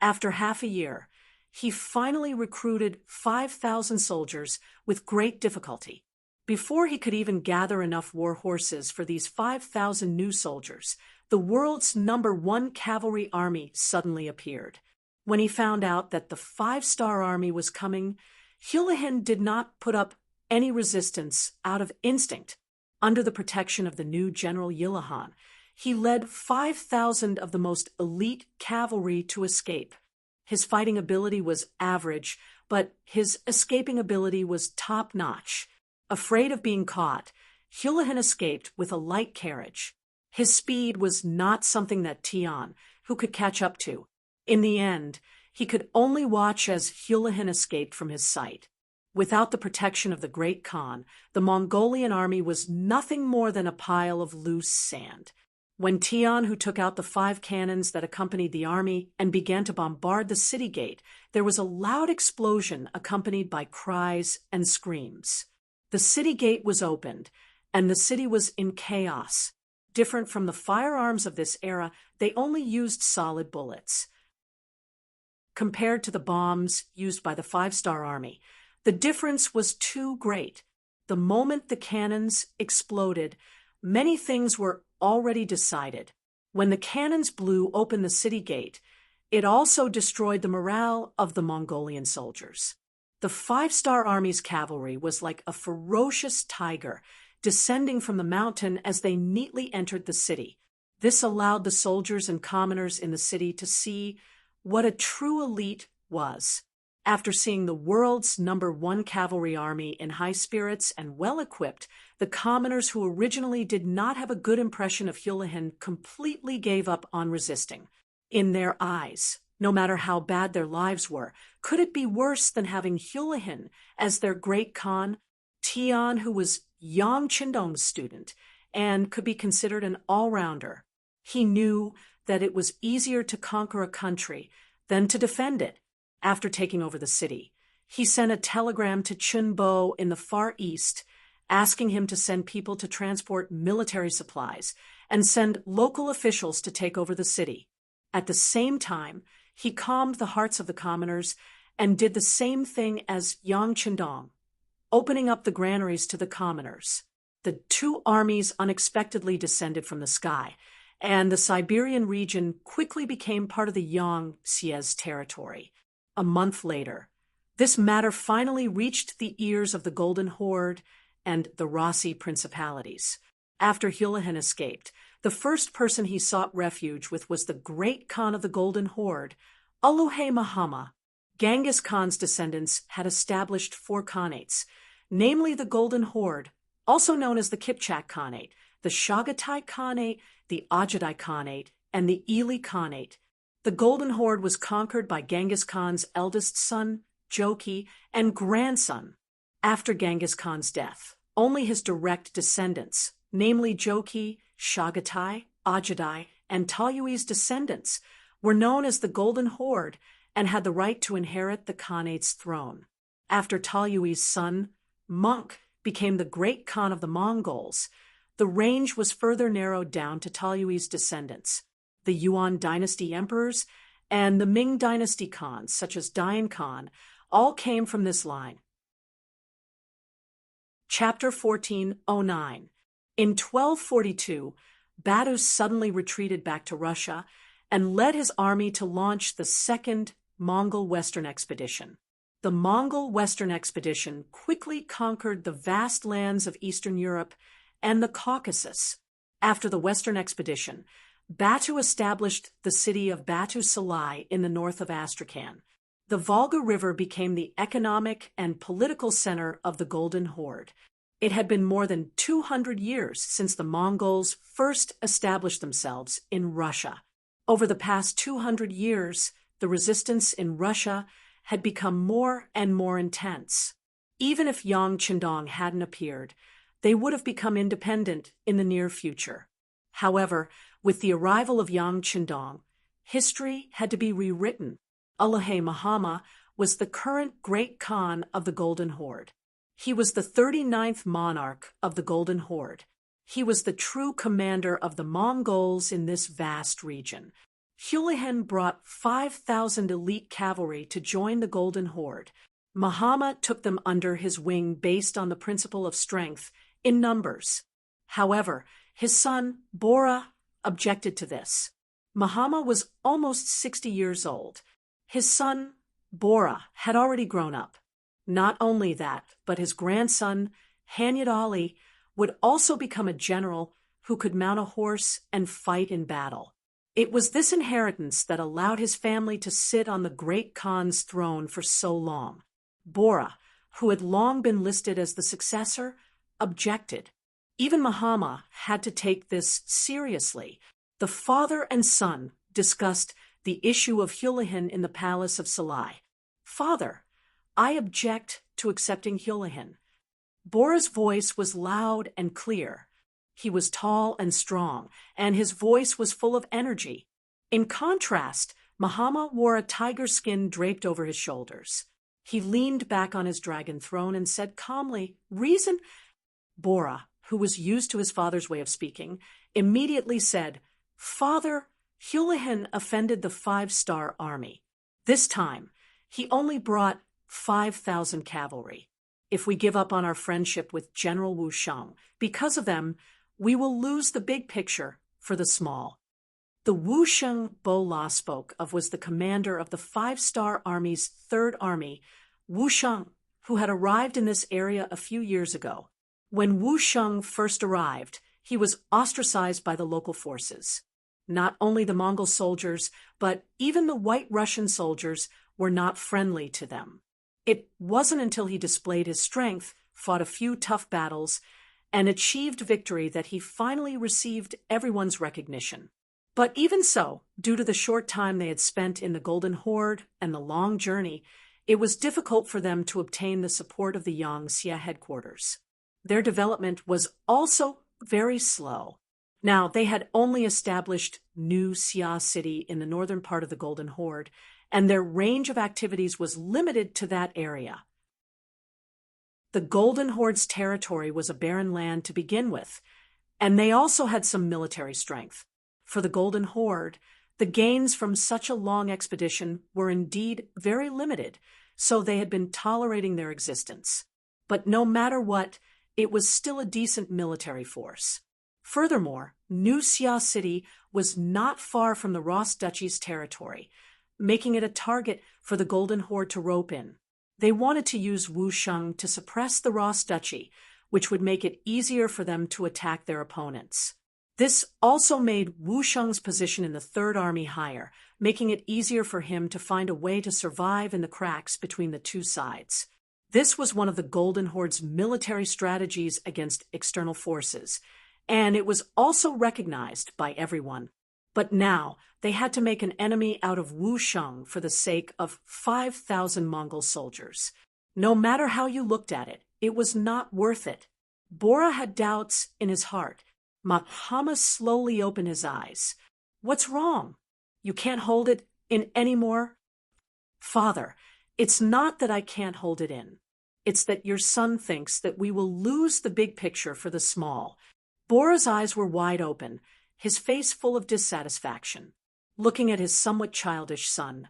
[SPEAKER 1] After half a year, he finally recruited 5,000 soldiers with great difficulty. Before he could even gather enough war horses for these 5,000 new soldiers, the world's #1 cavalry army suddenly appeared. When he found out that the 5-star army was coming, Houlihan did not put up any resistance out of instinct. Under the protection of the new General Houlihan, he led 5,000 of the most elite cavalry to escape. His fighting ability was average, but his escaping ability was top-notch. Afraid of being caught, Houlihan escaped with a light carriage. His speed was not something that Tian, who could catch up to. In the end, he could only watch as Houlihan escaped from his sight. Without the protection of the Great Khan, the Mongolian army was nothing more than a pile of loose sand. When Tian, who took out the 5 cannons that accompanied the army and began to bombard the city gate, there was a loud explosion accompanied by cries and screams. The city gate was opened, and the city was in chaos. Different from the firearms of this era, they only used solid bullets. Compared to the bombs used by the 5-star army, the difference was too great. The moment the cannons exploded, many things were already decided. When the cannons blew open the city gate, it also destroyed the morale of the Mongolian soldiers. The 5-star army's cavalry was like a ferocious tiger, descending from the mountain as they neatly entered the city. This allowed the soldiers and commoners in the city to see what a true elite was. After seeing the world's #1 cavalry army in high spirits and well-equipped, the commoners who originally did not have a good impression of Houlihan completely gave up on resisting. In their eyes, no matter how bad their lives were, could it be worse than having Houlihan as their great Khan? Tian, who was Yang Qindong's student and could be considered an all-rounder. He knew that it was easier to conquer a country than to defend it. After taking over the city, he sent a telegram to Chunbo in the Far East, asking him to send people to transport military supplies and send local officials to take over the city. At the same time, he calmed the hearts of the commoners and did the same thing as Yang Qindong, opening up the granaries to the commoners. The 2 armies unexpectedly descended from the sky, and the Siberian region quickly became part of the Yangtze territory. A month later, this matter finally reached the ears of the Golden Horde and the Rossi principalities. After Houlihan escaped, the first person he sought refuge with was the great Khan of the Golden Horde, Uluhe Mahama. Genghis Khan's descendants had established 4 khanates, namely the Golden Horde, also known as the Kipchak Khanate, the Chagatai Khanate, the Ajadai Khanate, and the Ili Khanate. The Golden Horde was conquered by Genghis Khan's eldest son, Joki, and grandson. After Genghis Khan's death, only his direct descendants, namely Joki, Chagatai, Ajadai, and Talyui's descendants, were known as the Golden Horde and had the right to inherit the Khanate's throne. After Talyui's son, Ming, became the great Khan of the Mongols, the range was further narrowed down to Talyui's descendants. The Yuan dynasty emperors and the Ming dynasty Khans, such as Dayan Khan, all came from this line. Chapter 1409. In 1242, Batu suddenly retreated back to Russia and led his army to launch the Second Mongol Western Expedition. The Mongol Western Expedition quickly conquered the vast lands of Eastern Europe and the Caucasus. After the Western Expedition, Batu established the city of Batu Salai in the north of Astrakhan. The Volga River became the economic and political center of the Golden Horde. It had been more than 200 years since the Mongols first established themselves in Russia. Over the past 200 years, the resistance in Russia had become more and more intense. Even if Yang Qindong hadn't appeared, they would have become independent in the near future. However, with the arrival of Yang Qindong, history had to be rewritten. Uluhe Mahama was the current great Khan of the Golden Horde. He was the 39th monarch of the Golden Horde. He was the true commander of the Mongols in this vast region. Houlihan brought 5,000 elite cavalry to join the Golden Horde. Muhammad took them under his wing based on the principle of strength in numbers. However, his son, Bora, objected to this. Muhammad was almost 60 years old. His son, Bora, had already grown up. Not only that, but his grandson, Hanyad Ali, would also become a general who could mount a horse and fight in battle. It was this inheritance that allowed his family to sit on the great Khan's throne for so long. Bora, who had long been listed as the successor, objected. Even Muhammad had to take this seriously. The father and son discussed the issue of Houlihan in the palace of Salai. "Father, I object to accepting Houlihan." Bora's voice was loud and clear. He was tall and strong, and his voice was full of energy. In contrast, Muhammad wore a tiger skin draped over his shoulders. He leaned back on his dragon throne and said calmly, "Reason." Bora, who was used to his father's way of speaking, immediately said, "Father, Houlihan offended the 5-star army. This time, he only brought 5,000 cavalry. If we give up on our friendship with General Wu Sheng, because of them, we will lose the big picture for the small." The Wu Sheng Bo La spoke of was the commander of the 5-star army's 3rd Army, Wu Sheng, who had arrived in this area a few years ago. When Wu Sheng first arrived, he was ostracized by the local forces. Not only the Mongol soldiers, but even the White Russian soldiers were not friendly to them. It wasn't until he displayed his strength, fought a few tough battles, and achieved victory that he finally received everyone's recognition. But even so, due to the short time they had spent in the Golden Horde and the long journey, it was difficult for them to obtain the support of the Yangxia headquarters. Their development was also very slow. Now, they had only established New Xia City in the northern part of the Golden Horde, and their range of activities was limited to that area. The Golden Horde's territory was a barren land to begin with, and they also had some military strength. For the Golden Horde, the gains from such a long expedition were indeed very limited, so they had been tolerating their existence. But no matter what, it was still a decent military force. Furthermore, New Xia City was not far from the Ross Duchy's territory, making it a target for the Golden Horde to rope in. They wanted to use Wu Sheng to suppress the Ross Duchy, which would make it easier for them to attack their opponents. This also made Wu Sheng's position in the 3rd Army higher, making it easier for him to find a way to survive in the cracks between the two sides. This was one of the Golden Horde's military strategies against external forces, and it was also recognized by everyone. But now, they had to make an enemy out of Wu Sheng for the sake of 5,000 Mongol soldiers. No matter how you looked at it, it was not worth it. Bora had doubts in his heart. Muhammad slowly opened his eyes. "What's wrong? You can't hold it in anymore?" "Father, it's not that I can't hold it in. It's that your son thinks that we will lose the big picture for the small." Bora's eyes were wide open, his face full of dissatisfaction. Looking at his somewhat childish son,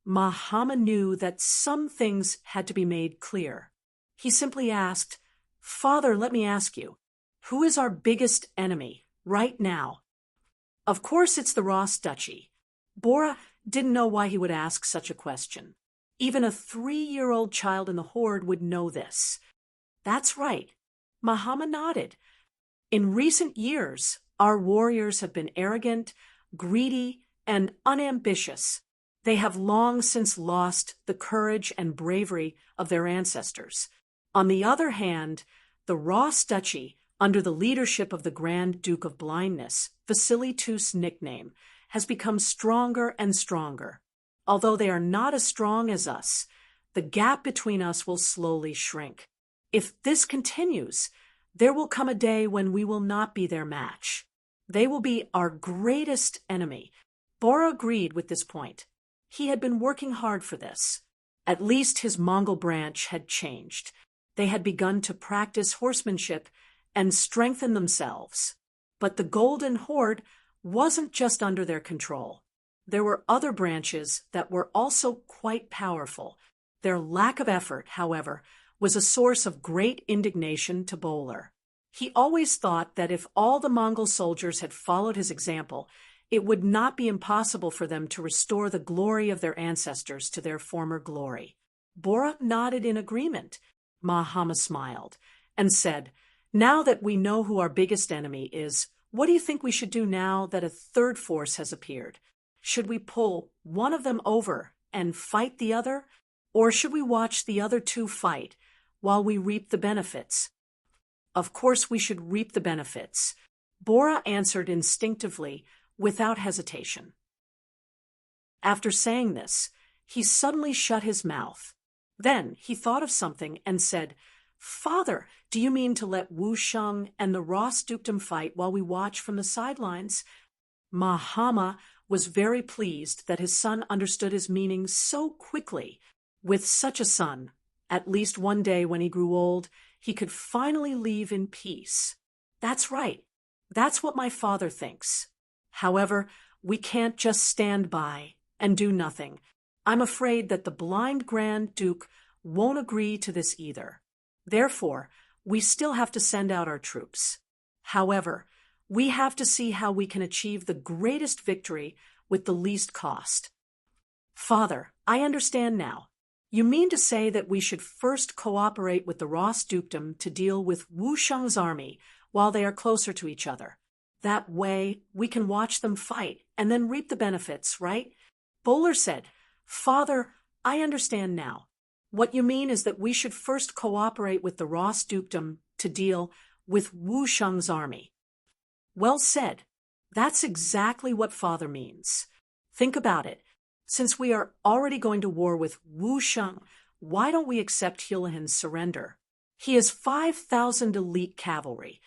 [SPEAKER 1] Muhammad knew that some things had to be made clear. He simply asked, "Father, let me ask you, who is our biggest enemy right now?" "Of course it's the Ross Duchy." Bora didn't know why he would ask such a question. Even a 3-year-old child in the Horde would know this. "That's right." Muhammad nodded. "In recent years, our warriors have been arrogant, greedy, and unambitious. They have long since lost the courage and bravery of their ancestors. On the other hand, the Ross Duchy, under the leadership of the Grand Duke of Blindness, Vasily II's nickname, has become stronger and stronger. Although they are not as strong as us, the gap between us will slowly shrink. If this continues, there will come a day when we will not be their match. They will be our greatest enemy." Bora agreed with this point. He had been working hard for this. At least his Mongol branch had changed. They had begun to practice horsemanship and strengthen themselves. But the Golden Horde wasn't just under their control. there were other branches that were also quite powerful. Their lack of effort, however, was a source of great indignation to Bowler. He always thought that if all the Mongol soldiers had followed his example, it would not be impossible for them to restore the glory of their ancestors to their former glory. Bora nodded in agreement. Mahama smiled and said, "Now that we know who our biggest enemy is, what do you think we should do now that a third force has appeared? Should we pull one of them over and fight the other? Or should we watch the other two fight while we reap the benefits?" "Of course we should reap the benefits," Bora answered instinctively, without hesitation. After saying this, he suddenly shut his mouth. Then he thought of something and said, "Father, do you mean to let Wu Sheng and the Ross dukedom fight while we watch from the sidelines?" Mahama was very pleased that his son understood his meaning so quickly. With such a son, at least one day when he grew old, he could finally leave in peace. "That's right. That's what my father thinks. However, we can't just stand by and do nothing. I'm afraid that the blind Grand Duke won't agree to this either. Therefore, we still have to send out our troops. However, we have to see how we can achieve the greatest victory with the least cost." "Father, I understand now. You mean to say that we should first cooperate with the Ross dukedom to deal with Wu Sheng's army while they are closer to each other. That way, we can watch them fight and then reap the benefits, right?" Bowler said, "Father, I understand now. What you mean is that we should first cooperate with the Ross dukedom to deal with Wu Sheng's army." "Well said. That's exactly what Father means. Think about it. Since we are already going to war with Wu Sheng, why don't we accept Hulahan's surrender? He has 5,000 elite cavalry."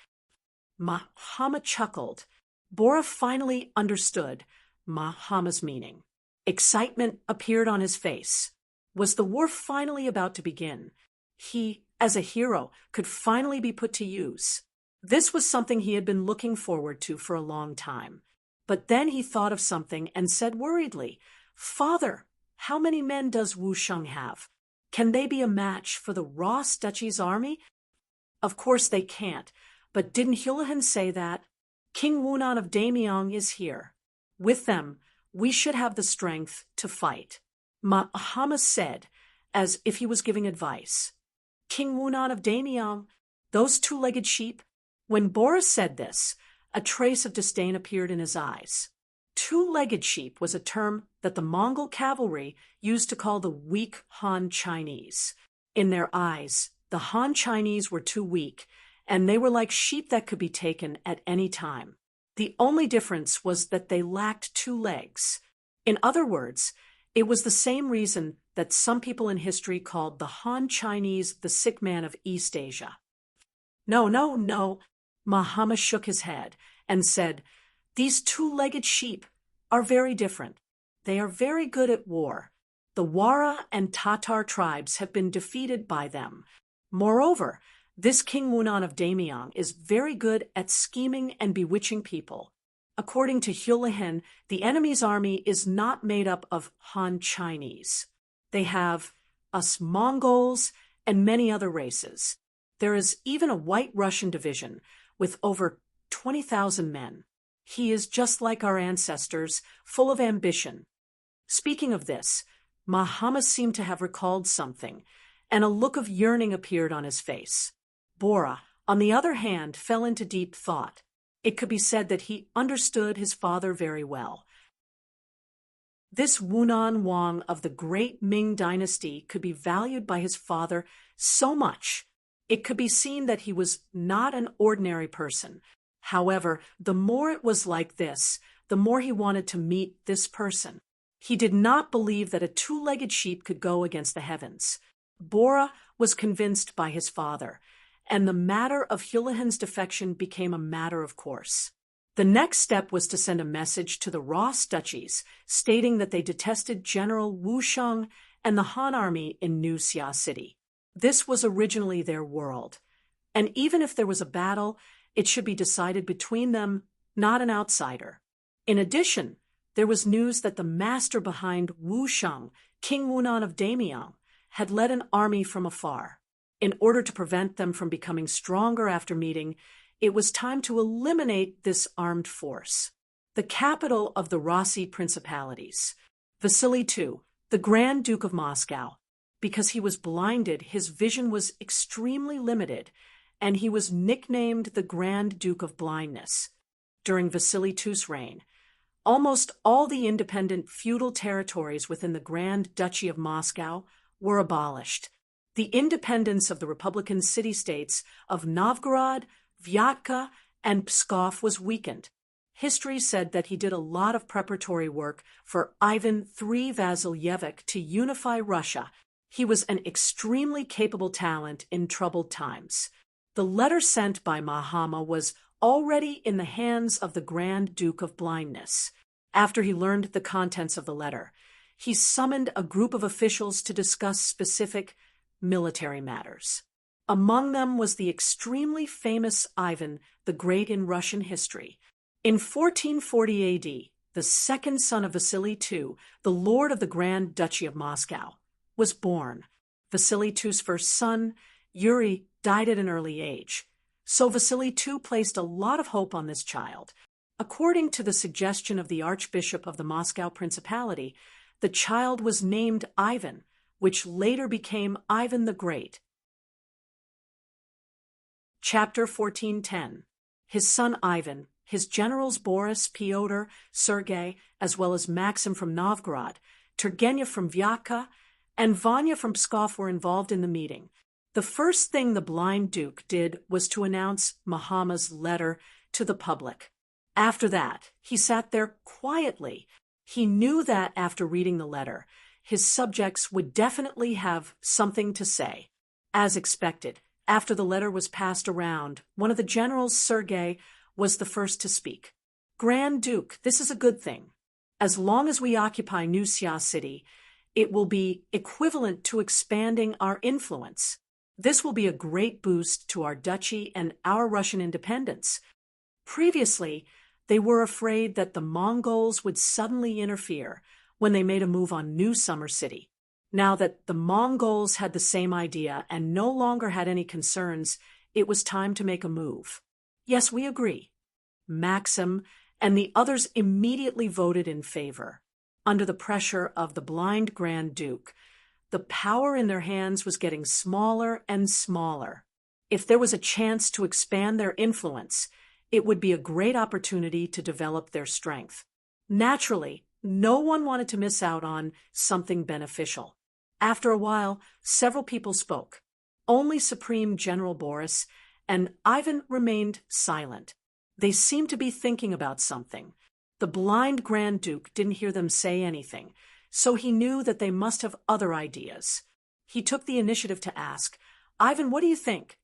[SPEAKER 1] Mahama chuckled. Bora finally understood Mahama's meaning. Excitement appeared on his face. Was the war finally about to begin? He, as a hero, could finally be put to use. This was something he had been looking forward to for a long time. But then he thought of something and said worriedly, "Father, how many men does Wu Sheng have? Can they be a match for the Ross Duchy's army?" "Of course they can't, but didn't Hulahan say that? King Wunan of Daemyong is here. With them, we should have the strength to fight." Mahama said, as if he was giving advice. "King Wunan of Daemyong, those two-legged sheep?" When Bora said this, a trace of disdain appeared in his eyes. Two-legged sheep was a term that the Mongol cavalry used to call the weak Han Chinese. In their eyes, the Han Chinese were too weak, and they were like sheep that could be taken at any time. The only difference was that they lacked two legs. In other words, it was the same reason that some people in history called the Han Chinese the sick man of East Asia. "No, no, no," Mahama shook his head and said, "These two-legged sheep are very different. They are very good at war. The Wara and Tatar tribes have been defeated by them. Moreover, this King Wunan of Daemyong is very good at scheming and bewitching people. According to Hulahan, the enemy's army is not made up of Han Chinese. They have us Mongols and many other races. There is even a White Russian division with over 20,000 men. He is just like our ancestors, full of ambition." Speaking of this, Mahama seemed to have recalled something, and a look of yearning appeared on his face. Bora, on the other hand, fell into deep thought. It could be said that he understood his father very well. This Wunan Wang of the great Ming dynasty could be valued by his father so much. It could be seen that he was not an ordinary person. However, the more it was like this, the more he wanted to meet this person. He did not believe that a two-legged sheep could go against the heavens. Bora was convinced by his father, and the matter of Hulahan's defection became a matter of course. The next step was to send a message to the Ross duchies, stating that they detested General Wu Sheng and the Han army in New Xia City. This was originally their world, and even if there was a battle, it should be decided between them, not an outsider. In addition, there was news that the master behind Wu Sheng, King Wunan of Damiang, had led an army from afar. In order to prevent them from becoming stronger after meeting, it was time to eliminate this armed force. The capital of the Rossi Principalities, Vasily II, the Grand Duke of Moscow. Because he was blinded, his vision was extremely limited, and he was nicknamed the Grand Duke of Blindness. During Vasily II's reign, almost all the independent feudal territories within the Grand Duchy of Moscow were abolished. The independence of the Republican city-states of Novgorod, Vyatka, and Pskov was weakened. History said that he did a lot of preparatory work for Ivan III Vasilyevich to unify Russia. He was an extremely capable talent in troubled times. The letter sent by Mahama was already in the hands of the Grand Duke of Blindness. After he learned the contents of the letter, he summoned a group of officials to discuss specific military matters. Among them was the extremely famous Ivan the Great in Russian history. In 1440 AD, the second son of Vasily II, the Lord of the Grand Duchy of Moscow, was born. Vasily II's first son, Yuri, died at an early age, so Vasily II placed a lot of hope on this child. According to the suggestion of the Archbishop of the Moscow Principality, the child was named Ivan, which later became Ivan the Great. Chapter 1410. His son Ivan, his generals Boris, Pyotr, Sergei, as well as Maxim from Novgorod, Turgenev from Vyatka, and Vanya from Pskov were involved in the meeting. The first thing the blind duke did was to announce Mahama's letter to the public. After that, he sat there quietly. He knew that after reading the letter, his subjects would definitely have something to say. As expected, after the letter was passed around, one of the generals, Sergei, was the first to speak. Grand Duke, this is a good thing. As long as we occupy New Xia City, it will be equivalent to expanding our influence. This will be a great boost to our duchy and our Russian independence. Previously, they were afraid that the Mongols would suddenly interfere when they made a move on New Summer City. Now that the Mongols had the same idea and no longer had any concerns, it was time to make a move. Yes, we agree. Maxim and the others immediately voted in favor. Under the pressure of the blind Grand Duke, the power in their hands was getting smaller and smaller. If there was a chance to expand their influence, it would be a great opportunity to develop their strength. Naturally, no one wanted to miss out on something beneficial. After a while, several people spoke. Only Supreme General Boris and Ivan remained silent. They seemed to be thinking about something. The blind Grand Duke didn't hear them say anything, so he knew that they must have other ideas. He took the initiative to ask, "Ivan, what do you think?"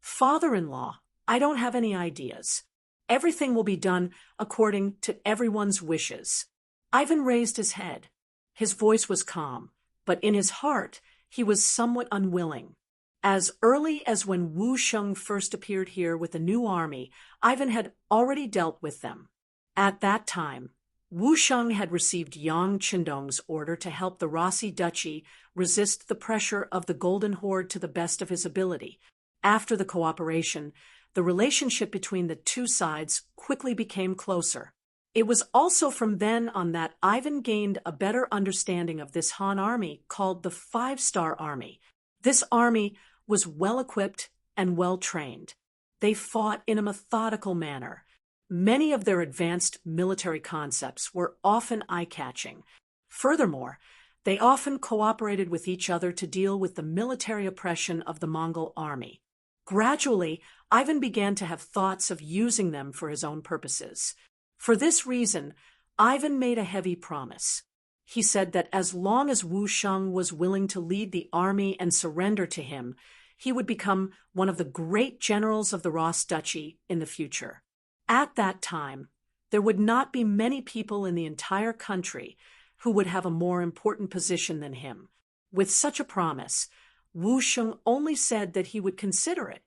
[SPEAKER 1] "Father-in-law, I don't have any ideas. Everything will be done according to everyone's wishes." Ivan raised his head. His voice was calm, but in his heart he was somewhat unwilling. As early as when Wu Sheng first appeared here with a new army, Ivan had already dealt with them. At that time, Wu Sheng had received Yang Qindong's order to help the Rossi Duchy resist the pressure of the Golden Horde to the best of his ability. After the cooperation, the relationship between the two sides quickly became closer. It was also from then on that Ivan gained a better understanding of this Han army called the Five-Star Army. This army was well-equipped and well-trained. They fought in a methodical manner. Many of their advanced military concepts were often eye-catching. Furthermore, they often cooperated with each other to deal with the military oppression of the Mongol army. Gradually, Ivan began to have thoughts of using them for his own purposes. For this reason, Ivan made a heavy promise. He said that as long as Wu Sheng was willing to lead the army and surrender to him, he would become one of the great generals of the Ross Duchy in the future. At that time, there would not be many people in the entire country who would have a more important position than him. With such a promise, Wu Sheng only said that he would consider it.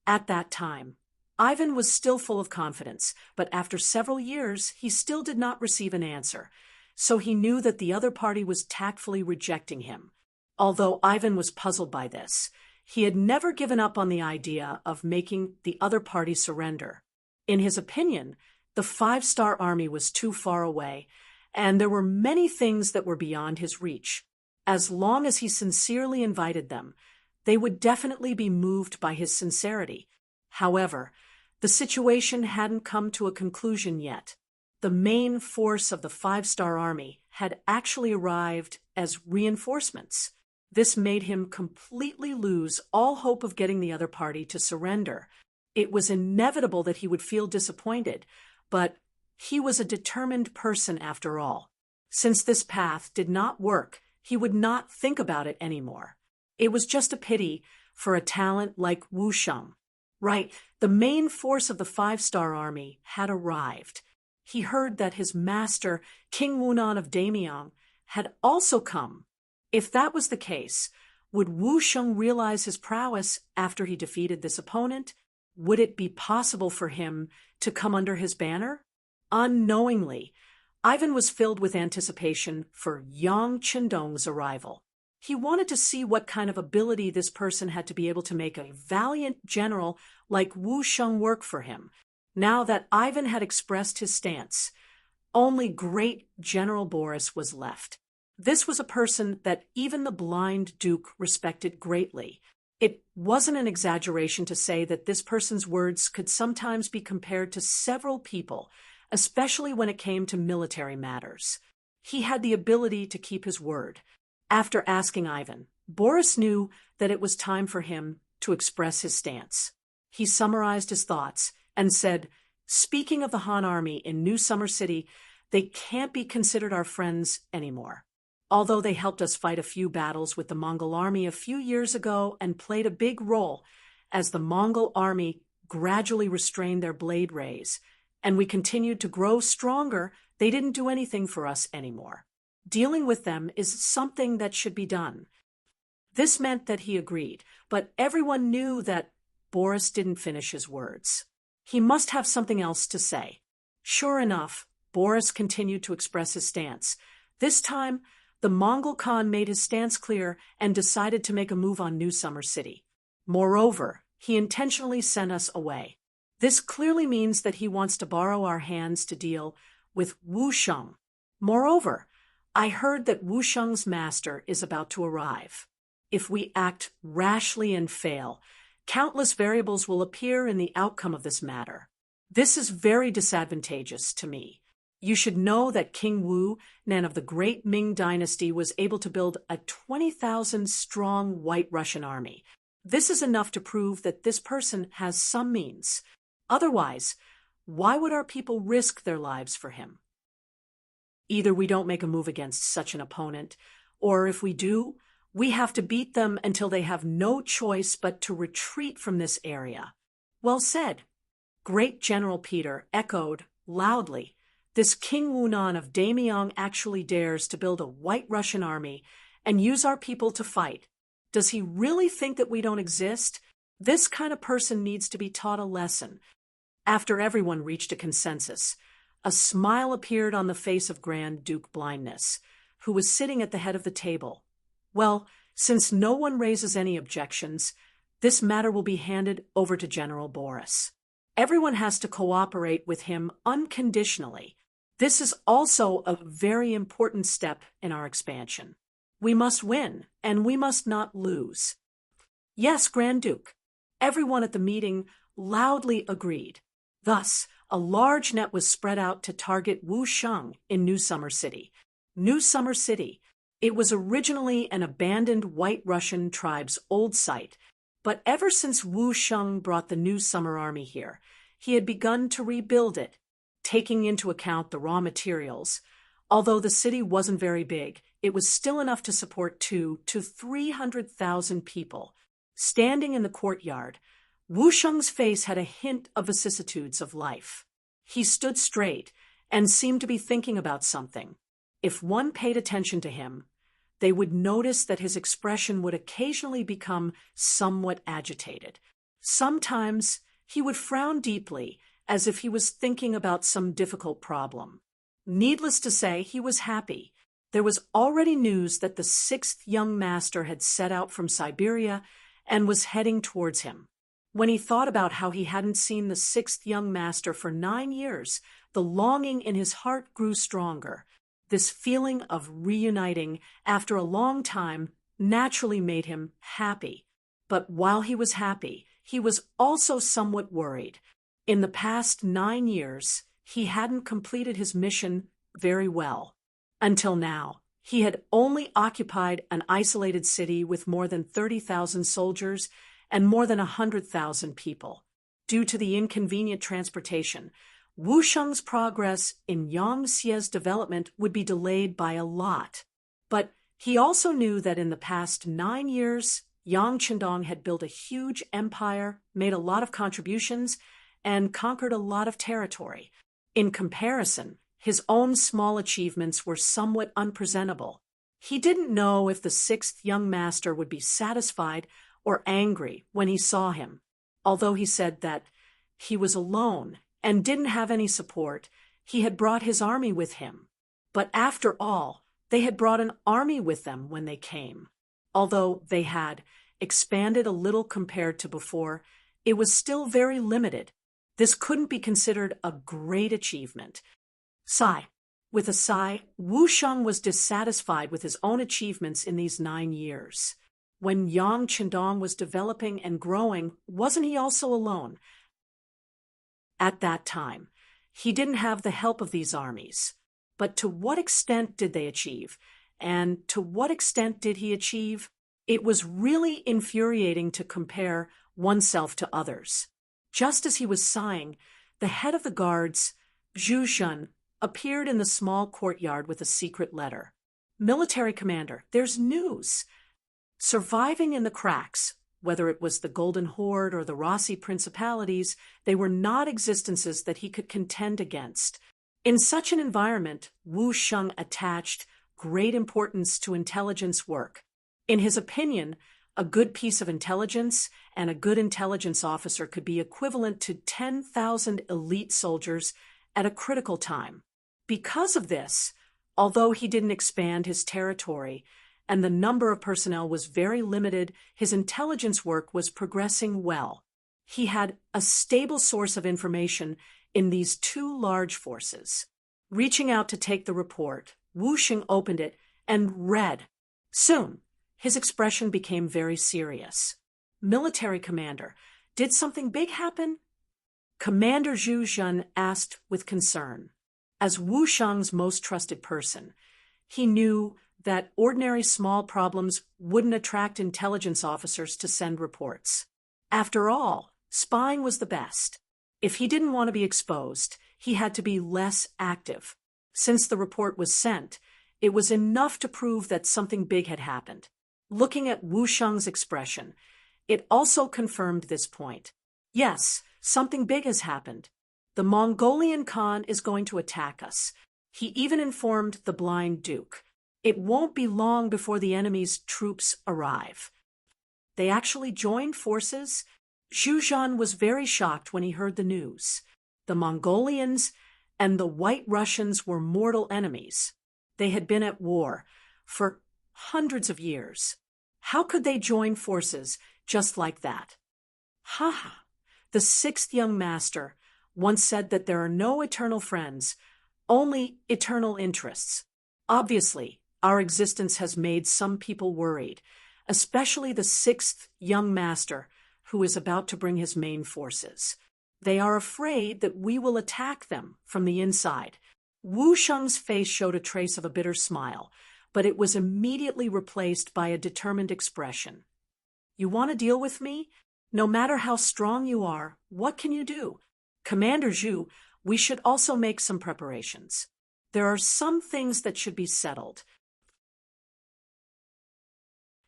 [SPEAKER 1] At that time, Ivan was still full of confidence, but after several years, he still did not receive an answer, so he knew that the other party was tactfully rejecting him. Although Ivan was puzzled by this, he had never given up on the idea of making the other party surrender. In his opinion, the five-star army was too far away, and there were many things that were beyond his reach. As long as he sincerely invited them, they would definitely be moved by his sincerity. However, the situation hadn't come to a conclusion yet. The main force of the five-star army had actually arrived as reinforcements. This made him completely lose all hope of getting the other party to surrender. It was inevitable that he would feel disappointed, but he was a determined person after all. Since this path did not work, he would not think about it anymore. It was just a pity for a talent like Wu Sheng. Right, the main force of the five-star army had arrived. He heard that his master, King Wunan of Damyang, had also come. If that was the case, would Wu Sheng realize his prowess after he defeated this opponent? Would it be possible for him to come under his banner? Unknowingly, Ivan was filled with anticipation for Yang Qindong's arrival. He wanted to see what kind of ability this person had to be able to make a valiant general like Wu Sheng work for him. Now that Ivan had expressed his stance, only great General Boris was left. This was a person that even the blind Duke respected greatly. It wasn't an exaggeration to say that this person's words could sometimes be compared to several people, especially when it came to military matters. He had the ability to keep his word. After asking Ivan, Boris knew that it was time for him to express his stance. He summarized his thoughts and said, "Speaking of the Han army in New Summer City, they can't be considered our friends anymore. Although they helped us fight a few battles with the Mongol army a few years ago and played a big role as the Mongol army gradually restrained their blade rays, and we continued to grow stronger, they didn't do anything for us anymore. Dealing with them is something that should be done." This meant that he agreed, but everyone knew that Boris didn't finish his words. He must have something else to say. Sure enough, Boris continued to express his stance. This time, the Mongol Khan made his stance clear and decided to make a move on New Summer City. Moreover, he intentionally sent us away. This clearly means that he wants to borrow our hands to deal with Wu Sheng. Moreover, I heard that Wu Sheng's master is about to arrive. If we act rashly and fail, countless variables will appear in the outcome of this matter. This is very disadvantageous to me. You should know that King Wu, Nan of the great Ming dynasty, was able to build a 20,000-strong White Russian army. This is enough to prove that this person has some means. Otherwise, why would our people risk their lives for him? Either we don't make a move against such an opponent, or if we do, we have to beat them until they have no choice but to retreat from this area. Well said. Great General Peter echoed loudly. This King Wunan of Damyang actually dares to build a White Russian army and use our people to fight. Does he really think that we don't exist? This kind of person needs to be taught a lesson. After everyone reached a consensus, a smile appeared on the face of Grand Duke Blindness, who was sitting at the head of the table. Well, since no one raises any objections, this matter will be handed over to General Boris. Everyone has to cooperate with him unconditionally. This is also a very important step in our expansion. We must win, and we must not lose. Yes, Grand Duke. Everyone at the meeting loudly agreed. Thus, a large net was spread out to target Wu Sheng in New Summer City. New Summer City. It was originally an abandoned White Russian tribe's old site, but ever since Wu Sheng brought the New Summer Army here, he had begun to rebuild it, taking into account the raw materials. Although the city wasn't very big, it was still enough to support 200,000 to 300,000 people. Standing in the courtyard, Wu Sheng's face had a hint of vicissitudes of life. He stood straight and seemed to be thinking about something. If one paid attention to him, they would notice that his expression would occasionally become somewhat agitated. Sometimes He would frown deeply, as if he was thinking about some difficult problem. Needless to say, he was happy. There was already news that the sixth young master had set out from Siberia and was heading towards him. When he thought about how he hadn't seen the sixth young master for 9 years, the longing in his heart grew stronger. This feeling of reuniting after a long time naturally made him happy. But while he was happy, he was also somewhat worried. In the past 9 years, he hadn't completed his mission very well. Until now, he had only occupied an isolated city with more than 30,000 soldiers and more than 100,000 people. Due to the inconvenient transportation, Wu Sheng's progress in Yang Xie's development would be delayed by a lot. But he also knew that in the past 9 years, Yang Chendong had built a huge empire, made a lot of contributions, and conquered a lot of territory. In comparison, his own small achievements were somewhat unpresentable. He didn't know if the sixth young master would be satisfied or angry when he saw him. Although he said that he was alone and didn't have any support, he had brought his army with him. But after all, they had brought an army with them when they came. Although they had expanded a little compared to before, it was still very limited. This couldn't be considered a great achievement. Sigh. With a sigh, Wu Sheng was dissatisfied with his own achievements in these 9 years. When Yang Chendong was developing and growing, wasn't he also alone? At that time, he didn't have the help of these armies. But to what extent did they achieve? And to what extent did he achieve? It was really infuriating to compare oneself to others. Just as he was sighing, the head of the guards, Zhu Shun, appeared in the small courtyard with a secret letter. Military commander, there's news. Surviving in the cracks, whether it was the Golden Horde or the Rossi Principalities, they were not existences that he could contend against. In such an environment, Wu Sheng attached great importance to intelligence work. In his opinion, a good piece of intelligence and a good intelligence officer could be equivalent to 10,000 elite soldiers at a critical time. Because of this, although he didn't expand his territory and the number of personnel was very limited, his intelligence work was progressing well. He had a stable source of information in these 2 large forces. Reaching out to take the report, Wu Sheng opened it and read. Soon, his expression became very serious. Military commander, did something big happen? Commander Zhu Jun asked with concern. As Wu Sheng's most trusted person, he knew that ordinary small problems wouldn't attract intelligence officers to send reports. After all, spying was the best. If he didn't want to be exposed, he had to be less active. Since the report was sent, it was enough to prove that something big had happened. Looking at Wu Sheng's expression, it also confirmed this point. Yes, something big has happened. The Mongolian Khan is going to attack us. He even informed the Blind Duke. It won't be long before the enemy's troops arrive. They actually joined forces? Zhu Zhan was very shocked when he heard the news. The Mongolians and the White Russians were mortal enemies. They had been at war for hundreds of years. How could they join forces just like that? Ha! The sixth young master once said that there are no eternal friends, only eternal interests. Obviously, our existence has made some people worried, especially the sixth young master who is about to bring his main forces. They are afraid that we will attack them from the inside. Wu Sheng's face showed a trace of a bitter smile, but it was immediately replaced by a determined expression. You want to deal with me? No matter how strong you are, what can you do? Commander Zhu, we should also make some preparations. There are some things that should be settled.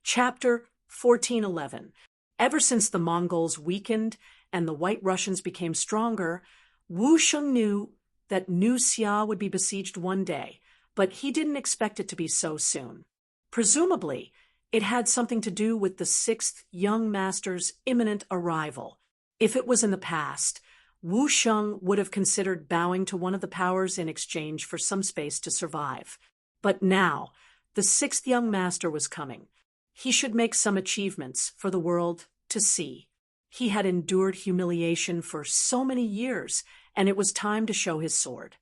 [SPEAKER 1] Chapter 1411. Ever since the Mongols weakened and the White Russians became stronger, Wu Sheng knew that New Xia would be besieged one day, but he didn't expect it to be so soon. Presumably, it had something to do with the sixth young master's imminent arrival. If it was in the past, Wu Sheng would have considered bowing to one of the powers in exchange for some space to survive. But now, the sixth young master was coming. He should make some achievements for the world to see. He had endured humiliation for so many years, and it was time to show his sword.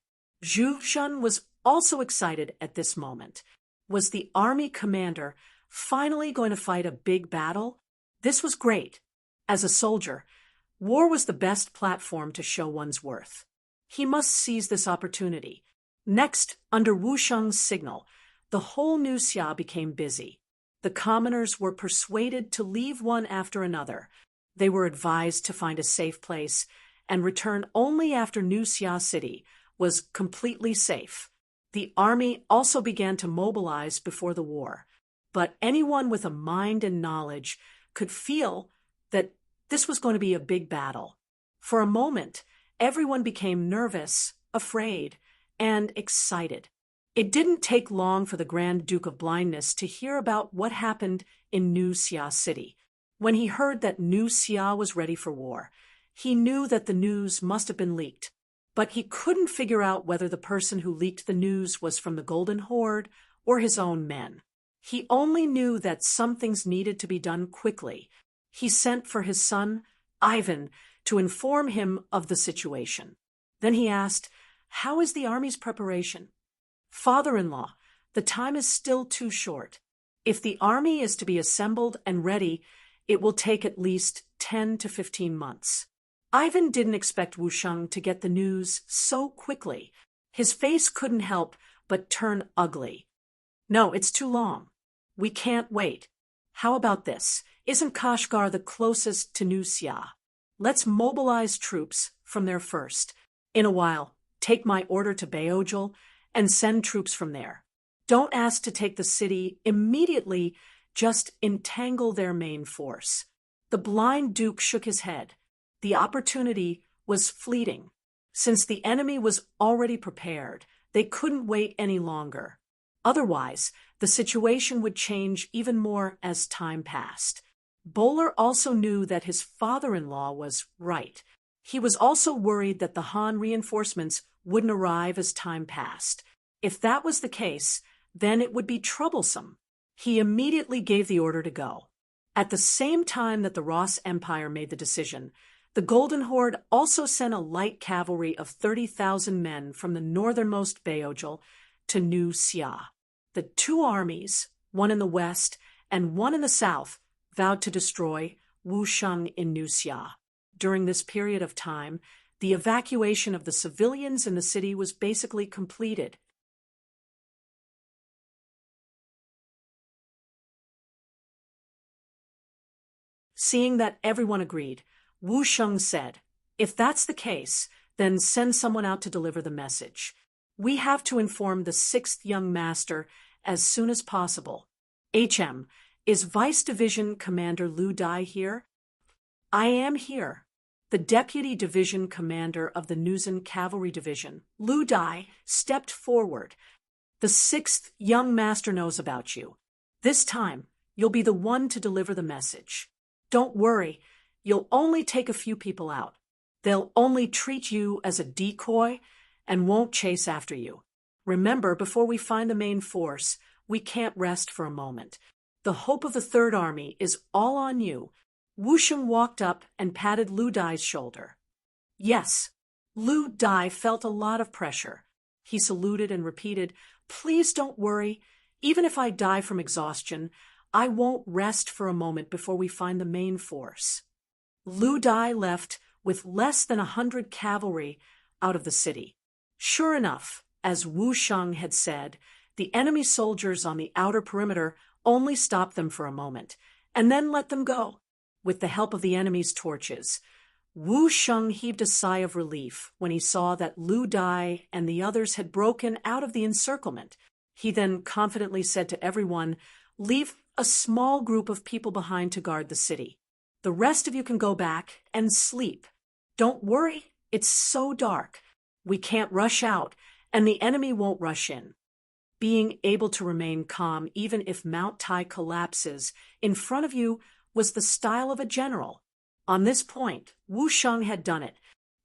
[SPEAKER 1] Zhu Shun was also excited at this moment. Was the army commander finally going to fight a big battle? This was great. As a soldier, war was the best platform to show one's worth. He must seize this opportunity. Next, under Wu Sheng's signal, the whole New Xia became busy. The commoners were persuaded to leave one after another. They were advised to find a safe place and return only after New Xia City was completely safe. The army also began to mobilize before the war, but anyone with a mind and knowledge could feel that this was going to be a big battle. For a moment, everyone became nervous, afraid, and excited. It didn't take long for the Grand Duke of Blindness to hear about what happened in New Xia City. When he heard that New Xia was ready for war, he knew that the news must have been leaked. But he couldn't figure out whether the person who leaked the news was from the Golden Horde or his own men. He only knew that some things needed to be done quickly. He sent for his son, Ivan, to inform him of the situation. Then he asked, "How is the army's preparation?" "Father-in-law, the time is still too short. If the army is to be assembled and ready, it will take at least 10 to 15 months. Ivan didn't expect Wu Sheng to get the news so quickly. His face couldn't help but turn ugly. "No, it's too long. We can't wait. How about this? Isn't Kashgar the closest to New Xia? Let's mobilize troops from there first. In a while, take my order to Beojul and send troops from there. Don't ask to take the city immediately, just entangle their main force." The blind duke shook his head. The opportunity was fleeting. Since the enemy was already prepared, they couldn't wait any longer. Otherwise, the situation would change even more as time passed. Bowler also knew that his father-in-law was right. He was also worried that the Han reinforcements wouldn't arrive as time passed. If that was the case, then it would be troublesome. He immediately gave the order to go. At the same time that the Ross Empire made the decision, the Golden Horde also sent a light cavalry of 30,000 men from the northernmost Beojul to New Xia. The two armies, one in the west and one in the south, vowed to destroy Wu Sheng in New Xia. During this period of time, the evacuation of the civilians in the city was basically completed. Seeing that everyone agreed, Wu Sheng said, "If that's the case, then send someone out to deliver the message. We have to inform the sixth young master as soon as possible. HM, is Vice Division Commander Lu Dai here?" "I am here." The Deputy Division Commander of the Nuzan Cavalry Division, Lu Dai, stepped forward. "The sixth young master knows about you. This time, you'll be the one to deliver the message. Don't worry. You'll only take a few people out. They'll only treat you as a decoy and won't chase after you. Remember, before we find the main force, we can't rest for a moment. The hope of the Third Army is all on you." Wu Sheng walked up and patted Lu Dai's shoulder. Yes. Lu Dai felt a lot of pressure. He saluted and repeated, "Please don't worry. Even if I die from exhaustion, I won't rest for a moment before we find the main force." Lu Dai left with less than 100 cavalry out of the city. Sure enough, as Wu Sheng had said, the enemy soldiers on the outer perimeter only stopped them for a moment, and then let them go. With the help of the enemy's torches, Wu Sheng heaved a sigh of relief when he saw that Lu Dai and the others had broken out of the encirclement. He then confidently said to everyone, "Leave a small group of people behind to guard the city. The rest of you can go back and sleep. Don't worry, it's so dark. We can't rush out, and the enemy won't rush in." Being able to remain calm even if Mount Tai collapses in front of you was the style of a general. On this point, Wu Sheng had done it.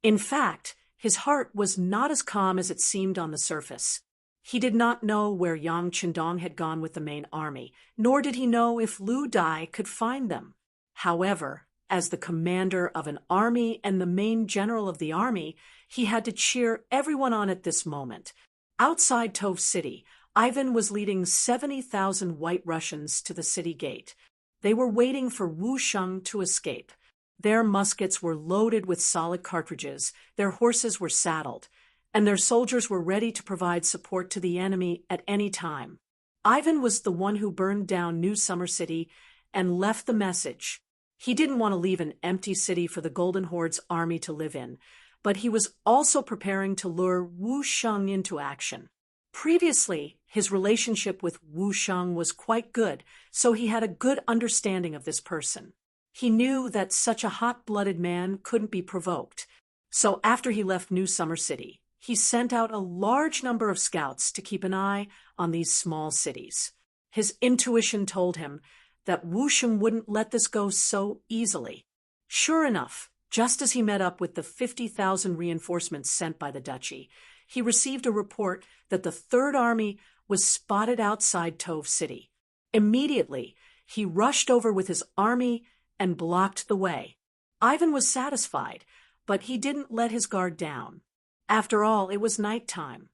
[SPEAKER 1] In fact, his heart was not as calm as it seemed on the surface. He did not know where Yang Qindong had gone with the main army, nor did he know if Lu Dai could find them. However, as the commander of an army and the main general of the army, he had to cheer everyone on at this moment. Outside Tove City, Ivan was leading 70,000 White Russians to the city gate. They were waiting for Wu Sheng to escape. Their muskets were loaded with solid cartridges, their horses were saddled, and their soldiers were ready to provide support to the enemy at any time. Ivan was the one who burned down New Summer City and left the message. He didn't want to leave an empty city for the Golden Horde's army to live in, but he was also preparing to lure Wu Sheng into action. Previously, his relationship with Wu Sheng was quite good, so he had a good understanding of this person. He knew that such a hot-blooded man couldn't be provoked. So after he left New Summer City, he sent out a large number of scouts to keep an eye on these small cities. His intuition told him that Wu Sheng wouldn't let this go so easily. Sure enough, just as he met up with the 50,000 reinforcements sent by the duchy, he received a report that the Third Army was spotted outside Tove City. Immediately, he rushed over with his army and blocked the way. Ivan was satisfied, but he didn't let his guard down. After all, it was night time.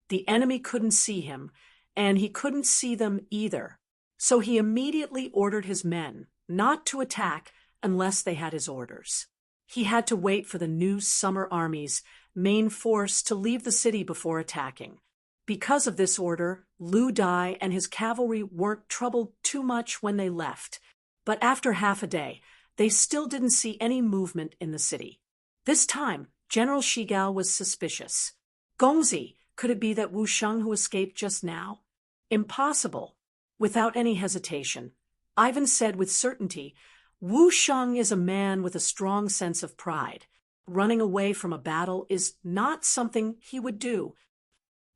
[SPEAKER 1] The enemy couldn't see him, and he couldn't see them either. So he immediately ordered his men not to attack unless they had his orders. He had to wait for the New Summer Army's main force to leave the city before attacking. Because of this order, Lu Dai and his cavalry weren't troubled too much when they left. But after half a day, they still didn't see any movement in the city. This time, General Shigao was suspicious. Gongzi, could it be that Wu Sheng who escaped just now? Impossible. Without any hesitation, Ivan said with certainty, Wu Sheng is a man with a strong sense of pride. Running away from a battle is not something he would do.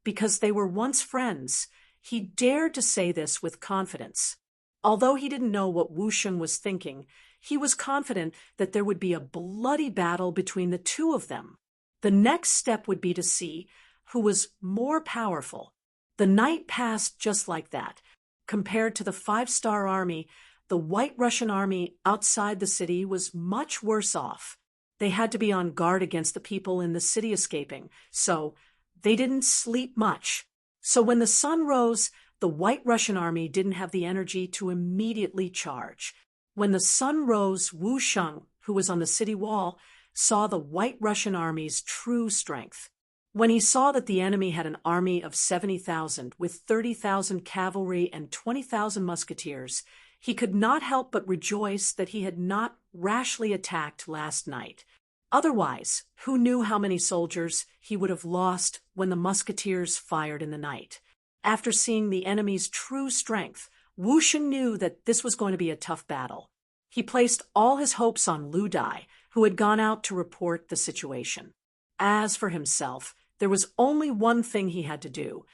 [SPEAKER 1] Because they were once friends, he dared to say this with confidence. Although he didn't know what Wu Sheng was thinking, he was confident that there would be a bloody battle between the two of them. The next step would be to see who was more powerful. The night passed just like that. Compared to the 5-star army, the White Russian army outside the city was much worse off. They had to be on guard against the people in the city escaping, so they didn't sleep much. So when the sun rose, the White Russian army didn't have the energy to immediately charge. When the sun rose, Wu Sheng, who was on the city wall, saw the White Russian army's true strength. When he saw that the enemy had an army of 70,000 with 30,000 cavalry and 20,000 musketeers, he could not help but rejoice that he had not rashly attacked last night. Otherwise, who knew how many soldiers he would have lost when the musketeers fired in the night? After seeing the enemy's true strength, Wu Sheng knew that this was going to be a tough battle. He placed all his hopes on Lu Dai, who had gone out to report the situation. As for himself, there was only one thing he had to do,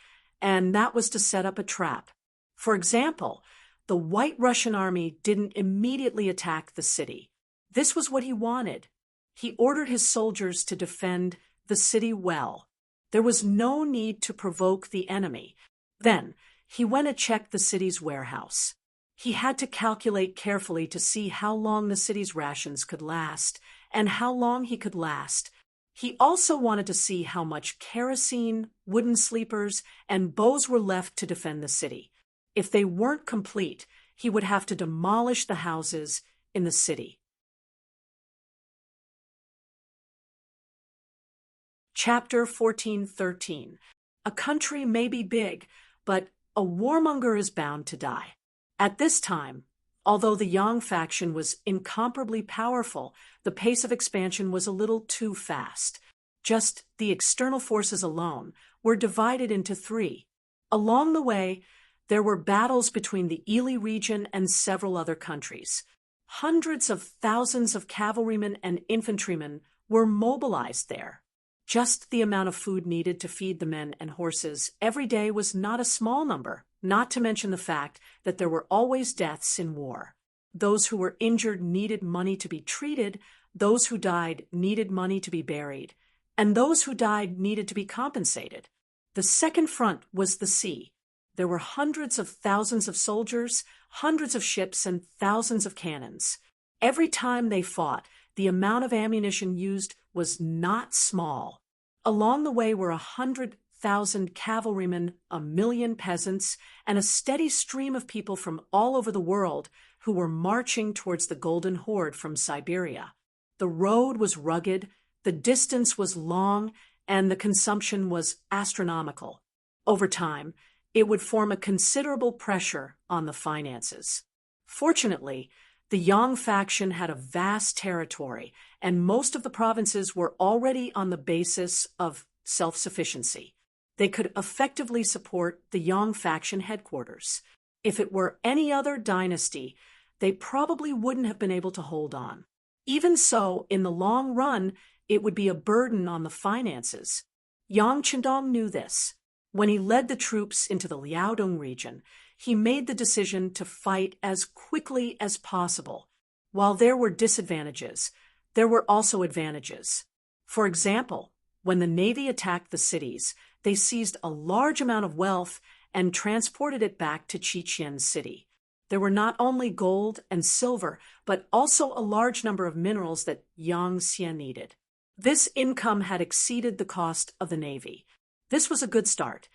[SPEAKER 1] and that was to set up a trap. For example, the White Russian army didn't immediately attack the city. This was what he wanted. He ordered his soldiers to defend the city well. There was no need to provoke the enemy. Then, he went and checked the city's warehouse. He had to calculate carefully to see how long the city's rations could last, and how long he could last. He also wanted to see how much kerosene, wooden sleepers, and bows were left to defend the city. If they weren't complete, he would have to demolish the houses in the city. Chapter 14:13. A country may be big, but a warmonger is bound to die. At this time, although the Yang faction was incomparably powerful, the pace of expansion was a little too fast. Just the external forces alone were divided into 3. Along the way, there were battles between the Ili region and several other countries. Hundreds of thousands of cavalrymen and infantrymen were mobilized there. Just the amount of food needed to feed the men and horses every day was not a small number, not to mention the fact that there were always deaths in war. Those who were injured needed money to be treated, those who died needed money to be buried, and those who died needed to be compensated. The second front was the sea. There were hundreds of thousands of soldiers, hundreds of ships, and thousands of cannons. Every time they fought, the amount of ammunition used was not small. Along the way were 100,000 cavalrymen, 1,000,000 peasants, and a steady stream of people from all over the world who were marching towards the Golden Horde from Siberia. The road was rugged, the distance was long, and the consumption was astronomical. Over time, it would form a considerable pressure on the finances. Fortunately, the Yang faction had a vast territory, and most of the provinces were already on the basis of self-sufficiency. They could effectively support the Yang faction headquarters. If it were any other dynasty, they probably wouldn't have been able to hold on. Even so, in the long run, it would be a burden on the finances. Yang Qindong knew this. When he led the troops into the Liaodong region, he made the decision to fight as quickly as possible. While there were disadvantages, there were also advantages. For example, when the navy attacked the cities, they seized a large amount of wealth and transported it back to Qiqian City. There were not only gold and silver, but also a large number of minerals that Yang Xie needed. This income had exceeded the cost of the navy. This was a good start,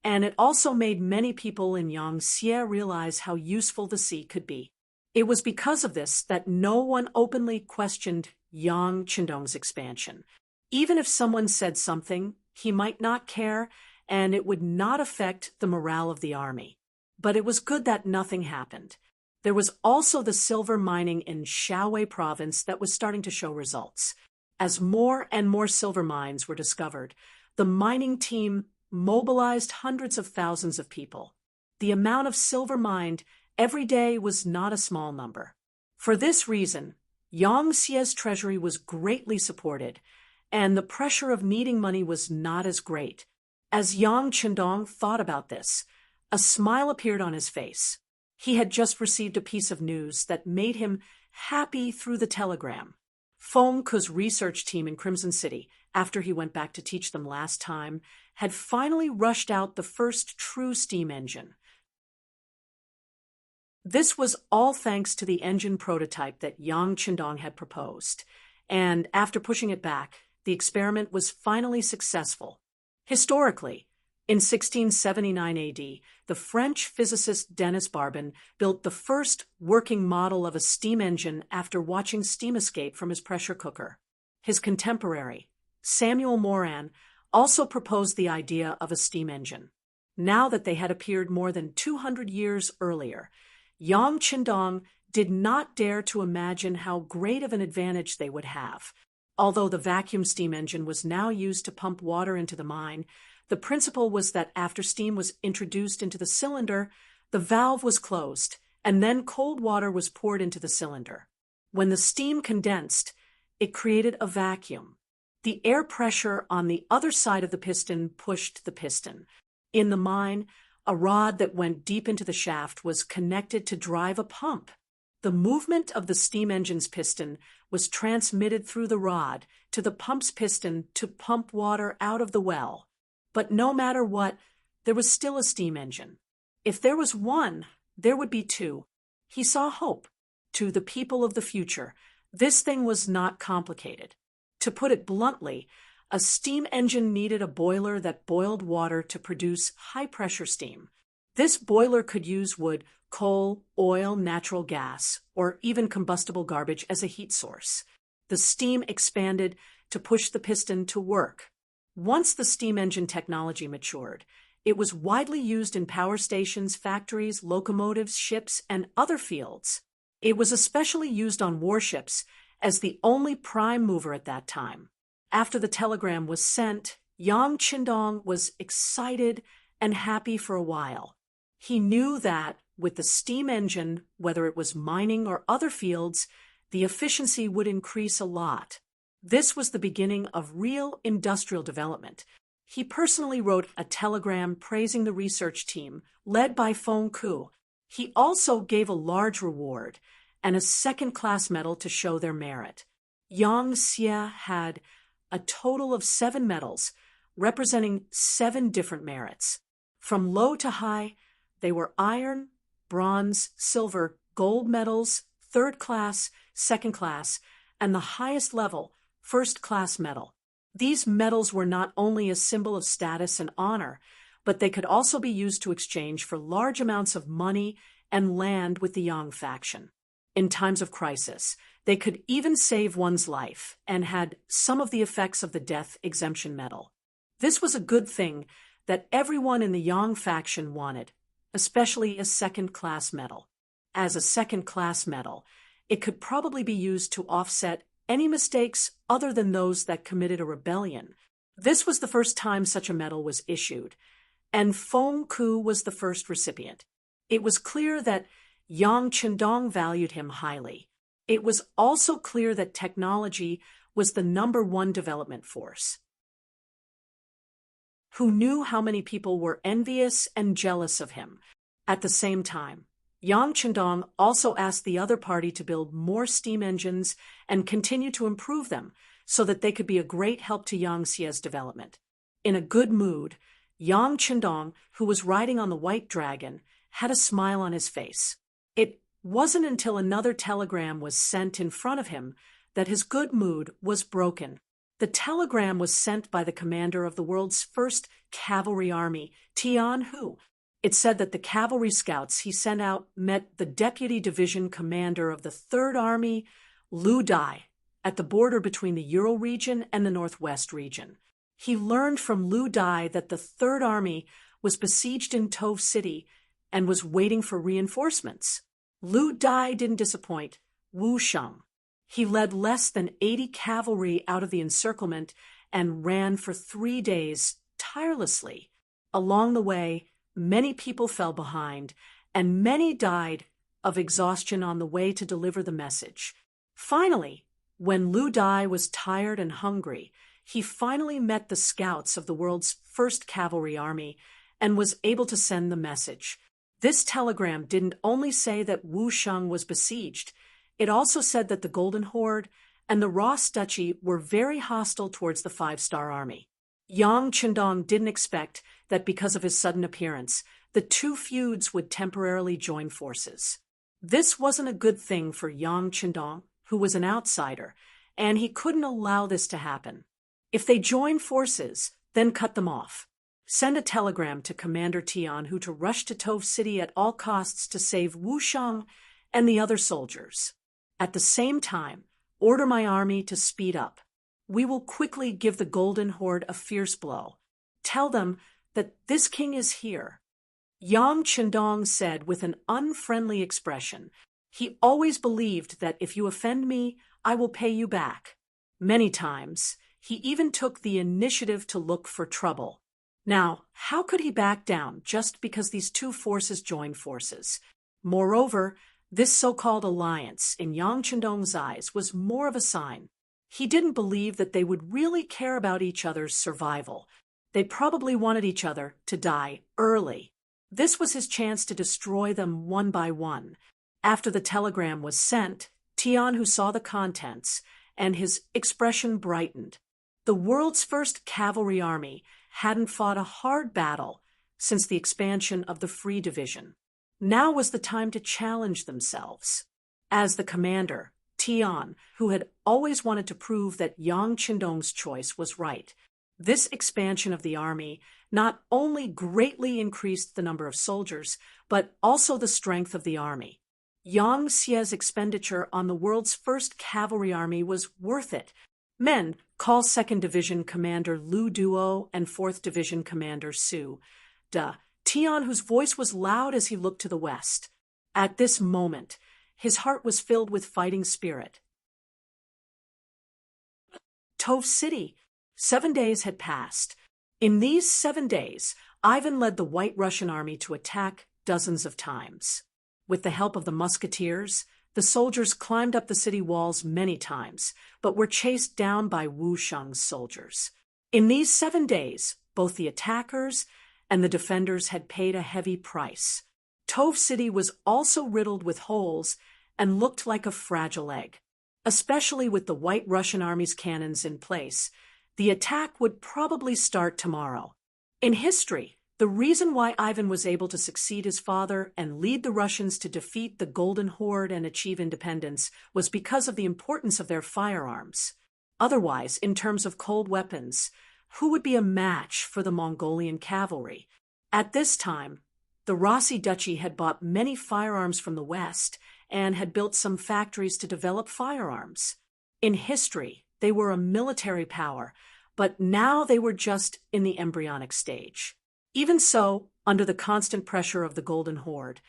[SPEAKER 1] and it also made many people in Yang Xie realize how useful the sea could be. It was because of this that no one openly questioned Yang Qindong's expansion. Even if someone said something, he might not care, and it would not affect the morale of the army. But it was good that nothing happened. There was also the silver mining in Shaowei province that was starting to show results. As more and more silver mines were discovered, the mining team mobilized hundreds of thousands of people. The amount of silver mined every day was not a small number. For this reason, Yang Xie's treasury was greatly supported, and the pressure of needing money was not as great. As Yang Qindong thought about this, a smile appeared on his face. He had just received a piece of news that made him happy through the telegram. Feng Ke's research team in Crimson City, after he went back to teach them last time, had finally rushed out the first true steam engine. This was all thanks to the engine prototype that Yang Qindong had proposed, and after pushing it back, the experiment was finally successful. Historically, in 1679 AD, the French physicist Denis Barbin built the first working model of a steam engine after watching steam escape from his pressure cooker. His contemporary, Samuel Morand, also proposed the idea of a steam engine. Now that they had appeared more than 200 years earlier, Yang Qindong did not dare to imagine how great of an advantage they would have. Although the vacuum steam engine was now used to pump water into the mine, the principle was that after steam was introduced into the cylinder, the valve was closed, and then cold water was poured into the cylinder. When the steam condensed, it created a vacuum. The air pressure on the other side of the piston pushed the piston. In the mine, a rod that went deep into the shaft was connected to drive a pump. The movement of the steam engine's piston was transmitted through the rod to the pump's piston to pump water out of the well. But no matter what, there was still a steam engine. If there was one, there would be two. He saw hope. To the people of the future, this thing was not complicated. To put it bluntly, a steam engine needed a boiler that boiled water to produce high-pressure steam. This boiler could use wood, coal, oil, natural gas, or even combustible garbage as a heat source. The steam expanded to push the piston to work. Once the steam engine technology matured, it was widely used in power stations, factories, locomotives, ships, and other fields. It was especially used on warships as the only prime mover at that time. After the telegram was sent, Yang Qindong was excited and happy for a while. He knew that, with the steam engine, whether it was mining or other fields, the efficiency would increase a lot. This was the beginning of real industrial development. He personally wrote a telegram praising the research team, led by Feng Ke. He also gave a large reward, and a second-class medal to show their merit. Yang Xie had a total of 7 medals, representing 7 different merits. From low to high, they were iron, bronze, silver, gold medals, third class, second class, and the highest level, first class medal. These medals were not only a symbol of status and honor, but they could also be used to exchange for large amounts of money and land with the Yang faction. In times of crisis, they could even save one's life and had some of the effects of the death exemption medal. This was a good thing that everyone in the Yang faction wanted, especially a second-class medal. As a second-class medal, it could probably be used to offset any mistakes other than those that committed a rebellion. This was the first time such a medal was issued, and Feng Ku was the first recipient. It was clear that Yang Qindong valued him highly. It was also clear that technology was the #1 development force. Who knew how many people were envious and jealous of him? At the same time, Yang Qindong also asked the other party to build more steam engines and continue to improve them so that they could be a great help to Yang Xie's development. In a good mood, Yang Qindong, who was riding on the white dragon, had a smile on his face. It wasn't until another telegram was sent in front of him that his good mood was broken. The telegram was sent by the commander of the world's first cavalry army, Tian Hu. It said that the cavalry scouts he sent out met the deputy division commander of the Third Army, Lu Dai, at the border between the Ural region and the Northwest region. He learned from Lu Dai that the Third Army was besieged in Tove City and was waiting for reinforcements. Lu Dai didn't disappoint Wu Sheng. He led less than 80 cavalry out of the encirclement and ran for 3 days tirelessly. Along the way, many people fell behind, and many died of exhaustion on the way to deliver the message. Finally, when Lu Dai was tired and hungry, he finally met the scouts of the world's first cavalry army and was able to send the message. This telegram didn't only say that Wu Sheng was besieged, it also said that the Golden Horde and the Ross Duchy were very hostile towards the 5-star army. Yang Qindong didn't expect that because of his sudden appearance, the two feuds would temporarily join forces. This wasn't a good thing for Yang Qindong, who was an outsider, and he couldn't allow this to happen. If they join forces, then cut them off. Send a telegram to Commander Tian Hu to rush to Tove City at all costs to save Wu Sheng and the other soldiers. At the same time, order my army to speed up. We will quickly give the Golden Horde a fierce blow. Tell them that this king is here. Yang Qindong said with an unfriendly expression. He always believed that if you offend me, I will pay you back. Many times, he even took the initiative to look for trouble. Now, how could he back down just because these two forces joined forces? Moreover, this so-called alliance, in Yang Qindong's eyes, was more of a sign. He didn't believe that they would really care about each other's survival. They probably wanted each other to die early. This was his chance to destroy them one by one. After the telegram was sent, Tian Hu saw the contents, and his expression brightened. The world's first cavalry army hadn't fought a hard battle since the expansion of the Free Division. Now was the time to challenge themselves. As the commander, Tian, who had always wanted to prove that Yang Qindong's choice was right, this expansion of the army not only greatly increased the number of soldiers, but also the strength of the army. Yang Xie's expenditure on the world's first cavalry army was worth it. Men, call 2nd Division Commander Lu Duo and 4th Division Commander Su De. Tian, whose voice was loud as he looked to the west. At this moment, his heart was filled with fighting spirit. Tove City. 7 days had passed. In these 7 days, Ivan led the White Russian army to attack dozens of times. With the help of the musketeers, the soldiers climbed up the city walls many times, but were chased down by Wu Sheng's soldiers. In these 7 days, both the attackers and the defenders had paid a heavy price. Tove City was also riddled with holes and looked like a fragile egg. Especially with the White Russian Army's cannons in place, the attack would probably start tomorrow. In history, the reason why Ivan was able to succeed his father and lead the Russians to defeat the Golden Horde and achieve independence was because of the importance of their firearms. Otherwise, in terms of cold weapons, who would be a match for the Mongolian cavalry? At this time, the Rossi Duchy had bought many firearms from the West and had built some factories to develop firearms. In history, they were a military power, but now they were just in the embryonic stage. Even so, under the constant pressure of the Golden Horde,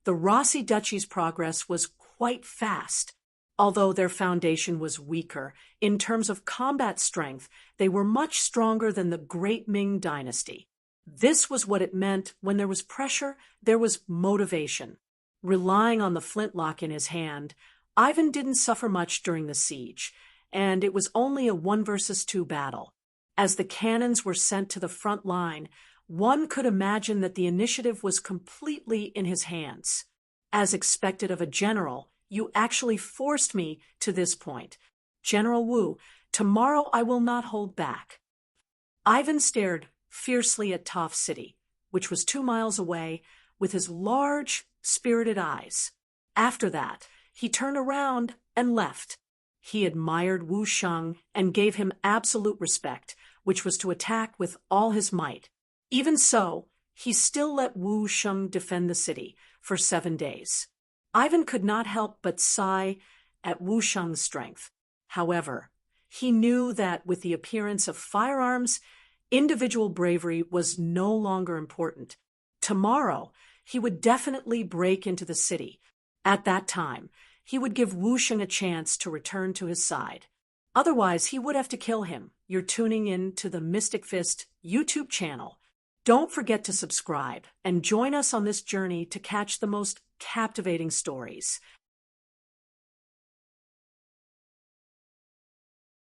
[SPEAKER 1] the Rossi Duchy's progress was quite fast. Although their foundation was weaker, in terms of combat strength, they were much stronger than the great Ming dynasty. This was what it meant when there was pressure, there was motivation. Relying on the flintlock in his hand, Ivan didn't suffer much during the siege, and it was only a 1-versus-2 battle. As the cannons were sent to the front line, one could imagine that the initiative was completely in his hands. As expected of a general, you actually forced me to this point. General Wu, tomorrow I will not hold back. Ivan stared fiercely at Toph City, which was 2 miles away, with his large, spirited eyes. After that, he turned around and left. He admired Wu Sheng and gave him absolute respect, which was to attack with all his might. Even so, he still let Wu Sheng defend the city for 7 days. Ivan could not help but sigh at Wu Sheng's strength. However, he knew that with the appearance of firearms, individual bravery was no longer important. Tomorrow, he would definitely break into the city. At that time, he would give Wu Sheng a chance to return to his side. Otherwise, he would have to kill him. You're tuning in to the Mystic Fist YouTube channel. Don't forget to subscribe and join us on this journey to catch the most captivating stories.